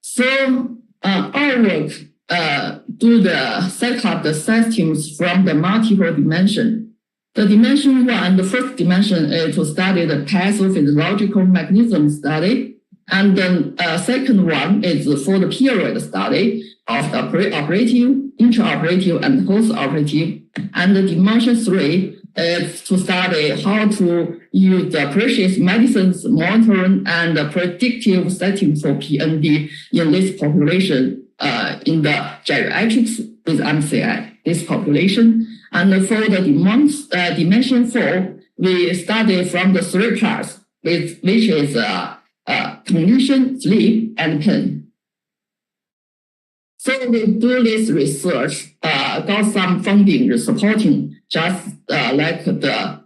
So our work do the set up the systems from the multiple dimension. The dimension one, the first dimension is to study the pathophysiological mechanism study. And then second one is for the period study of the pre-operative, intraoperative, and post-operative. And the dimension three is to study how to use the precious medicines monitoring and the predictive setting for PND in this population in the geriatrics with MCI, this population. And for the dimension four, we study from the three parts, which is cognition, sleep, and pain. So we do this research, got some funding supporting, just like the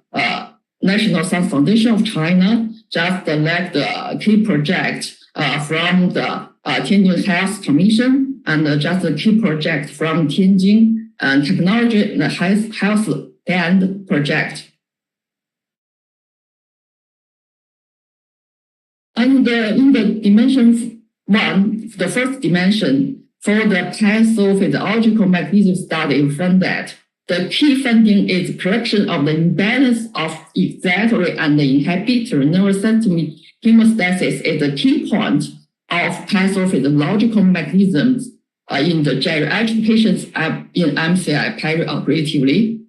National Science Foundation of China, just like the key project from the Tianjin Health Commission, and just a key project from Tianjin and Technology and Health Band project. And in the dimension one, the first dimension, for the pathophysiological mechanism study, we found that the key finding is correction of the imbalance of excitatory and the inhibitory nervous system hemostasis is the key point of pathophysiological mechanisms in the geriatric patients in MCI peri-operatively.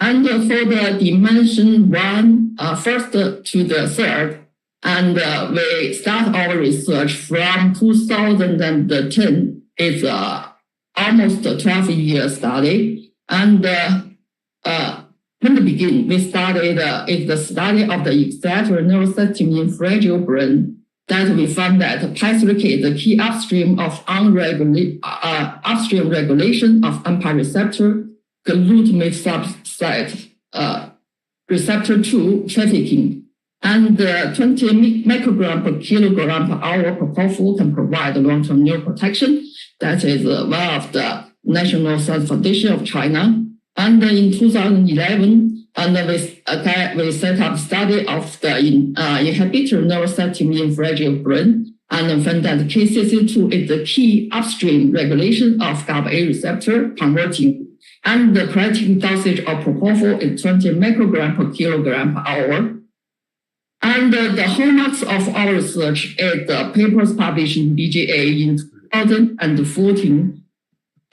And for the dimension one, first to the third, and we start our research from 2010. It's almost a 12-year study. And from the beginning, we started the study of the excitatory nervous system in fragile brain. That we found that P3 is the key upstream of upstream regulation of AMPA receptor, glutamate substrate receptor 2 trafficking, and 20 microgram per kilogram per hour propofol can provide long-term neuroprotection. That is one of the National Science Foundation of China. And in 2011, and we set up study of the inhibitory nervous system in fragile brain, and found that KCC2 is the key upstream regulation of GABA-A receptor converting. And the practical dosage of propofol is 20 microgram per kilogram per hour. And the hallmarks of our research is the papers published in BGA in 2014.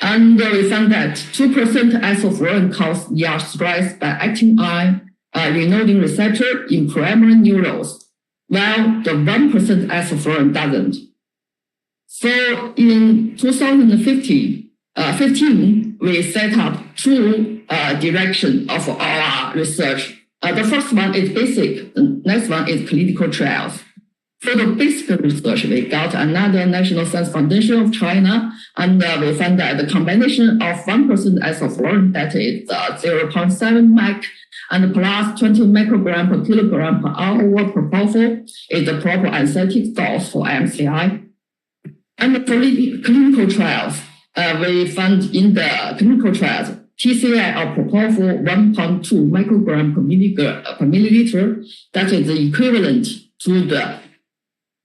And we found that 2% isoform causes ER stress by acting on reloading receptor in primary neurons. while the 1% isoflurane doesn't. So in 2015, we set up two directions of our research. The first one is basic, the next one is clinical trials. For the basic research, we got another National Science Foundation of China, and we found that the combination of 1% isoflurane, that is 0.7 microgram, and plus 20 microgram per kilogram per hour propofol is the proper anesthetic dose for MCI. And for the clinical trials, we found in the clinical trials, TCI of propofol 1.2 microgram per milliliter, that is the equivalent to the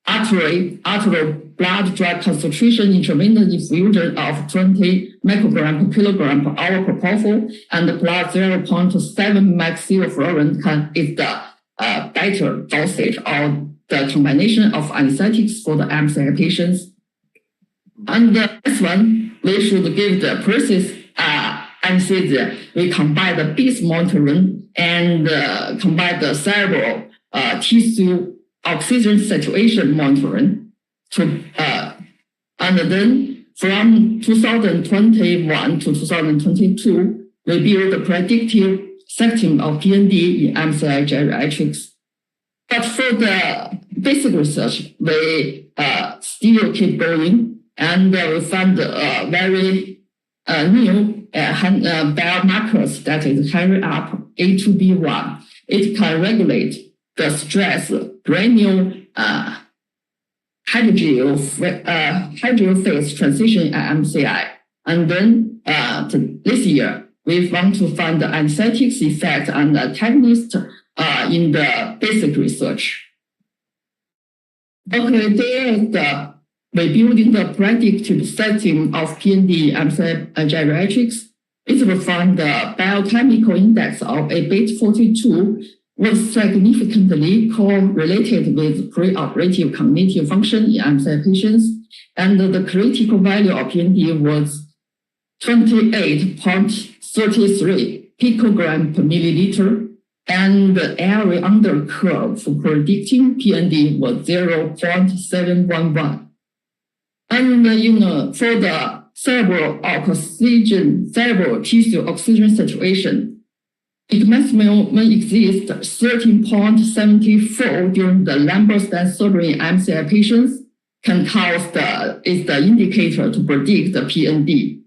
arterial blood drug concentration intravenous infusion of 20 microgram per kilogram per hour propofol, and plus 0.7 maxilloflurane is the better dosage of the combination of anesthetics for the MCI patients. And the next one, we should give the process anesthesia. We combine the beat monitoring and combine the cerebral tissue oxygen saturation monitoring and then from 2021 to 2022, we build the predictive setting of PND in MCI geriatrics. But for the basic research, we still keep going, and we found very new biomarkers that is carry up A2B1. It can regulate the stress granule hydrogel phase transition in MCI. And then this year, we want to find the anesthetics effect and the techniques in the basic research. Okay, there is the rebuilding the predictive setting of PND MCI geriatrics. It will find the biochemical index of Ppt42 was significantly correlated with preoperative cognitive function in MCI patients, and the critical value of PND was 28.33 picogram per milliliter, and the area under curve for predicting PND was 0.711. And for the cerebral tissue oxygen saturation, it maximum exists 13.74 during the Lambert-Stan surgery in MCI patients, is the indicator to predict the PND.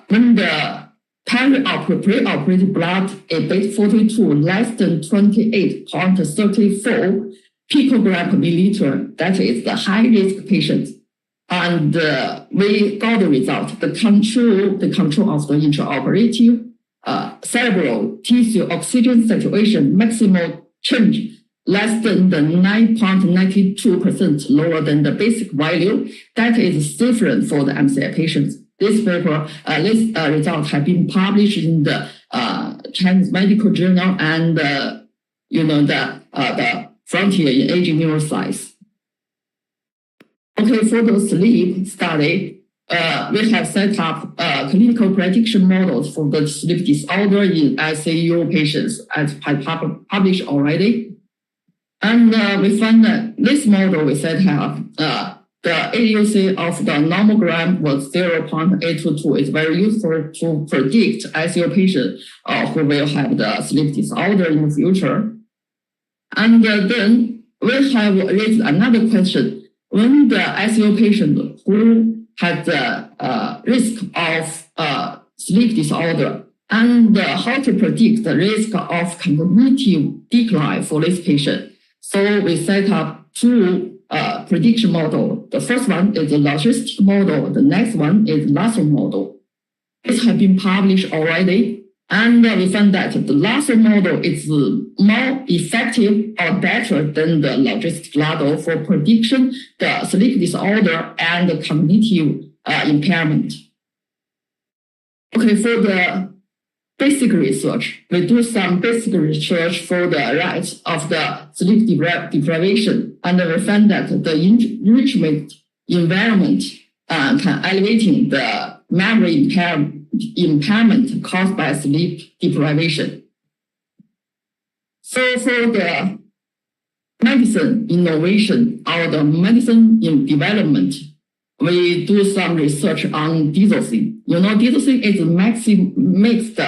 When the preoperative blood Ppt42 less than 28.34 picogram per milliliter, that is the high-risk patient. And we got the result, the control of the intraoperative cerebral tissue oxygen saturation maximal change less than the 9.92% lower than the basic value. That is different for the MCI patients. This paper, result have been published in the Chinese Medical Journal and the Frontier in Aging Neuroscience. Okay, for the sleep study, we have set up clinical prediction models for the sleep disorder in ICU patients, as published already. And we found that this model we set up, the AUC of the nomogram was 0.822. It's very useful to predict ICU patients who will have the sleep disorder in the future. And then we have raised another question. When the ICU patient who has the risk of sleep disorder, and how to predict the risk of cognitive decline for this patient. So we set up two prediction models. The first one is the logistic model. The next one is LASSO model. It has been published already. And we found that the LASSO model is more effective or better than the logistic model for prediction the sleep disorder and the cognitive impairment. Okay, for the basic research, we do some basic research for the rise of the sleep deprivation, and we found that the enrichment environment can elevating the memory impairment caused by sleep deprivation. So for the medicine innovation or the medicine in development, we do some research on disosin. You know, disosin is a mixed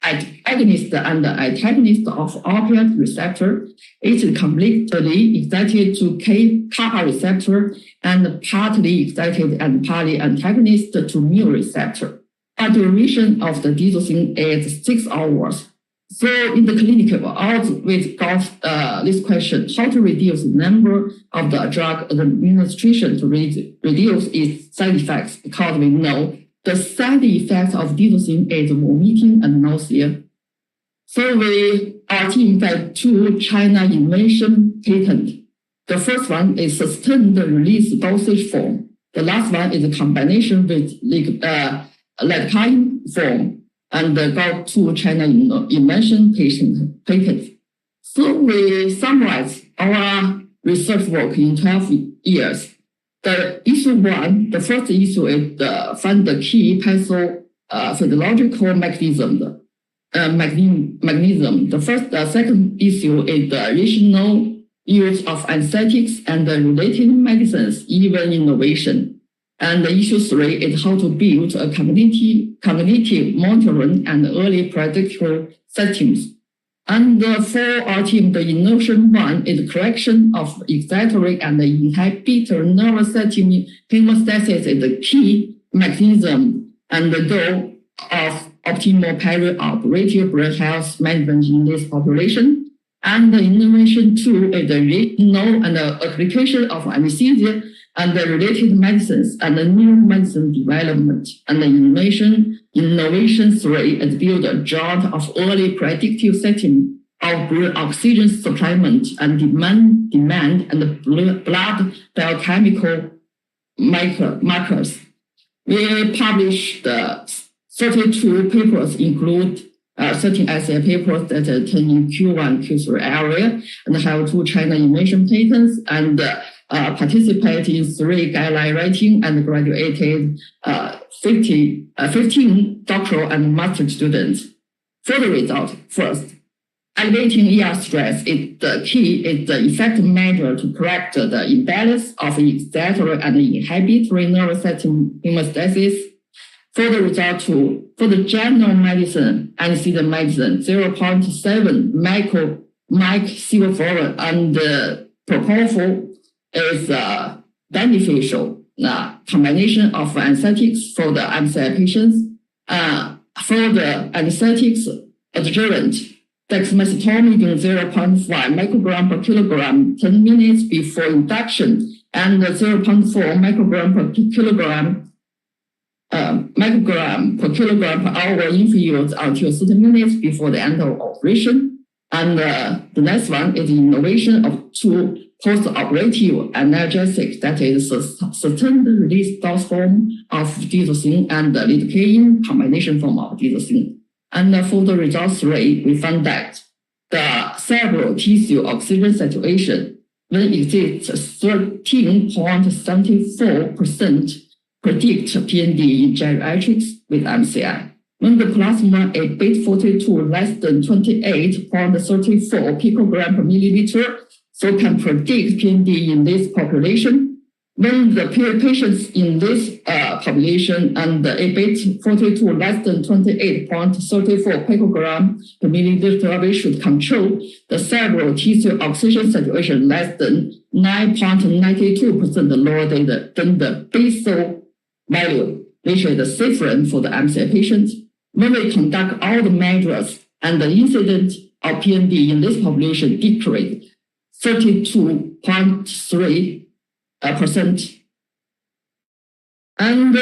agonist and antagonist of opioid receptor. It is completely excited to kappa receptor and partly excited and partly antagonist to mu receptor. The duration of the disosin is 6 hours. So in the clinic, we always got this question: how to reduce the number of the drug administration to reduce its side effects? Because we know the side effects of disosin is vomiting and nausea. So our team found 2 China invention patents. The first one is sustained release dosage form. The last one is a combination with lidocaine form, and got 2 China invention patents. So we summarize our research work in 12 years. The issue 1, the first issue is find the key pathophysiological mechanism. The second issue is the rational use of anesthetics and the related medicines, even innovation. And the issue 3 is how to build a cognitive monitoring and early predictor systems. And for our team, the innovation 1 is correction of excitatory and inhibitor nervous system homeostasis is the key mechanism and the goal of optimal perioperative brain health management in this population. And the innovation 2 is the regional and the application of anesthesia and the related medicines and the new medicine development. And the innovation 3 is build a joint of early predictive setting of brain oxygen supplement and demand and the blood biochemical markers. We published 32 papers, include 13 essay papers that are 10 in Q1, Q3 area, and have 2 China invention patents, and participate in 3 guideline writing and graduated 15 doctoral and master students. For the result, first, elevating ER stress is the key, is the effective measure to correct the imbalance of excitatory and inhibitory nervous system homeostasis. For the result 2, for the general medicine, anesthesia medicine, 0.7 mic sevoflurane and propofol is beneficial combination of anesthetics for the MCI patients. For the anesthetics adjuvant, dexamethasone 0.5 microgram per kilogram 10 minutes before induction, and 0.4 microgram per kilogram per hour infused until 30 minutes before the end of operation. And the next one is the innovation of 2 post-operative analgesics, that is sustained release dose form of disosin and the lidocaine combination form of disosin. And for the result 3, we found that the cerebral tissue oxygen saturation, when exists 13.74%, predict PND in geriatrics with MCI. When the plasma is beta-42 less than 28.34 picogram per milliliter, so can predict PND in this population. When the patients in this population and the beta-42 less than 28.34 picogram per milliliter, we should control the cerebral tissue oxygen saturation less than 9.92% lower than the basal value, which is the safer for the MCI patients. When we conduct all the measures and the incidence of PND in this population decreased 32.3%. And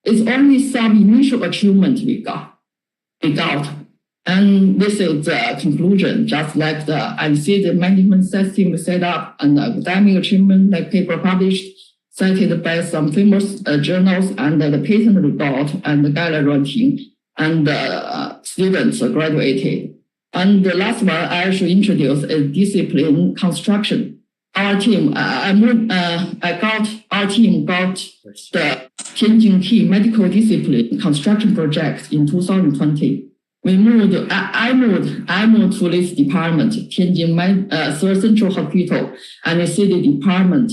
it's only some initial achievement we got. And this is the conclusion, just like the anesthesia management system set up and the academic achievement, like paper published, cited by some famous journals, and the patent report and the guideline writing, and students graduated. And the last one I should introduce is discipline construction. Our team, our team got the Tianjin Key Medical Discipline Construction Project in 2020. I moved to this department, Tianjin Third Central Hospital, Anesthesia department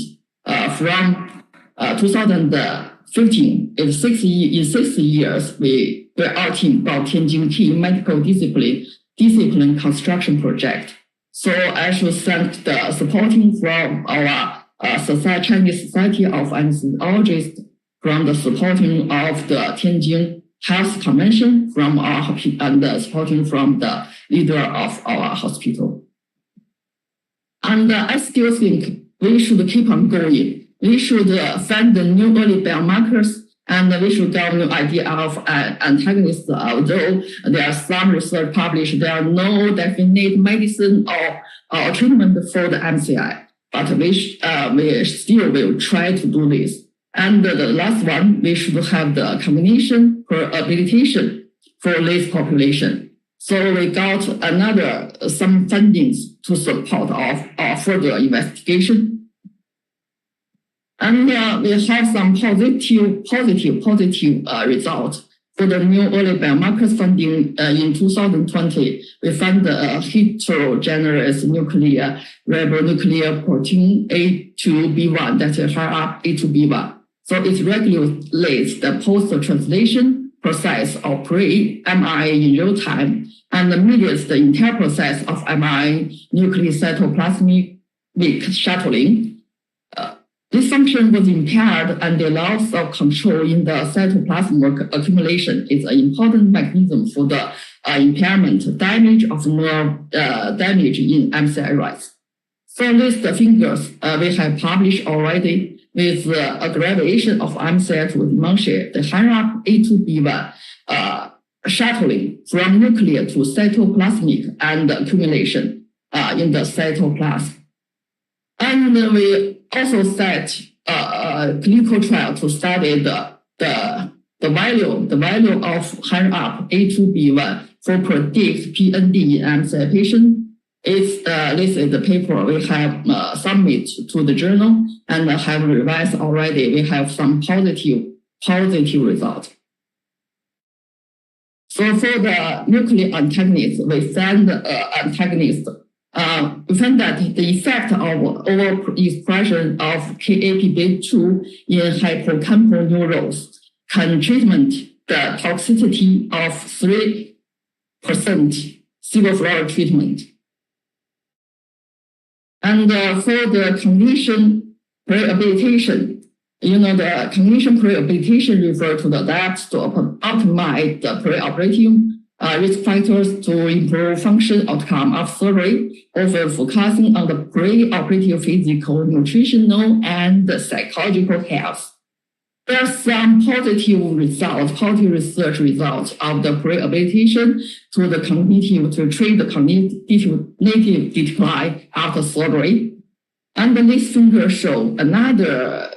from 2015. In 6 years, we were our team about Tianjin key medical discipline construction project. So I should thank the supporting from our Chinese Society of Anesthesiologists, from the supporting of the Tianjin Health Convention from our and supporting from the leader of our hospital. And I still think we should keep on going. We should find the new early biomarkers, and we should get new idea of antagonists. Although there are some research published, there are no definite medicine or treatment for the MCI, but we still will try to do this. And the last one, we should have the combination rehabilitation for this population. So we got some fundings to support our further investigation. And we have some positive results for the new early biomarkers funding in 2020. We found the heterogeneous nuclear ribonuclear protein A2B1, that's a higher up A2B1. So it regulates the post-translation process of pre-mRNA in real time and mediates the entire process of mRNA nuclear cytoplasmic shuttling. This function was impaired, and the loss of control in the cytoplasm accumulation is an important mechanism for the impairment, damage of nerve damage in MCI rats. So these figures we have published already with aggravation of MCI to demonstrate the higher up A2B1 shuttling from nuclear to cytoplasmic and accumulation in the cytoplasm. And we also set a clinical trial to study the value of higher up A2B1 for predict PND in MCI patient. This is the paper we have submitted to the journal and have revised already. We have some positive results. So for the nuclear antagonist, we found antagonist. We found that the effect of overexpression of Ppt2 in hippocampal neurons can treatment the toxicity of 3% sevoflurane treatment. And for the cognition rehabilitation, the cognition rehabilitation refers to the steps to optimize the preoperative risk factors to improve function outcome of surgery, often focusing on the preoperative physical, nutritional, and psychological health. There are some positive research results of the rehabilitation to the cognitive to treat the cognitive decline after surgery. And this figure shows another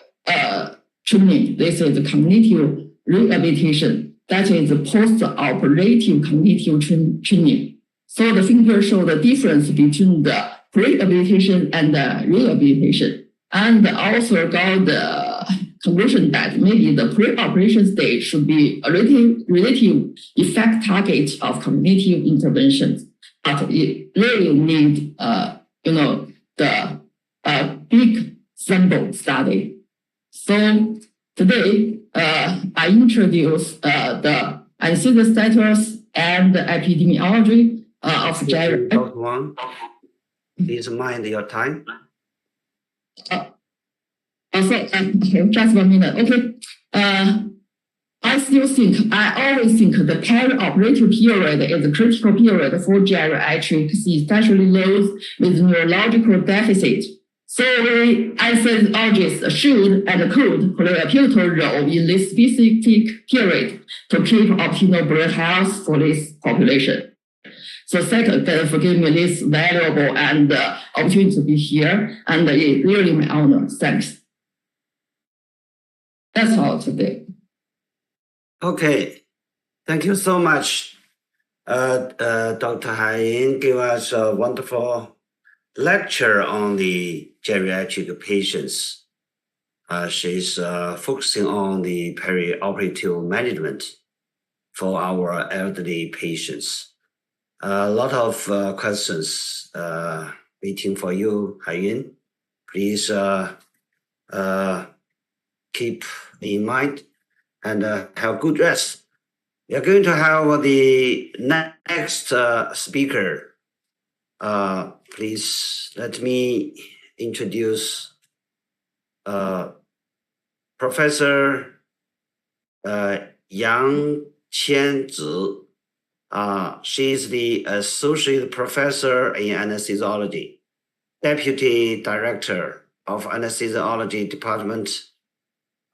treatment. This is the cognitive rehabilitation. That is the post-operative cognitive training. So the figure shows the difference between the rehabilitation and the rehabilitation. And also got the conclusion that maybe the pre-operation stage should be a relative effect target of cognitive interventions. But it really needs, the big sample study. So today, I introduce the anesthesia status and the epidemiology of geriatric. Please mind your time. Okay, just 1 minute. Okay. I always think the perioperative period is a critical period for geriatrics, especially those with neurological deficit. So anesthesiologists should and could play a pivotal role in this specific period to keep optimal brain health for this population. So second, forgive me this valuable and opportunity to be here, and it's really my honor. Thanks. That's all today. Okay, thank you so much. Dr. Haiyin gave us a wonderful lecture on the geriatric patients. She's focusing on the perioperative management. for our elderly patients. A lot of questions waiting for you, Haiyun. Please keep in mind and have good rest. We are going to have the next speaker. Please let me introduce Professor Yang Qianzi. She is the Associate Professor in Anesthesiology, Deputy Director of Anesthesiology Department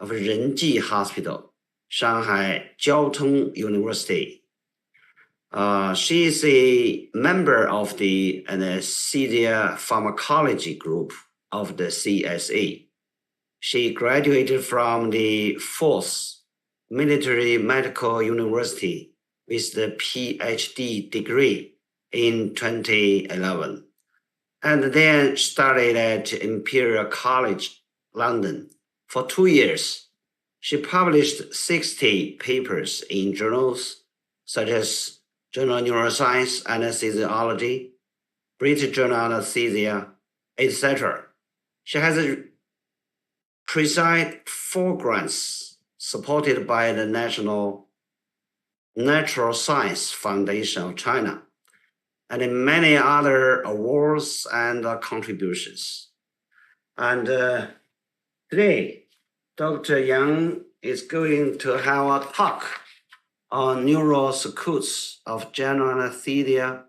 of Renji Hospital, Shanghai Jiao Tong University. She is a member of the Anesthesia Pharmacology Group of the CSA. She graduated from the 4th Military Medical University with the PhD degree in 2011, and then studied at Imperial College London for 2 years. She published 60 papers in journals such as Journal of Neuroscience, Anesthesiology, British Journal of Anesthesia, etc. She has received 4 grants supported by the National Natural Science Foundation of China, and many other awards and contributions. And today, Dr. Yang is going to have a talk on neural circuits of general anesthesia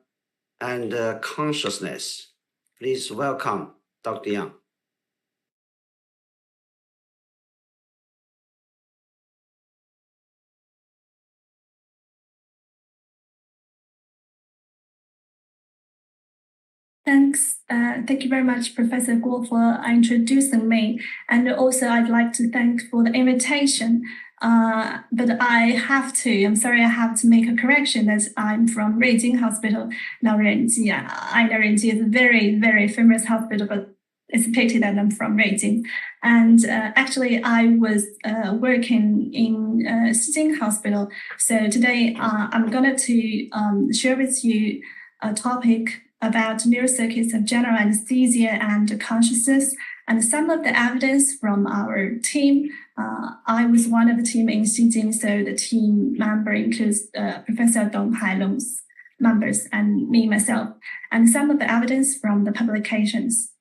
and consciousness. Please welcome Dr. Yang. Thanks. Thank you very much, Professor Guo, for introducing me. And also, I'd like to thank for the invitation. But I'm sorry, I have to make a correction that I'm from Ruijin Hospital, not Renji. I know Renji is a very, very famous hospital, but it's a pity that I'm from Ruijin. And actually, I was working in Xijing Hospital. So today, I'm going to share with you a topic about neural circuits of general anesthesia and consciousness, and some of the evidence from our team. I was one of the team in Xijing, so the team member includes Professor Dong Hailong's members and me, myself, and some of the evidence from the publications.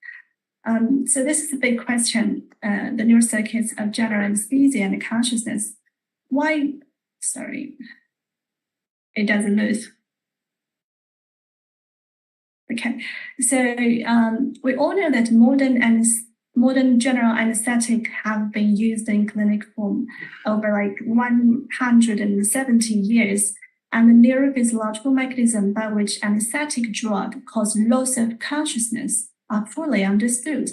So this is a big question, the neural circuits of general anesthesia and consciousness. Why, sorry, it doesn't move. Okay, so we all know that modern general anesthetic have been used in clinic for over like 170 years, and the neurophysiological mechanism by which anesthetic drug cause loss of consciousness are fully understood.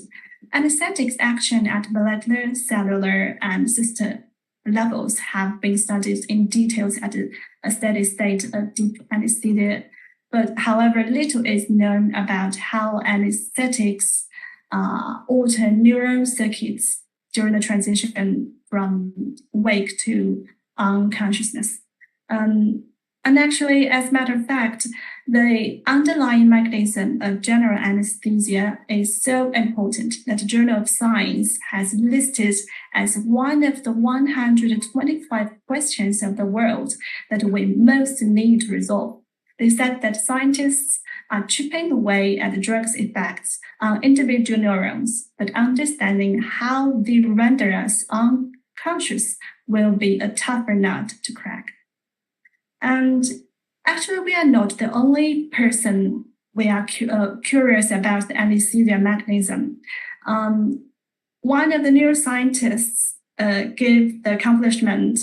Anesthetic's action at molecular, cellular, and system levels have been studied in details at a steady state of deep anesthesia. But however, little is known about how anesthetics alter neural circuits during the transition from wake to unconsciousness. And actually, as a matter of fact, the underlying mechanism of general anesthesia is so important that the Journal of Science has listed as one of the 125 questions of the world that we most need to resolve. They said that scientists are chipping away at the drug's effects on individual neurons, but understanding how they render us unconscious will be a tougher nut to crack. And actually, we are not the only person we are curious about the anesthesia mechanism. One of the neuroscientists gave the accomplishment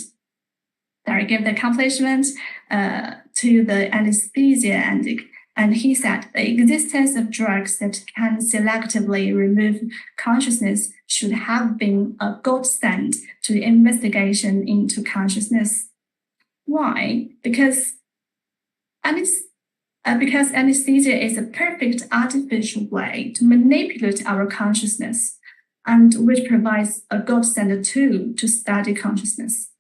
to the anesthesia, and he said the existence of drugs that can selectively remove consciousness should have been a gold standard to investigation into consciousness. Why? Because anesthesia is a perfect artificial way to manipulate our consciousness, and which provides a gold standard tool to study consciousness.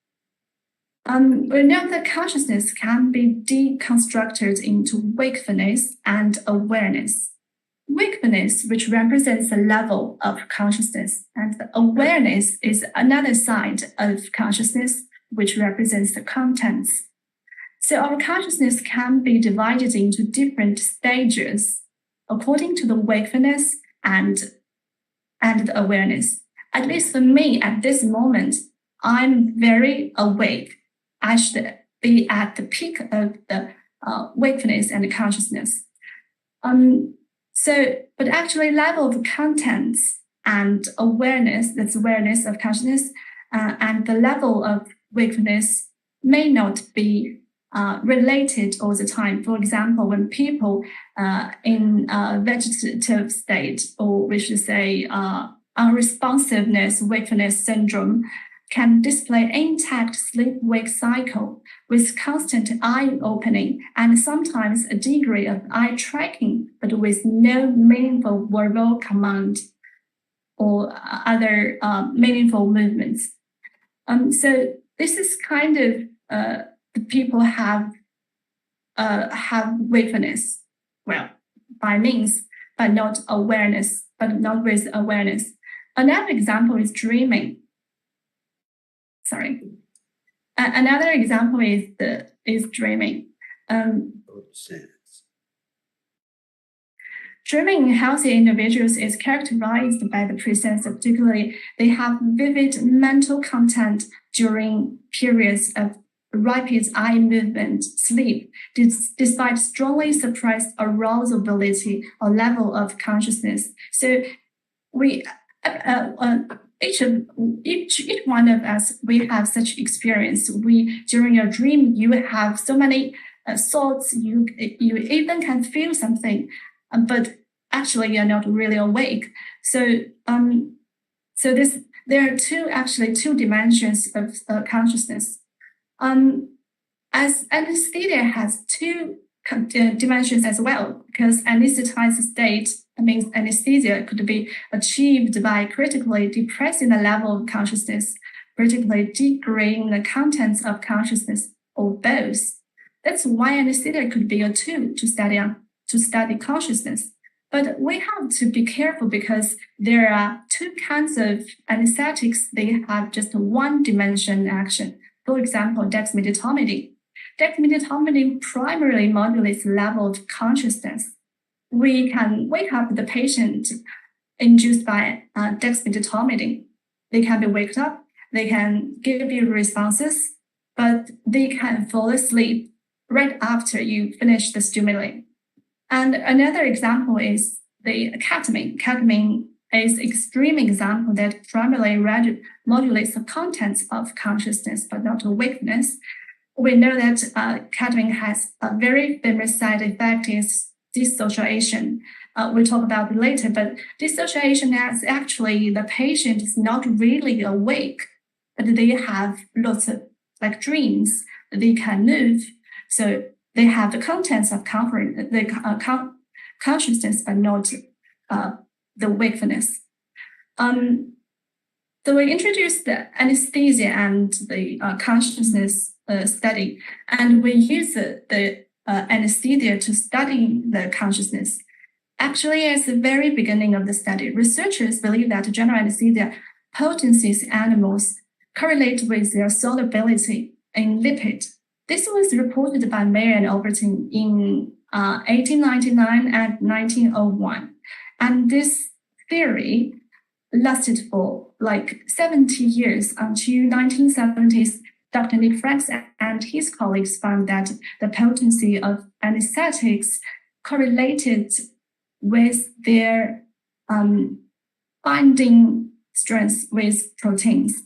We know that consciousness can be deconstructed into wakefulness and awareness. Wakefulness, which represents the level of consciousness, and the awareness is another side of consciousness, which represents the contents. So our consciousness can be divided into different stages according to the wakefulness and the awareness. At least for me, at this moment, I'm very awake. I should be at the peak of the wakefulness and consciousness. But actually level of contents and awareness, that's awareness of consciousness, and the level of wakefulness may not be related all the time. For example, when people in a vegetative state, or we should say unresponsiveness wakefulness syndrome, can display intact sleep-wake cycle with constant eye opening and sometimes a degree of eye tracking, but with no meaningful verbal command or other meaningful movements. So this is kind of the people have wakefulness, well, by means, but not awareness, but not with awareness. Another example is dreaming. Another example is dreaming. Dreaming in healthy individuals is characterized by the presence of, particularly, they have vivid mental content during periods of rapid eye movement, sleep, despite strongly suppressed arousability or level of consciousness. So we each one of us, we have such experience. During your dream, you have so many thoughts. You even can feel something, but actually you're not really awake. So there are two dimensions of consciousness. As anesthesia has two dimensions as well, because anesthetized state means anesthesia could be achieved by critically depressing the level of consciousness, critically degrading the contents of consciousness, or both. That's why anesthesia could be a tool to study consciousness. But we have to be careful because there are two kinds of anesthetics. They have just one dimension action. For example, dexmedetomidine. Dexmedetomidine primarily modulates the level of consciousness. We can wake up the patient induced by dexmedetomidine. They can be waked up, they can give you responses, but they can fall asleep right after you finish the stimulant. And another example is the ketamine. Ketamine is an extreme example that primarily modulates the contents of consciousness, but not awakeness. We know that ketamine has a very famous side effect is dissociation. We'll talk about it later, but dissociation is actually the patient is not really awake, but they have lots of dreams. They can move, so they have the contents of consciousness, but not the wakefulness. So we introduced the anesthesia and the consciousness study, and we use the anesthesia to study the consciousness. Actually, at the very beginning of the study, researchers believe that general anesthesia potencies animals correlate with their solubility in lipid. This was reported by Mayer and Overton in 1899 and 1901. And this theory lasted for 70 years until 1970s. Dr. Nick Franks and his colleagues found that the potency of anesthetics correlated with their binding strength with proteins.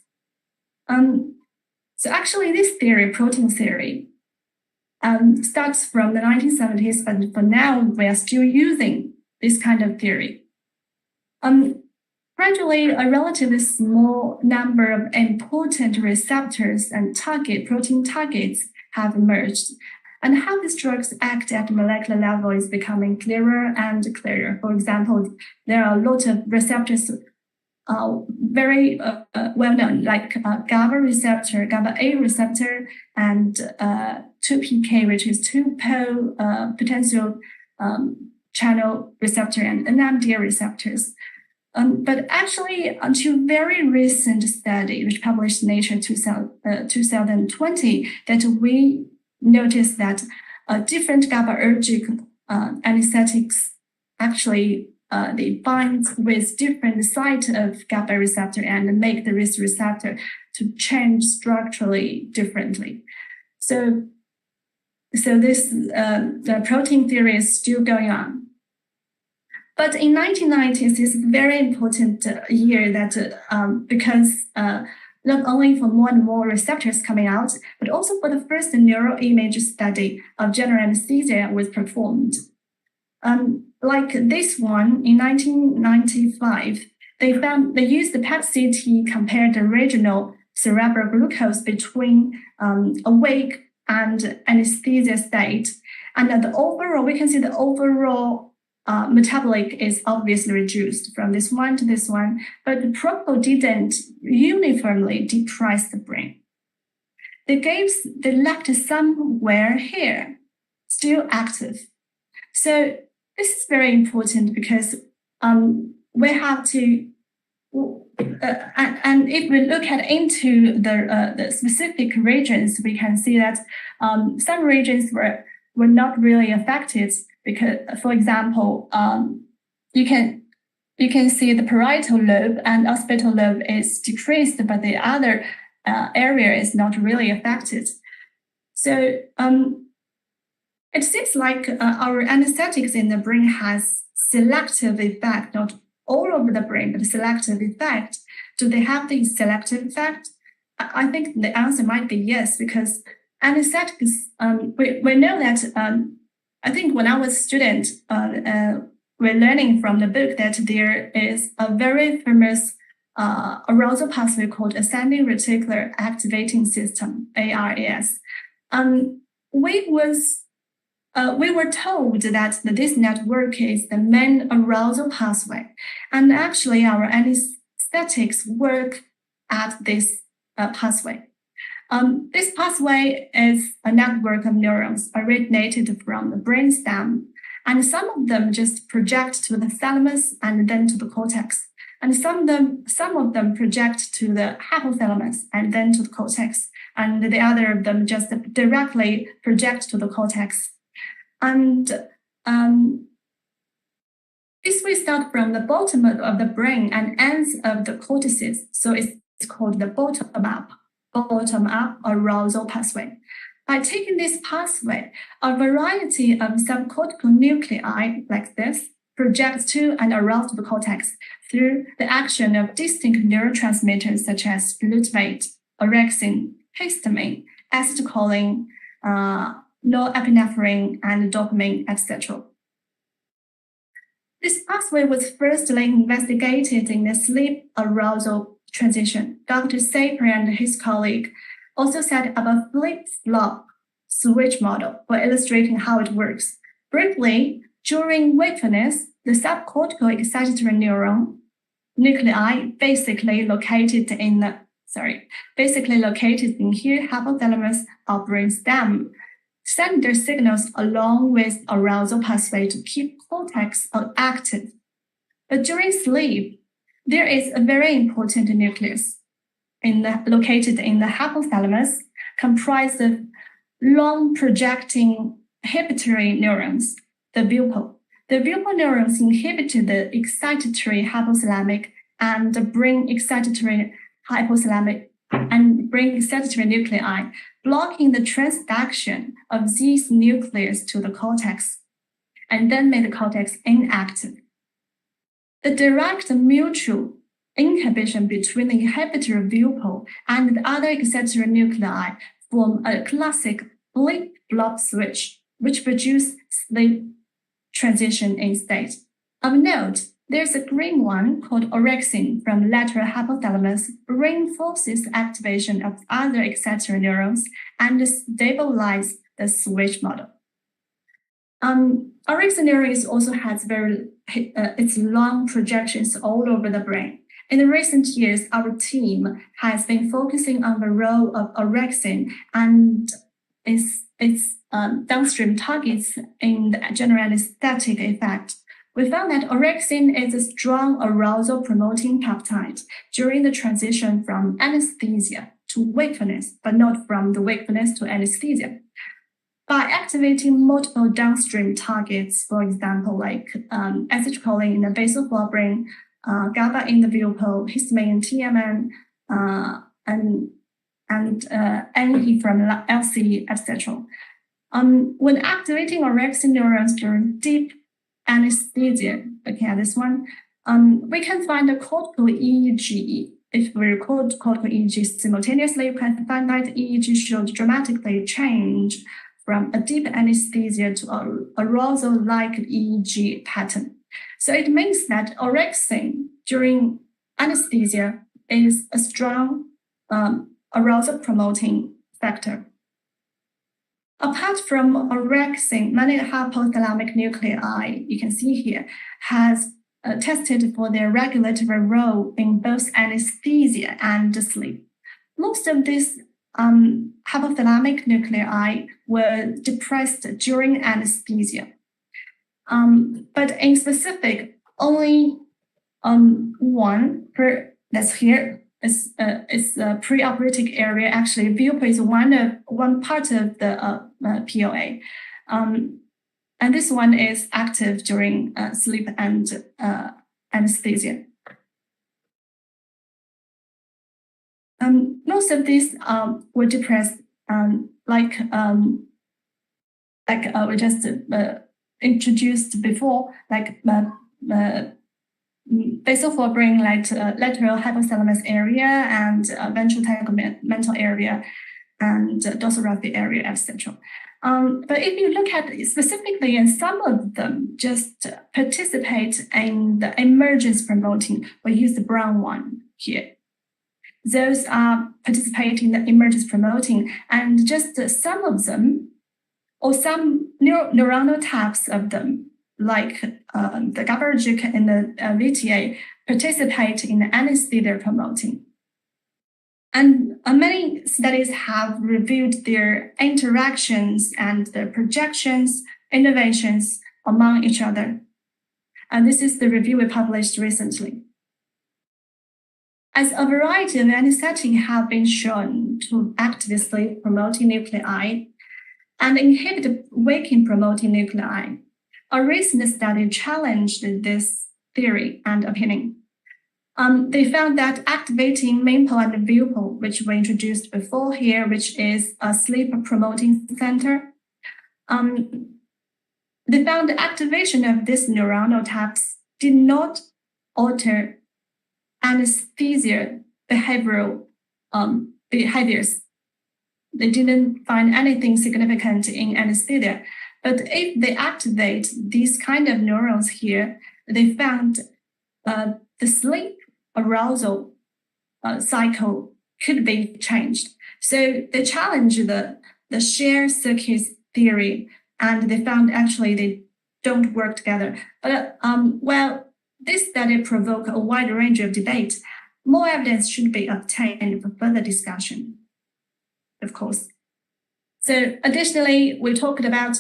So actually this theory, protein theory, starts from the 1970s, but for now we are still using this kind of theory. Gradually, a relatively small number of important receptors and protein targets have emerged, and how these drugs act at molecular level is becoming clearer and clearer. For example, there are a lot of receptors very well known, like GABA receptor, GABA A receptor, and 2PK, which is two-pole potential channel receptor, and NMDA receptors. But actually, until very recent study, which published in Nature 2020, that we noticed that different GABAergic anesthetics actually they bind with different site of GABA receptor and make the risk receptor to change structurally differently. So this the protein theory is still going on. But in 1990s, is a very important year that because not only for more and more receptors coming out, but also for the first neuroimage study of general anesthesia was performed. Like this one in 1995, they used the PET-CT compared the regional cerebral glucose between awake and anesthesia state, and the overall we can see the overall metabolic is obviously reduced from this one to this one, but the propofol didn't uniformly depress the brain. They left somewhere here, still active. So this is very important because we have to, and if we look into the specific regions, we can see that some regions were not really affected. Because, for example, you can see the parietal lobe and occipital lobe is decreased, but the other area is not really affected. So it seems like our anesthetics in the brain has selective effect, not all over the brain, but selective effect. Do they have the selective effect? I think the answer might be yes, because anesthetics, we know that. I think when I was a student, we're learning from the book that there is a very famous arousal pathway called ascending reticular activating system, ARAS. We were told that this network is the main arousal pathway, and actually our anesthetics work at this pathway. This pathway is a network of neurons originated from the brainstem, and some of them just project to the thalamus and then to the cortex, and some of them project to the hypothalamus and then to the cortex, and the other of them just directly project to the cortex. And this will start from the bottom of the brain and ends of the cortices, so it's called the bottom-up arousal pathway. By taking this pathway, a variety of subcortical nuclei like this project to and arouse the cortex through the action of distinct neurotransmitters such as glutamate, orexin, histamine, acetylcholine, norepinephrine, and dopamine, etc. This pathway was firstly investigated in the sleep arousal transition. Dr. Saper and his colleague also set up a flip-flop switch model for illustrating how it works. Briefly, during wakefulness, the subcortical excitatory neuron nuclei basically located in here, hypothalamus or brainstem, send their signals along with arousal pathway to keep cortex active. But during sleep, there is a very important nucleus located in the hypothalamus, comprised of long-projecting inhibitory neurons, the VUPO. The VUPO neurons inhibit the excitatory hypothalamic and bring excitatory hypothalamic and bring excitatory nuclei, blocking the transduction of these nucleus to the cortex, and then make the cortex inactive. The direct mutual inhibition between the inhibitory VUPO and the other excitatory nuclei form a classic flip-flop switch, which produces sleep transition in state. Of note, there's a green one called orexin from lateral hypothalamus, reinforces activation of other excitatory neurons and stabilize the switch model. Orexin neuron also has its long projections all over the brain, In the recent years, our team has been focusing on the role of orexin and its downstream targets in the general anesthetic effect. We found that orexin is a strong arousal promoting peptide during the transition from anesthesia to wakefulness, but not from the wakefulness to anesthesia. By activating multiple downstream targets, for example, like acetylcholine in the basal forebrain, GABA in the pupil, histamine in TMN, and NE from LC, etc. When activating orexin neurons during deep anesthesia, looking at this one, we can find a cortical EEG. If we record cortical EEG simultaneously, we can find that EEG should dramatically change from a deep anesthesia to arousal-like EEG pattern. So it means that orexin during anesthesia is a strong arousal-promoting factor. Apart from orexin, many hypothalamic nuclei, you can see here, has tested for their regulatory role in both anesthesia and sleep. Most of these hypothalamic nuclei were depressed during anesthesia. But in specific, only one that's here is a preoperative area. Actually, pupil is one part of the POA. And this one is active during sleep and anesthesia. Most of these were depressed, like we just introduced before, like basal forebrain, like lateral hypothalamus area and ventral tegmental area and dorsal-raphe area, etc. But if you look at specifically, and some of them just participate in the emergence promoting, we use the brown one here. Those are participating in the emergence promoting, and just some of them, or some neuronal types of them, like the GABAergic and the VTA, participate in the anesthesia promoting. And many studies have reviewed their interactions and the projections, innovations among each other. And this is the review we published recently. As a variety of anesthetics have been shown to activate sleep-promoting nuclei and inhibit waking-promoting nuclei, a recent study challenged this theory and opinion. They found that activating mempo and pupil, which we introduced before here, which is a sleep-promoting center, they found the activation of these neuronal types did not alter anesthesia behavioral behaviors. They didn't find anything significant in anesthesia. But if they activate these kind of neurons here, they found the sleep arousal cycle could be changed. So they challenged the shared circuits theory, and they found actually they don't work together. But well, this study provoked a wide range of debate. More evidence should be obtained for further discussion, of course. So additionally, we talked about,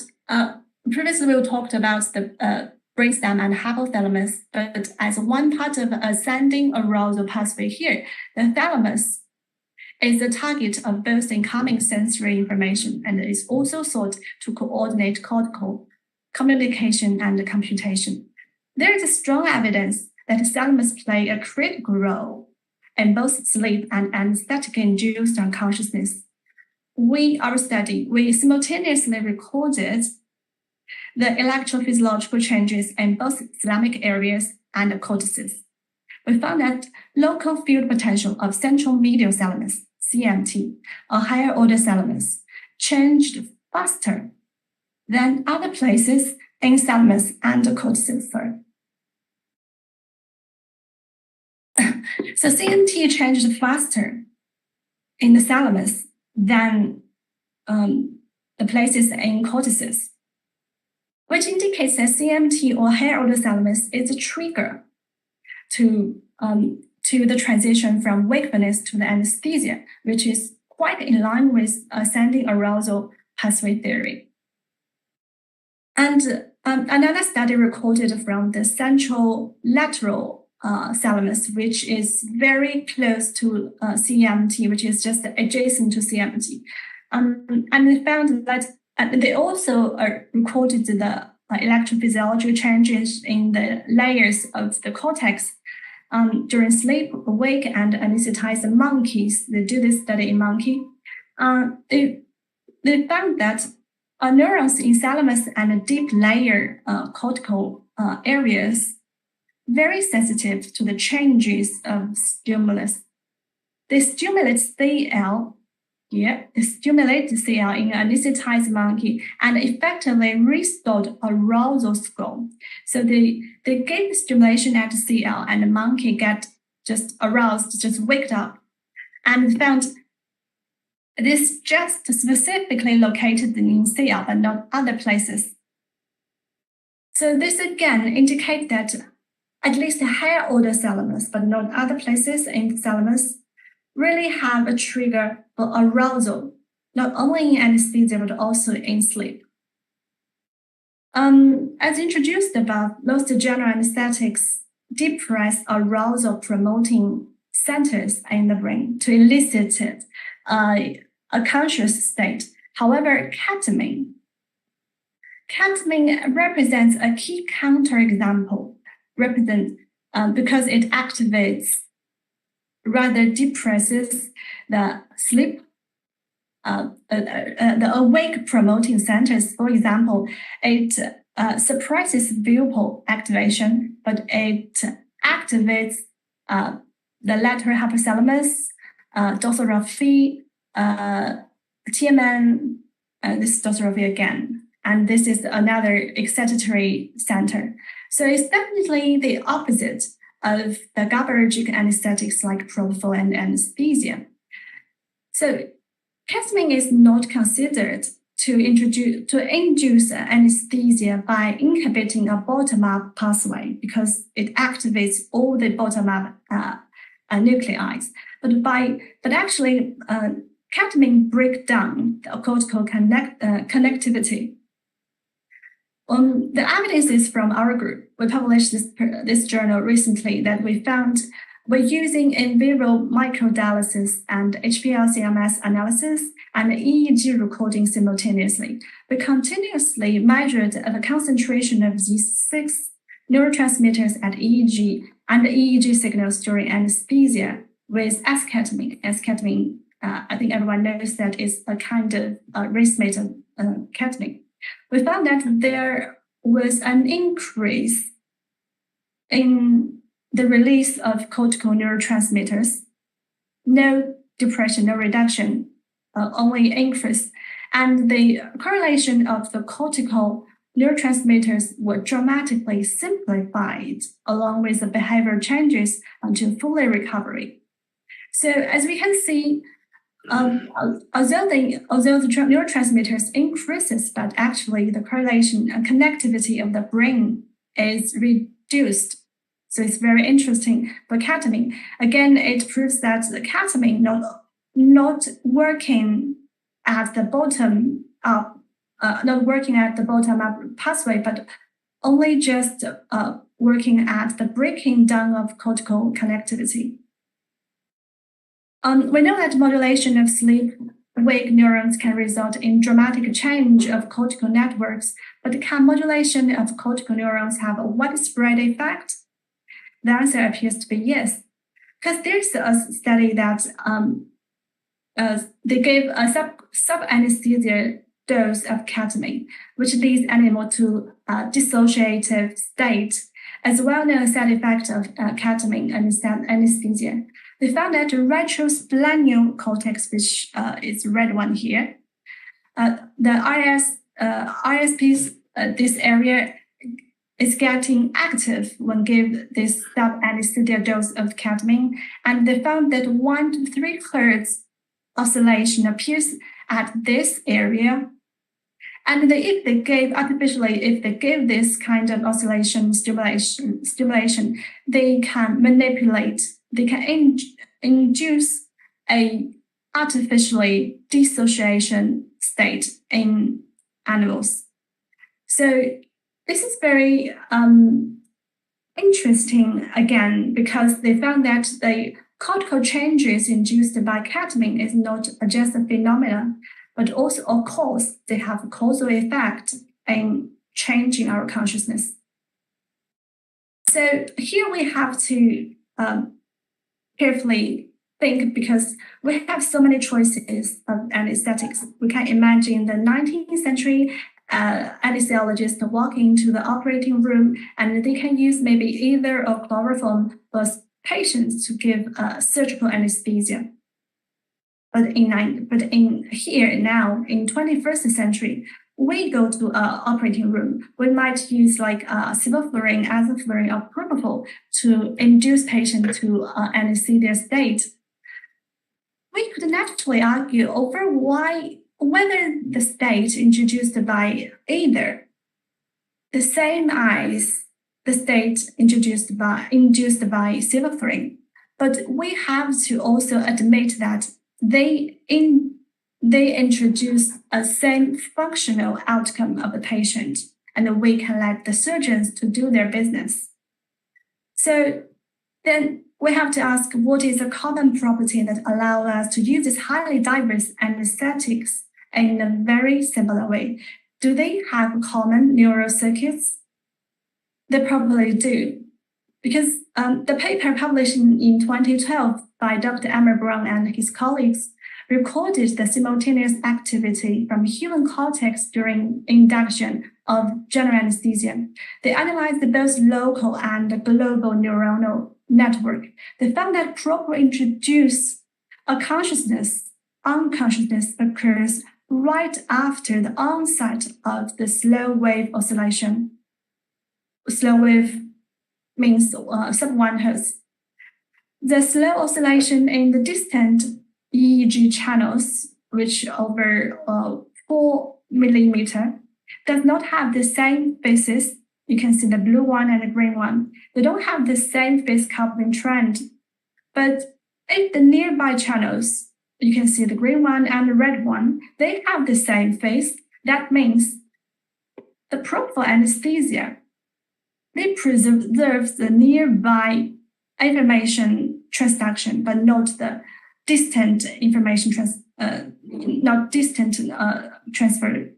previously we talked about the brainstem and hypothalamus, but as one part of ascending arousal pathway here, the thalamus is the target of both incoming sensory information and is also thought to coordinate cortical communication and computation. There is strong evidence that the thalamus play a critical role in both sleep and anesthetic-induced unconsciousness. Our study, we simultaneously recorded the electrophysiological changes in both thalamic areas and the cortices. We found that local field potential of central medial thalamus, CMT, a higher order thalamus, changed faster than other places in thalamus and the cortices. So CMT changed faster in the thalamus than the places in cortices, which indicates that CMT or higher order thalamus is a trigger to to the transition from wakefulness to the anesthesia, which is quite in line with ascending arousal pathway theory. And another study recorded from the central lateral thalamus, which is very close to CMT, which is just adjacent to CMT. And they found that they also recorded the electrophysiological changes in the layers of the cortex during sleep, awake, and anesthetized monkeys. They do this study in monkey. They found that neurons in thalamus and deep layer cortical areas very sensitive to the changes of stimulus. They stimulate CL, they stimulate the CL in an anesthetized monkey and effectively restored arousal score. So they gave stimulation at CL and the monkey get just aroused, just waked up, and found this just specifically located in CL but not other places. So this again indicates that at least the higher order thalamus, but not other places in the thalamus, really have a trigger for arousal, not only in anesthesia, but also in sleep. As introduced above, most general anesthetics depress arousal promoting centers in the brain to elicit a conscious state. However, ketamine represents a key counterexample, because it activates, rather depresses the sleep, the awake promoting centers. For example, it suppresses pupil activation, but it activates the lateral hypothalamus, dorsal TMN, this is dorsal again. And this is another excitatory center. So it's definitely the opposite of the GABAergic anesthetics like propofol and anesthesia. So ketamine is not considered to induce anesthesia by inhibiting a bottom-up pathway because it activates all the bottom-up nuclei. But actually, ketamine breaks down the cortical connectivity. The evidence is from our group. We published this journal recently that we found we're using in vivo microdialysis and HPLC-MS analysis and EEG recording simultaneously. We continuously measured the concentration of these 6 neurotransmitters at EEG and the EEG signals during anesthesia with esketamine. Esketamine, I think everyone knows that is a kind of racemate of ketamine. We found that there was an increase in the release of cortical neurotransmitters, no depression, no reduction, only increase. And the correlation of the cortical neurotransmitters were dramatically simplified along with the behavior changes until full recovery. So as we can see, although the neurotransmitters increases, but actually the correlation and connectivity of the brain is reduced. So it's very interesting for ketamine. Again, it proves that the ketamine not working at the bottom up, pathway, but only just working at the breaking down of cortical connectivity. We know that modulation of sleep-wake neurons can result in dramatic change of cortical networks, but can modulation of cortical neurons have a widespread effect? The answer appears to be yes, because there's a study that they gave a sub-anesthesia dose of ketamine, which leads animal to a dissociative state, as well-known side effect of ketamine anesthesia. They found that the retrosplenial cortex, which is the red one here, the ISPs, this area is getting active when give this sub-anesthesia dose of ketamine, and they found that 1 to 3 hertz oscillation appears at this area. And if they give this kind of oscillation stimulation, they can manipulate they can induce a artificially dissociation state in animals. So this is very interesting again, because they found that the cortical changes induced by ketamine is not just a phenomenon, but also, of course, they have a causal effect in changing our consciousness. So here we have to carefully think, because we have so many choices of anesthetics. We can imagine the 19th century anesthesiologist walk into the operating room, and they can use maybe either a chloroform for patients to give surgical anesthesia. But in here now, in 21st century, we go to an operating room. We might use like sevoflurane, azathioprine, or propofol to induce patients to anesthesia state. We could naturally argue over whether the state introduced by either the same as the state induced by sevoflurane, but we have to also admit that they introduce a same functional outcome of the patient, and we can let the surgeons to do their business. So then we have to ask, what is a common property that allows us to use this highly diverse anesthetics in a very similar way? Do they have common neural circuits? They probably do, because the paper published in 2012 by Dr. Amber Brown and his colleagues recorded the simultaneous activity from human cortex during induction of general anesthesia. They analyzed both local and global neuronal network. They found that properly introduce a unconsciousness occurs right after the onset of the slow wave oscillation. Slow wave means sub-1 Hz. The slow oscillation in the distant EEG channels, which over 4 millimeter, does not have the same phases. You can see the blue one and the green one. They don't have the same phase coupling trend. But in the nearby channels, you can see the green one and the red one, they have the same phase. That means the propofol anesthesia, they preserve the nearby information transduction, but not the distant information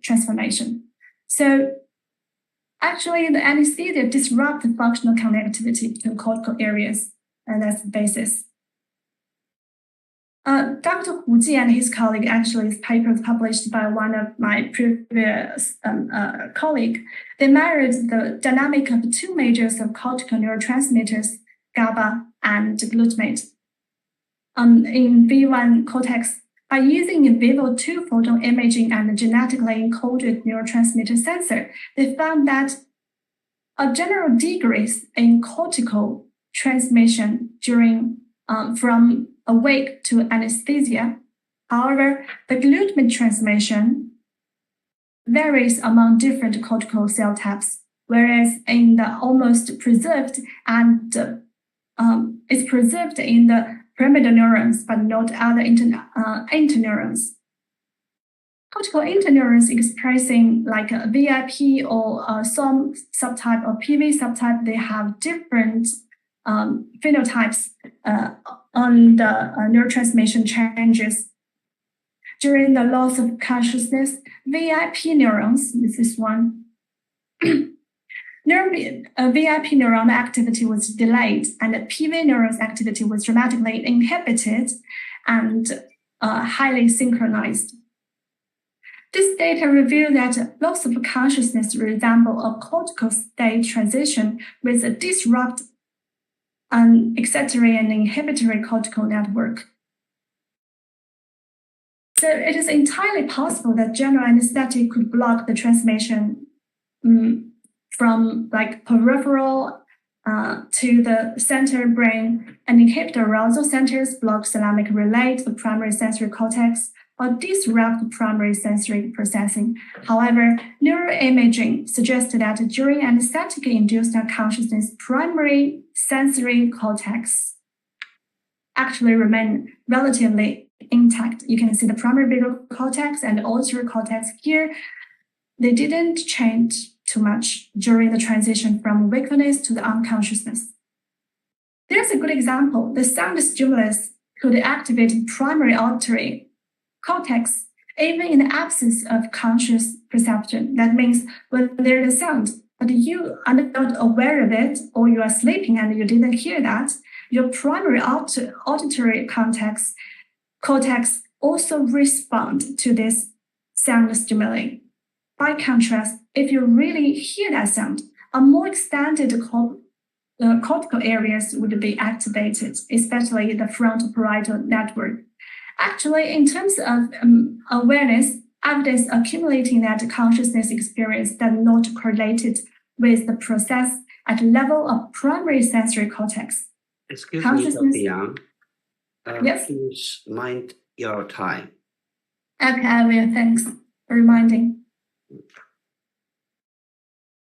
transformation. So actually, the anesthesia disrupts the functional connectivity between cortical areas, and that's the basis. Dr. Hu Ji and his colleague, actually, this paper was published by one of my previous colleagues. They measured the dynamic of two major subcortical neurotransmitters, GABA and glutamate, in V1 cortex by using in vivo 2-photon imaging and genetically encoded neurotransmitter sensor. They found that a general decrease in cortical transmission during from awake to anesthesia. However, the glutamate transmission varies among different cortical cell types, whereas in the almost preserved and it's preserved in the pyramidal neurons, but not other interneurons. Cortical interneurons expressing like a VIP or some subtype or PV subtype, they have different phenotypes on the neurotransmission changes. During the loss of consciousness, VIP neurons, this is one, VIP neuron activity was delayed, and the PV neurons activity was dramatically inhibited and highly synchronized. This data revealed that loss of consciousness resembles a cortical state transition with a disrupt an excitatory and inhibitory cortical network. So it is entirely possible that general anesthetic could block the transmission from like peripheral to the center brain and inhibit arousal centers, block thalamic relay to the primary sensory cortex, or disrupt primary sensory processing. However, neuroimaging suggested that during anesthetic-induced unconsciousness, primary sensory cortex actually remain relatively intact. You can see the primary visual cortex and auditory cortex here. They didn't change too much during the transition from wakefulness to the unconsciousness. There's a good example. The sound stimulus could activate primary auditory cortex even in the absence of conscious perception. That means when there is a sound, but you are not aware of it, or you are sleeping and you didn't hear that, your primary auditory cortex also respond to this sound stimuli. By contrast, if you really hear that sound, a more extended cortical areas would be activated, especially the frontal parietal network. Actually, in terms of awareness, evidence accumulating that consciousness experience that not correlated with the process at the level of primary sensory cortex. Excuse me, Dr. Yang. Yes. Please mind your time. Okay, I will. Thanks for reminding.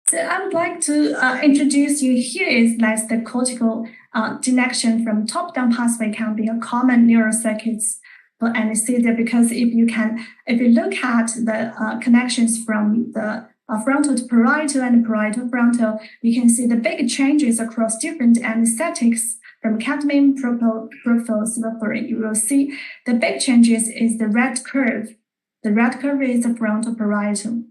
So I would like to introduce you here is that the cortical connection from top-down pathway can be a common neural circuits for anesthesia, because if you look at the connections from the frontal to parietal and parietal frontal, you can see the big changes across different anesthetics from ketamine, propofol, sevoflurane. You will see the big changes is the red curve. The red curve is the frontal parietal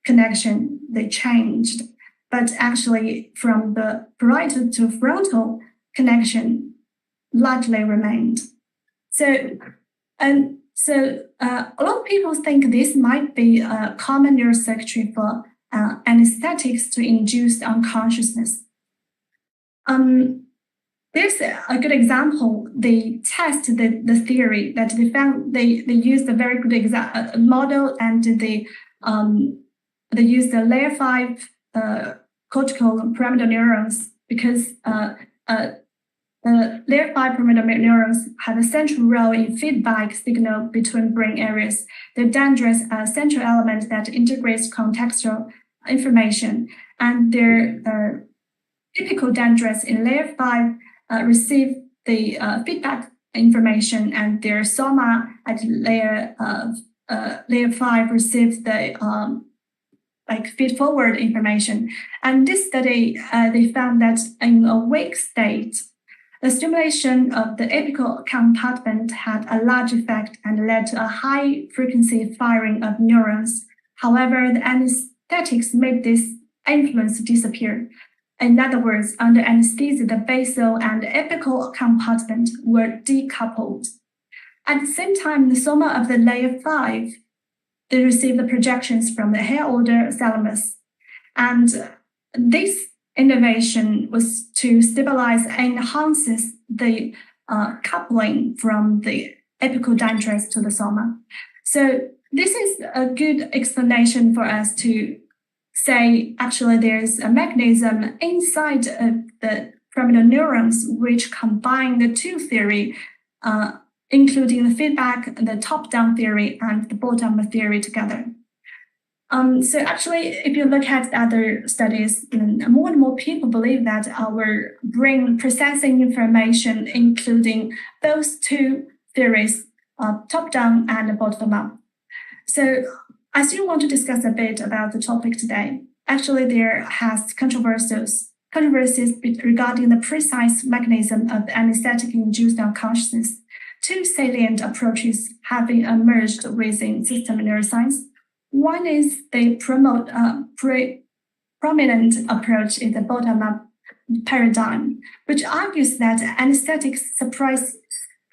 connection. They changed, but actually from the parietal to frontal connection largely remained. So a lot of people think this might be a common neurocircuitry for anesthetics to induce unconsciousness. There's a good example. They test the theory that they found. They used a very good model, and they used the layer 5 cortical pyramidal neurons, because layer 5 pyramidal neurons have a central role in feedback signal between brain areas. The dendrites are a central element that integrates contextual information, and their typical dendrites in layer 5 receive the feedback information, and their soma at layer 5 receives the feed-forward information. And this study, they found that in a wake state, the stimulation of the apical compartment had a large effect and led to a high-frequency firing of neurons. However, the anesthetics made this influence disappear. In other words, under anesthesia, the basal and apical compartment were decoupled. At the same time, the soma of the layer 5, they received the projections from the hair order thalamus. And this innovation was to stabilize and enhances the coupling from the apical dendrites to the soma. So this is a good explanation for us to say, actually, there's a mechanism inside of the pyramidal neurons which combine the two theory, including the feedback, the top-down theory, and the bottom-up theory together. So actually, if you look at other studies, more and more people believe that our brain processing information, including those two theories, top-down and bottom-up. So I still want to discuss a bit about the topic today. Actually, there has controversies regarding the precise mechanism of anesthetic-induced unconsciousness. Two salient approaches have been emerged within system neuroscience. One is the prominent approach in the bottom-up paradigm, which argues that anesthetics suppress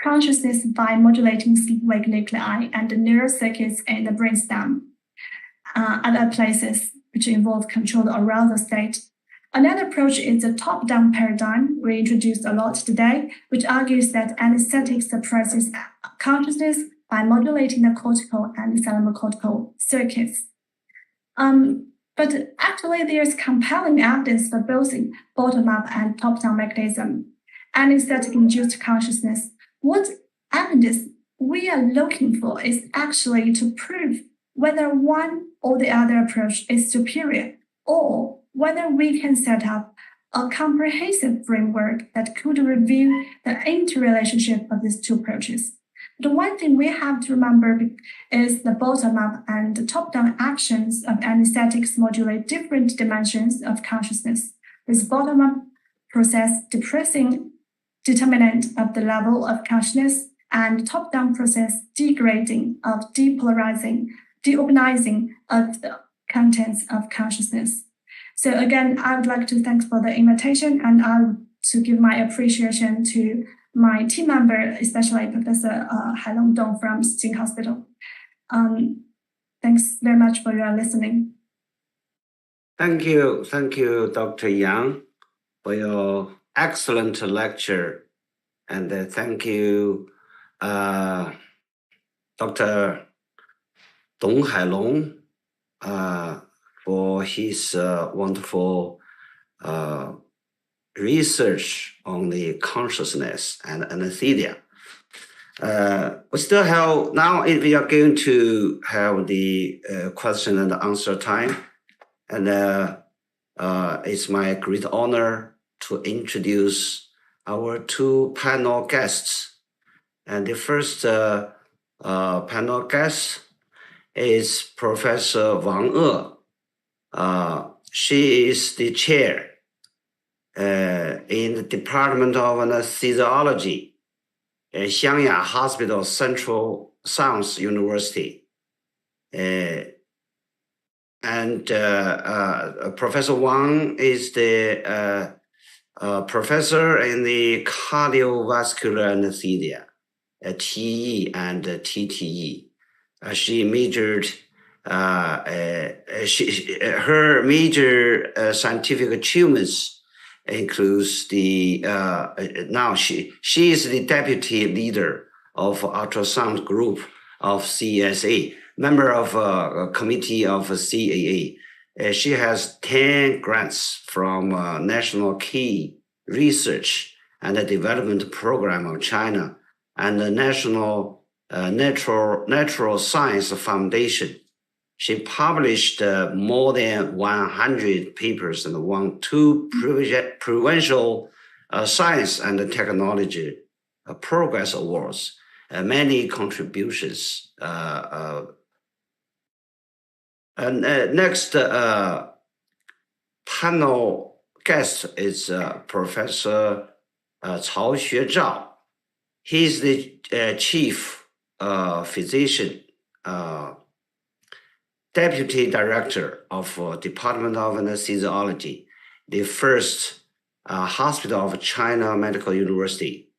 consciousness by modulating sleep-wake nuclei and the neural circuits in the brainstem. Other places which involve controlled arousal state. Another approach is the top-down paradigm we introduced a lot today, which argues that anesthetic suppresses consciousness by modulating the cortical and thalamocortical circuits. But actually, there's compelling evidence for both bottom-up and top-down mechanism. Anesthetic-induced consciousness. What evidence we are looking for is actually to prove whether one or the other approach is superior, or whether we can set up a comprehensive framework that could review the interrelationship of these two approaches. The one thing we have to remember is the bottom-up and top-down actions of anesthetics modulate different dimensions of consciousness, with bottom-up process depressing determinant of the level of consciousness and top-down process degrading of deorganizing of the contents of consciousness. So again, I would like to thank for the invitation, and I would to give my appreciation to my team member, especially Professor Hailong Dong from Jing Hospital. Thanks very much for your listening. Thank you, Dr. Yang, for your excellent lecture, and thank you, Dr. Dong Hailong, for his wonderful research on the consciousness and anesthesia. We still have, now we are going to have the question and answer time. And it's my great honor to introduce our two panel guests. And the first panel guest is Professor Wang E. She is the chair in the Department of Anesthesiology at Xiangya Hospital, Central Science University. And Professor Wang is the professor in the cardiovascular anesthesia at TE and TTE. She majored, her major scientific achievements includes the, now she is the deputy leader of ultrasound group of CSA, member of a committee of CAA. She has 10 grants from National Key Research and Development Program of China and the National Natural Science Foundation. She published more than 100 papers and won 2 Provincial Science and Technology Progress Awards, many contributions. And next panel guest is Professor Cao Xuezhao. He's the chief physician, deputy director of Department of Anesthesiology, the first hospital of China Medical University,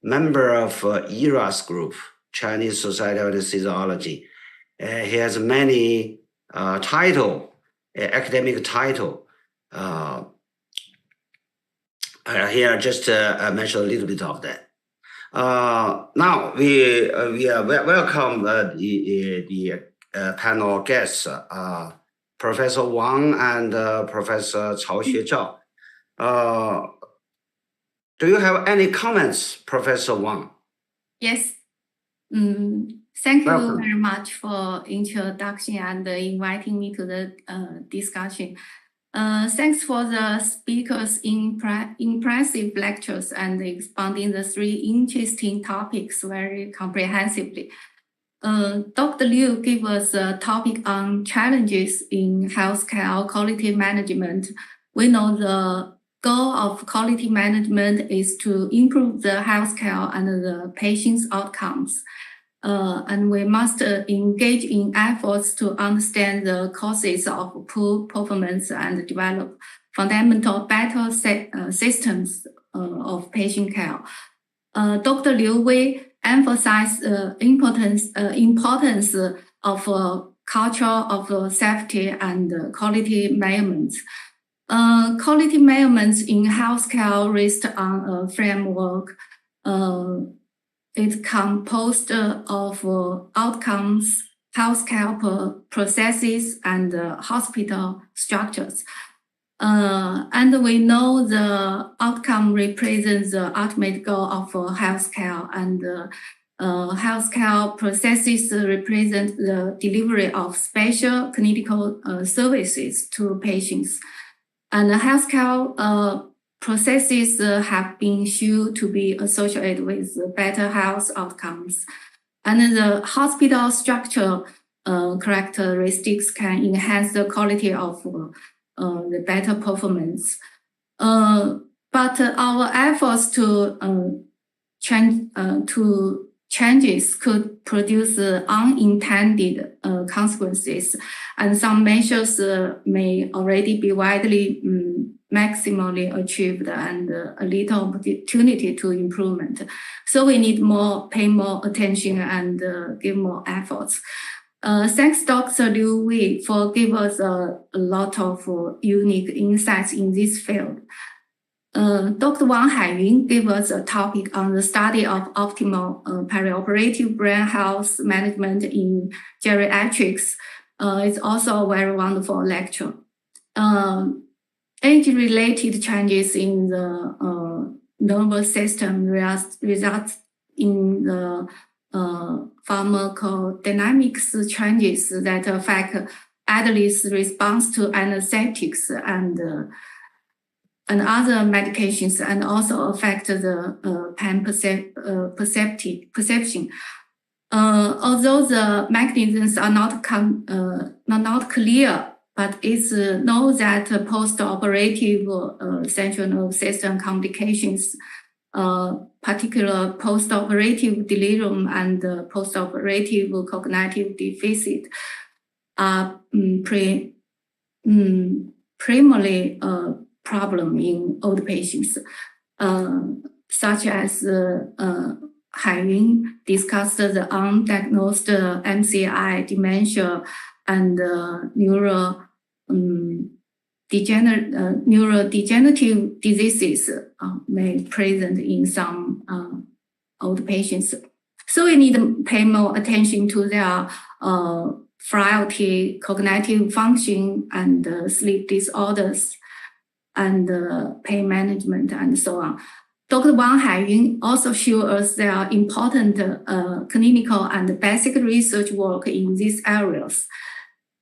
member of ERAS Group, Chinese Society of Anesthesiology. He has many academic title. Here, just mention a little bit of that. Now we welcome the panel guests, Professor Wang and Professor Cao Xuezhao. Do you have any comments, Professor Wang? Yes. Thank you very much for introduction and inviting me to the discussion. Thanks for the speakers' impressive lectures and expounding the 3 interesting topics very comprehensively. Dr. Liu gave us a topic on challenges in healthcare quality management. We know the goal of quality management is to improve the healthcare and the patient's outcomes. And we must engage in efforts to understand the causes of poor performance and develop fundamental better systems of patient care. Dr. Liu Wei emphasized the importance of culture of safety and quality measurements. Quality measurements in healthcare rest on a framework. It's composed of outcomes, healthcare processes, and hospital structures. And we know the outcome represents the ultimate goal of healthcare, and healthcare processes represent the delivery of special clinical services to patients. And healthcare processes have been shown to be associated with better health outcomes. And the hospital structure characteristics can enhance the quality of the better performance. But our efforts to changes could produce unintended consequences, and some measures may already be widely maximally achieved and a little opportunity to improvement. So we need pay more attention and give more efforts. Thanks, Dr. Liu Wei, for giving us a lot of unique insights in this field. Dr. Wang Haiyun gave us a topic on the study of optimal perioperative brain health management in geriatrics. It's also a very wonderful lecture. Age-related changes in the nervous system results in the pharmacodynamics changes that affect adults' response to anesthetics and other medications, and also affect the pain perception. Although the mechanisms are not clear, but it's known that post-operative central nervous system complications, particular post-operative delirium and post-operative cognitive deficit, are primarily problem in old patients, such as Haiyun discussed the undiagnosed MCI, dementia, and neurodegenerative diseases may present in some old patients. So we need to pay more attention to their frailty, cognitive function, and sleep disorders, and pain management, and so on. Dr. Wang Haiyun also showed us their important clinical and basic research work in these areas.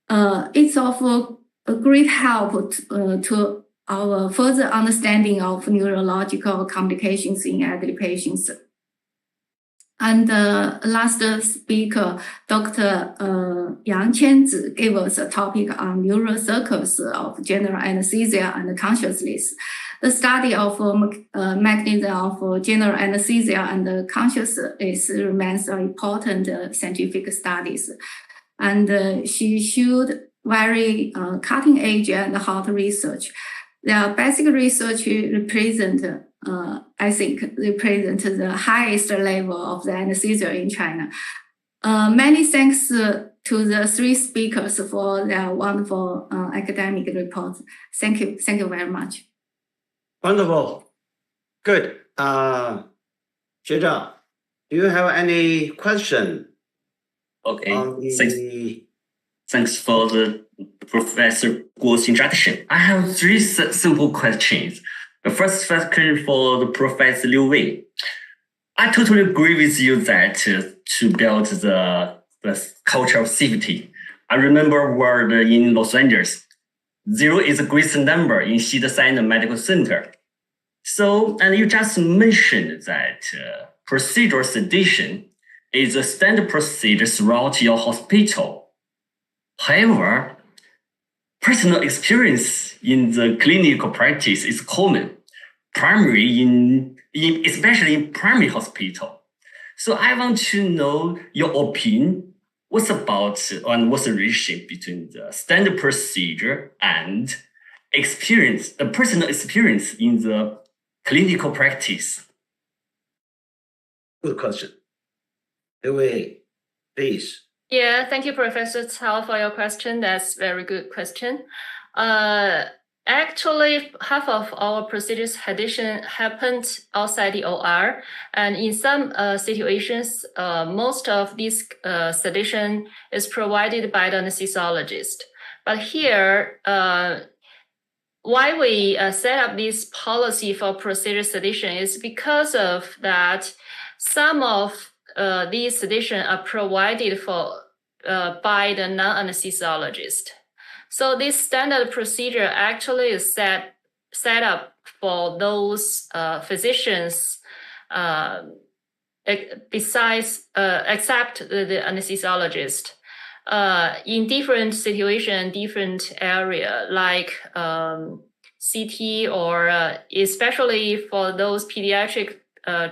It's of a great help to our further understanding of neurological complications in elderly patients. And last speaker, Dr. Yang Qianzi, gave us a topic on neural circuits of general anesthesia and consciousness. The study of mechanism of general anesthesia and consciousness remains important scientific studies. And she showed very cutting edge and hot research. Their basic research represent the highest level of the anesthesia in China. Many thanks to the three speakers for their wonderful academic reports. Thank you. Thank you very much. Wonderful. Good. Zhezhao, do you have any question? Okay. Thanks for the Professor Guo's introduction. I have three simple questions. The first question for the Professor Liu Wei. I totally agree with you that to build the culture of safety. I remember a word in Los Angeles. 0 is the greatest number in Cedars-Sinai Medical Center. So, and you just mentioned that procedural sedation is a standard procedure throughout your hospital. However, personal experience in the clinical practice is common, primarily especially in primary hospital. So I want to know your opinion. What's about and what's the relationship between the standard procedure and experience, the personal experience in the clinical practice? Good question. Liu Wei, please. Yeah, thank you, Professor Cao, for your question. That's a very good question. Actually, half of our procedures happened outside the OR, and in some situations, most of this sedation is provided by the anesthesiologist. But here, why we set up this policy for procedure sedation is because of that some of these sedation are provided for by the non-anesthesiologist. So this standard procedure actually is set set up for those physicians besides except the anesthesiologist in different situation, different area, like CT or especially for those pediatric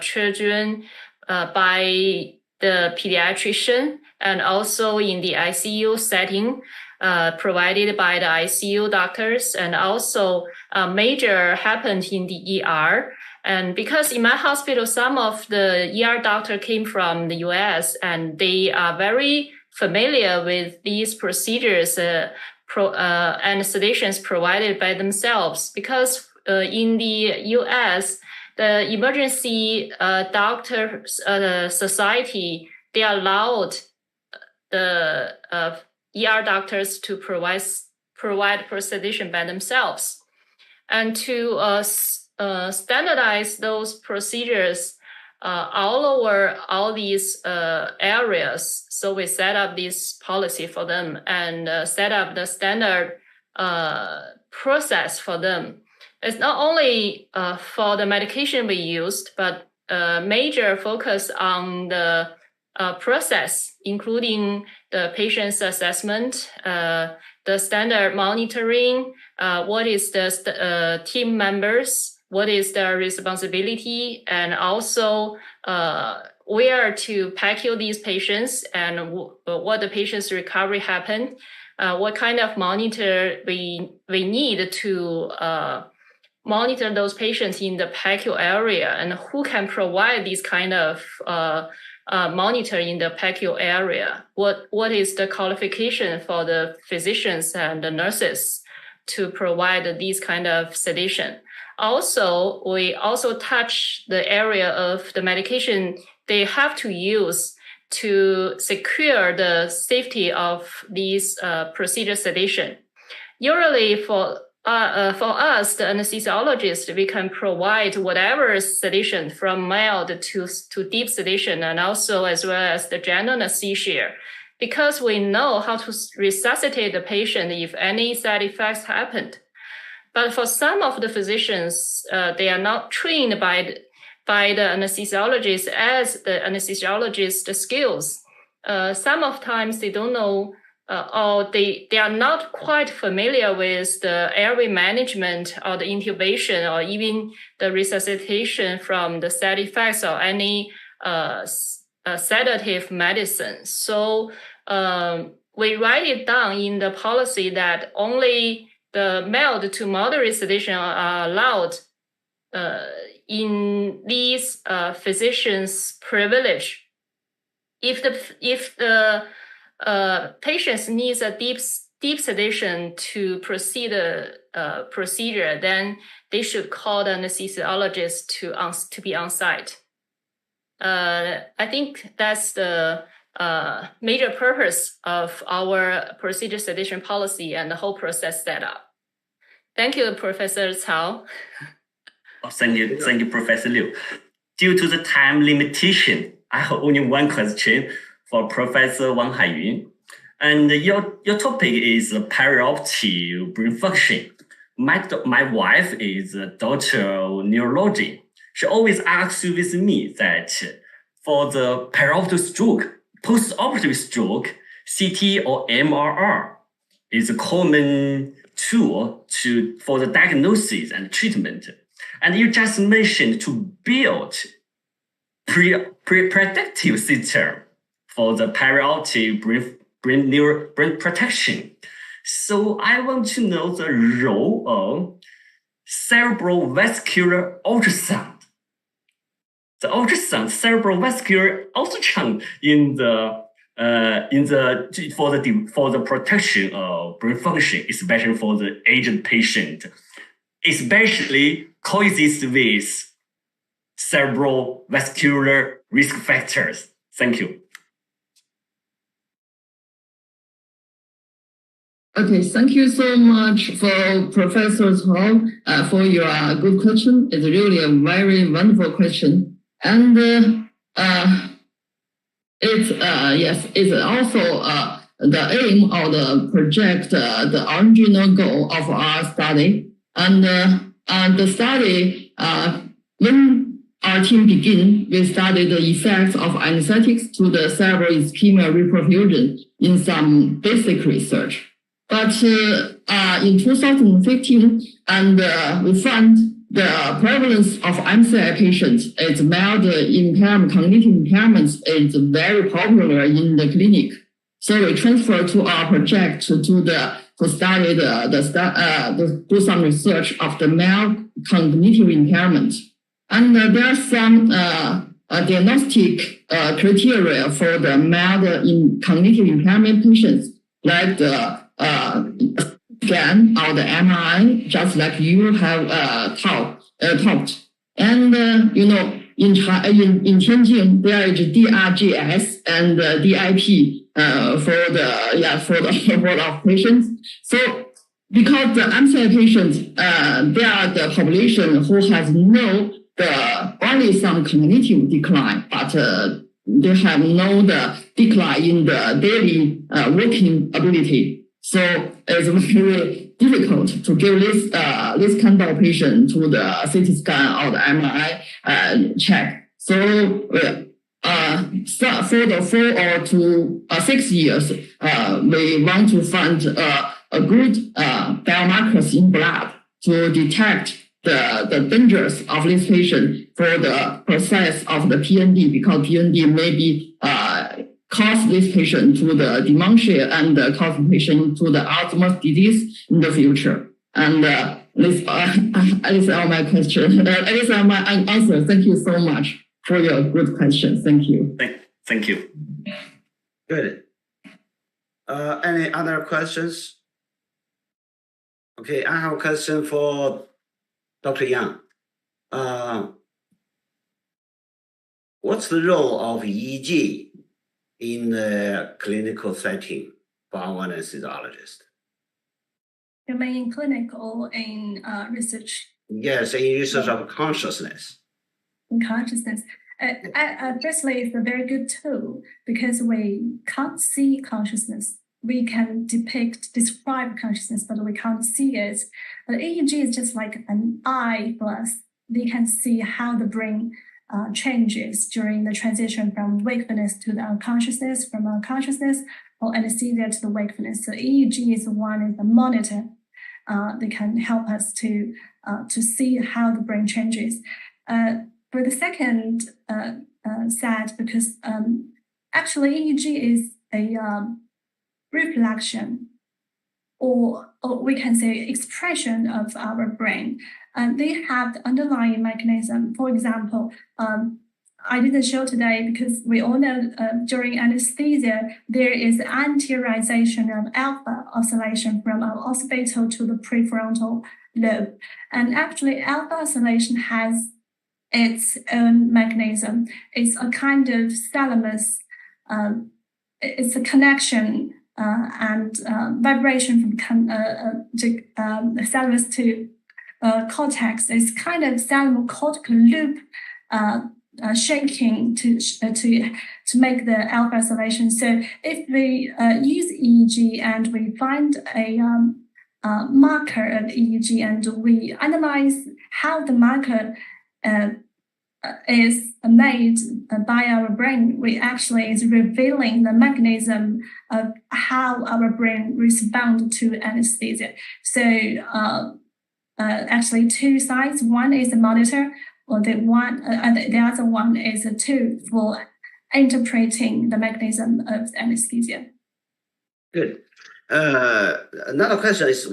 children by the pediatrician, and also in the ICU setting provided by the ICU doctors, and also major happened in the ER. And because in my hospital, some of the ER doctor came from the US, and they are very familiar with these procedures and sedations provided by themselves. Because in the US, the emergency doctor society, they allowed the ER doctors to provide sedation by themselves. And to standardize those procedures all over all these areas. So we set up this policy for them and set up the standard process for them. It's not only for the medication we used, but major focus on the process, including the patient's assessment, the standard monitoring, what is the team members, what is their responsibility, and also where to PACU these patients and what the patient's recovery happened, what kind of monitor we need to monitor those patients in the PACU area, and who can provide this kind of monitor in the PACU area. What is the qualification for the physicians and the nurses to provide these kind of sedation. Also, we also touch the area of the medication they have to use to secure the safety of these procedure sedation. Usually for us, the anesthesiologist, we can provide whatever sedation from mild to deep sedation, and also as well as the general anesthesia, because we know how to resuscitate the patient if any side effects happened. But for some of the physicians, they are not trained by the anesthesiologist as the anesthesiologist skills. Some of times they don't know, or they are not quite familiar with the airway management or the intubation or even the resuscitation from the side effects or any sedative medicine. So we write it down in the policy that only the mild to moderate sedation are allowed in these physicians' privilege. If the patients needs a deep sedation to proceed the procedure, then they should call the anesthesiologist to be on site. I think that's the major purpose of our procedure sedation policy and the whole process setup. Thank you, Professor Cao. Oh, thank you, Professor Liu. Due to the time limitation, I have only one question for Professor Wang Haiyun. And your topic is perioperative brain function. My wife is a doctor of neurology. She always asks with me that for the perioperative stroke, post-operative stroke, CT or MRI is a common tool for the diagnosis and treatment. And you just mentioned to build predictive system for the perioperative brain protection. So I want to know the role of cerebrovascular ultrasound. The ultrasound, cerebrovascular ultrasound for the protection of brain function, especially for the aged patient, especially coexist with cerebrovascular risk factors. Thank you. Okay, thank you so much for Professor Hall for your good question. It's really a very wonderful question. And it's also the aim of the project, the original goal of our study. And the study, when our team began, we studied the effects of anesthetics to the cerebral ischemia reperfusion in some basic research. But in 2015, and we found the prevalence of MCI patients is mild cognitive impairments is very popular in the clinic. So we transferred to our project to study do some research of the mild cognitive impairment. And there are some diagnostic criteria for the mild cognitive impairment patients, like the scan or the MRI, just like you have talked. And in Tianjin there is DRGS and DIP for the world of patients. So because the MCI patients, they are the population who has only some cognitive decline, but they have the decline in the daily working ability. So it's very difficult to give this kind of patient to the CT scan or the MRI check. So for the 4 to 6 years, we want to find a good biomarkers in blood to detect the dangers of this patient for the process of the PND, because PND may be cause this patient to the dementia and cause the patient to the Alzheimer's disease in the future. And these are my questions. These are my answers. Thank you so much for your good questions. Thank you. Thank you. Good. Any other questions? Okay, I have a question for Dr. Yang. What's the role of EEG in the clinical setting for our anesthesiologist? You mean in clinic or in research? Yes, in research of consciousness. In consciousness. Firstly, it's a very good tool because we can't see consciousness. We can describe consciousness, but we can't see it. But EEG is just like an eye for us. We can see how the brain changes during the transition from wakefulness to the unconsciousness, from unconsciousness or anesthesia to the wakefulness. So EEG is the monitor. They can help us to see how the brain changes. For the second side, because actually EEG is a reflection, or we can say expression of our brain. They have the underlying mechanism. For example, I didn't show today because we all know during anesthesia, there is anteriorization of alpha oscillation from our occipital to the prefrontal lobe. And actually, alpha oscillation has its own mechanism. It's a kind of thalamus. It's a connection and vibration from the thalamus to cortex. It's kind of thalamocortical loop shaking to make the alpha oscillation. So if we use EEG and we find a marker of EEG and we analyze how the marker is made by our brain, we actually is revealing the mechanism of how our brain responds to anesthesia. So actually two sides. One is the monitor, or the other one is a tool for interpreting the mechanism of anesthesia. Good. Another question is,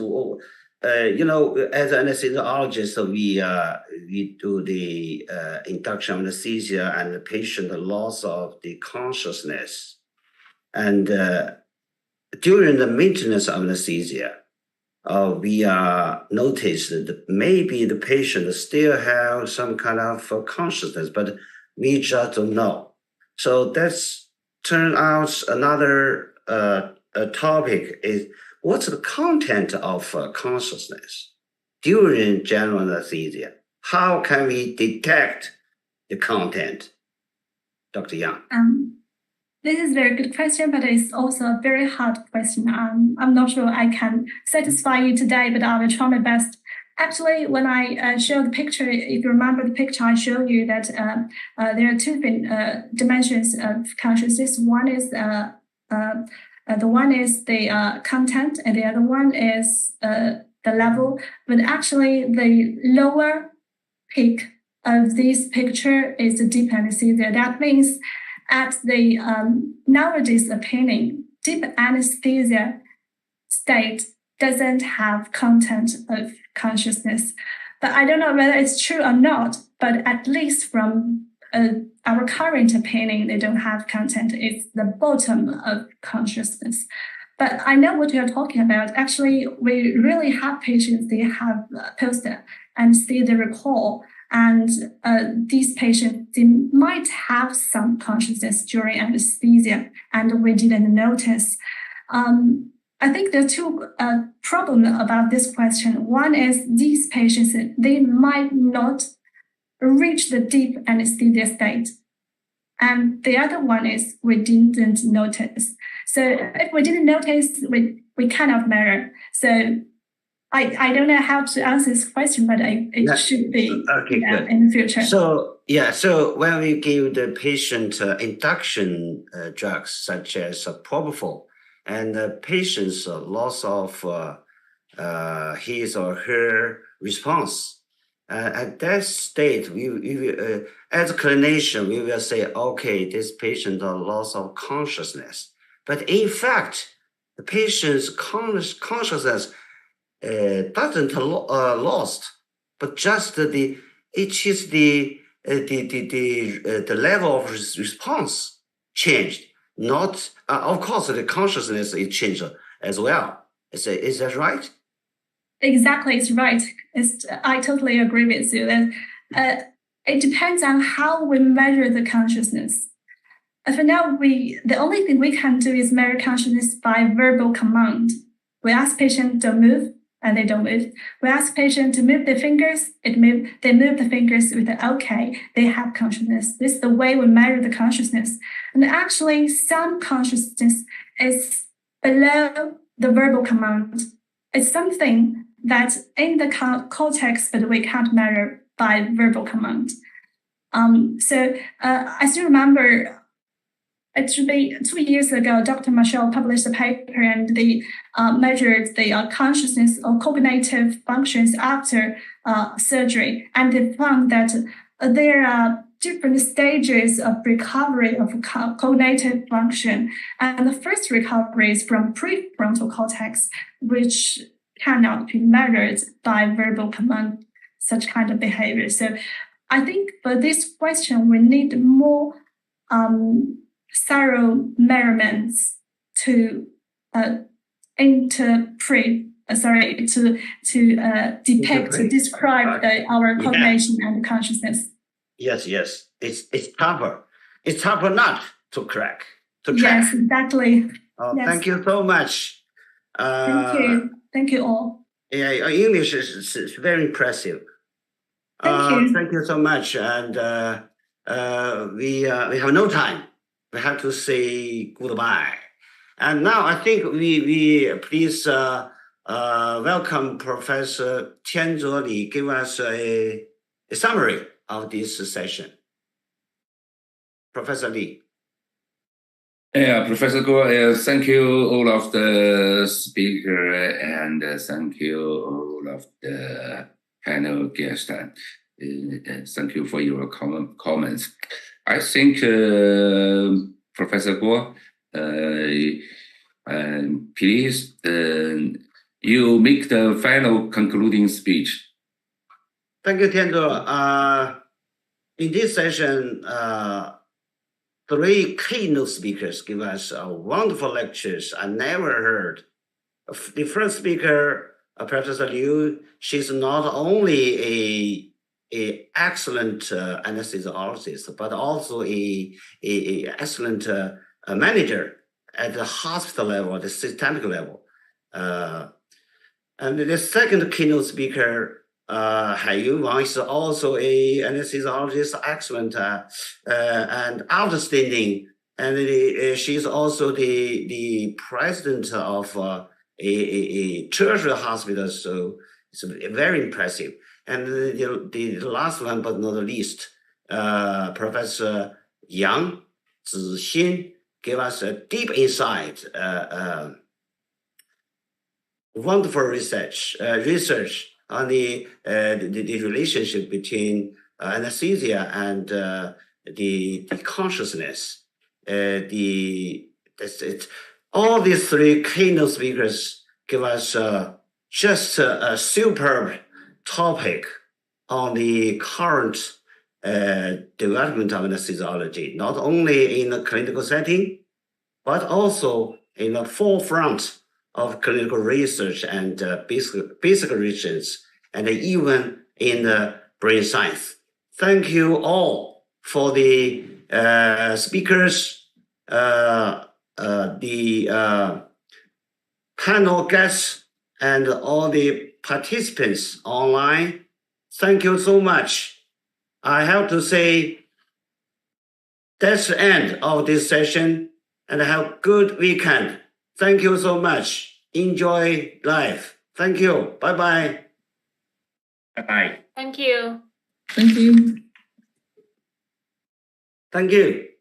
as an anesthesiologist, we do the induction anesthesia and the patient loss of the consciousness. And during the maintenance of anesthesia, we noticed that maybe the patient still have some kind of consciousness, but we just don't know. So that's turned out another topic is, what's the content of consciousness during general anesthesia? How can we detect the content? Dr. Yang. This is a very good question, but it's also a very hard question. I'm not sure I can satisfy you today, but I will try my best Actually, when I show the picture, if you remember the picture, I showed you that there are two dimensions of consciousness. One is the content, and the other one is the level. But actually, the lower peak of this picture is the deep anesthesia. That means at the nowadays opinion, deep anesthesia state doesn't have content of consciousness. But I don't know whether it's true or not, but at least from our current opinion, they don't have content. It's the bottom of consciousness. But I know what you're talking about. Actually, we really have patients, they have post-anesthesia recall, and these patients, they might have some consciousness during anesthesia, and we didn't notice. I think there are two problems about this question. One is these patients, they might not reach the deep anesthesia state. And the other one is we didn't notice. So if we didn't notice, we cannot measure. So I don't know how to answer this question, but it should be in the future. So when we give the patient induction drugs such as propofol, and the patient's loss of his or her response, at that state, we as a clinician, we will say, okay, this patient loss of consciousness. But in fact, the patient's consciousness doesn't lost, but just the level of response changed. Not, of course, the consciousness is changed as well. Is that right? Exactly, it's right. I totally agree with you. That it depends on how we measure the consciousness. For now, the only thing we can do is measure consciousness by verbal command. We ask patients to move, and they don't move. We ask patients to move their fingers, they move the fingers with the okay, they have consciousness. This is the way we measure the consciousness. And actually, some consciousness is below the verbal command. It's something that's in the cortex, but we can't measure by verbal command. I still remember, it should be 2 years ago, Dr. Marshall published a paper, and they measured the consciousness or cognitive functions after surgery. And they found that there are different stages of recovery of cognitive function. And the first recovery is from prefrontal cortex, which cannot be measured by verbal command, such kind of behavior. So I think for this question, we need more thorough measurements to describe our cognition and consciousness. Yes. It's tougher. It's tougher not to track. Yes, exactly. Yes. Thank you so much. Thank you all. Yeah, your English is very impressive. Thank you. Thank you so much. And we have no time. We have to say goodbye. And now I think we please welcome Professor Tianze Li give us a summary of this session. Professor Li. Yeah, Professor Guo, thank you all of the speaker, and thank you all of the panel guests. Thank you for your comments. I think Professor Guo, please, you make the final concluding speech. Thank you, Tianze. In this session, 3 keynote speakers give us wonderful lectures I never heard. The first speaker, Professor Liu, she's not only a excellent anesthesiologist, but also a excellent manager at the hospital level, the systemic level. And the second keynote speaker, Haiyun Wang, is also a anesthesiologist, excellent and outstanding. And she's also the president of a tertiary hospital. So It's very impressive. And the last one, but not the least, Professor Yang Zixin gave us a deep insight, wonderful research on the relationship between anesthesia and the consciousness. All these three keynote speakers give us just a superb topic on the current development of anesthesiology, not only in a clinical setting, but also in the forefront of clinical research and basic research, and even in the brain science. Thank you all for the speakers, the panel guests, and all the participants online. Thank you so much. I have to say that's the end of this session, and have a good weekend. Thank you so much. Enjoy life. Thank you. Bye-bye. Bye-bye. Thank you. Thank you. Thank you.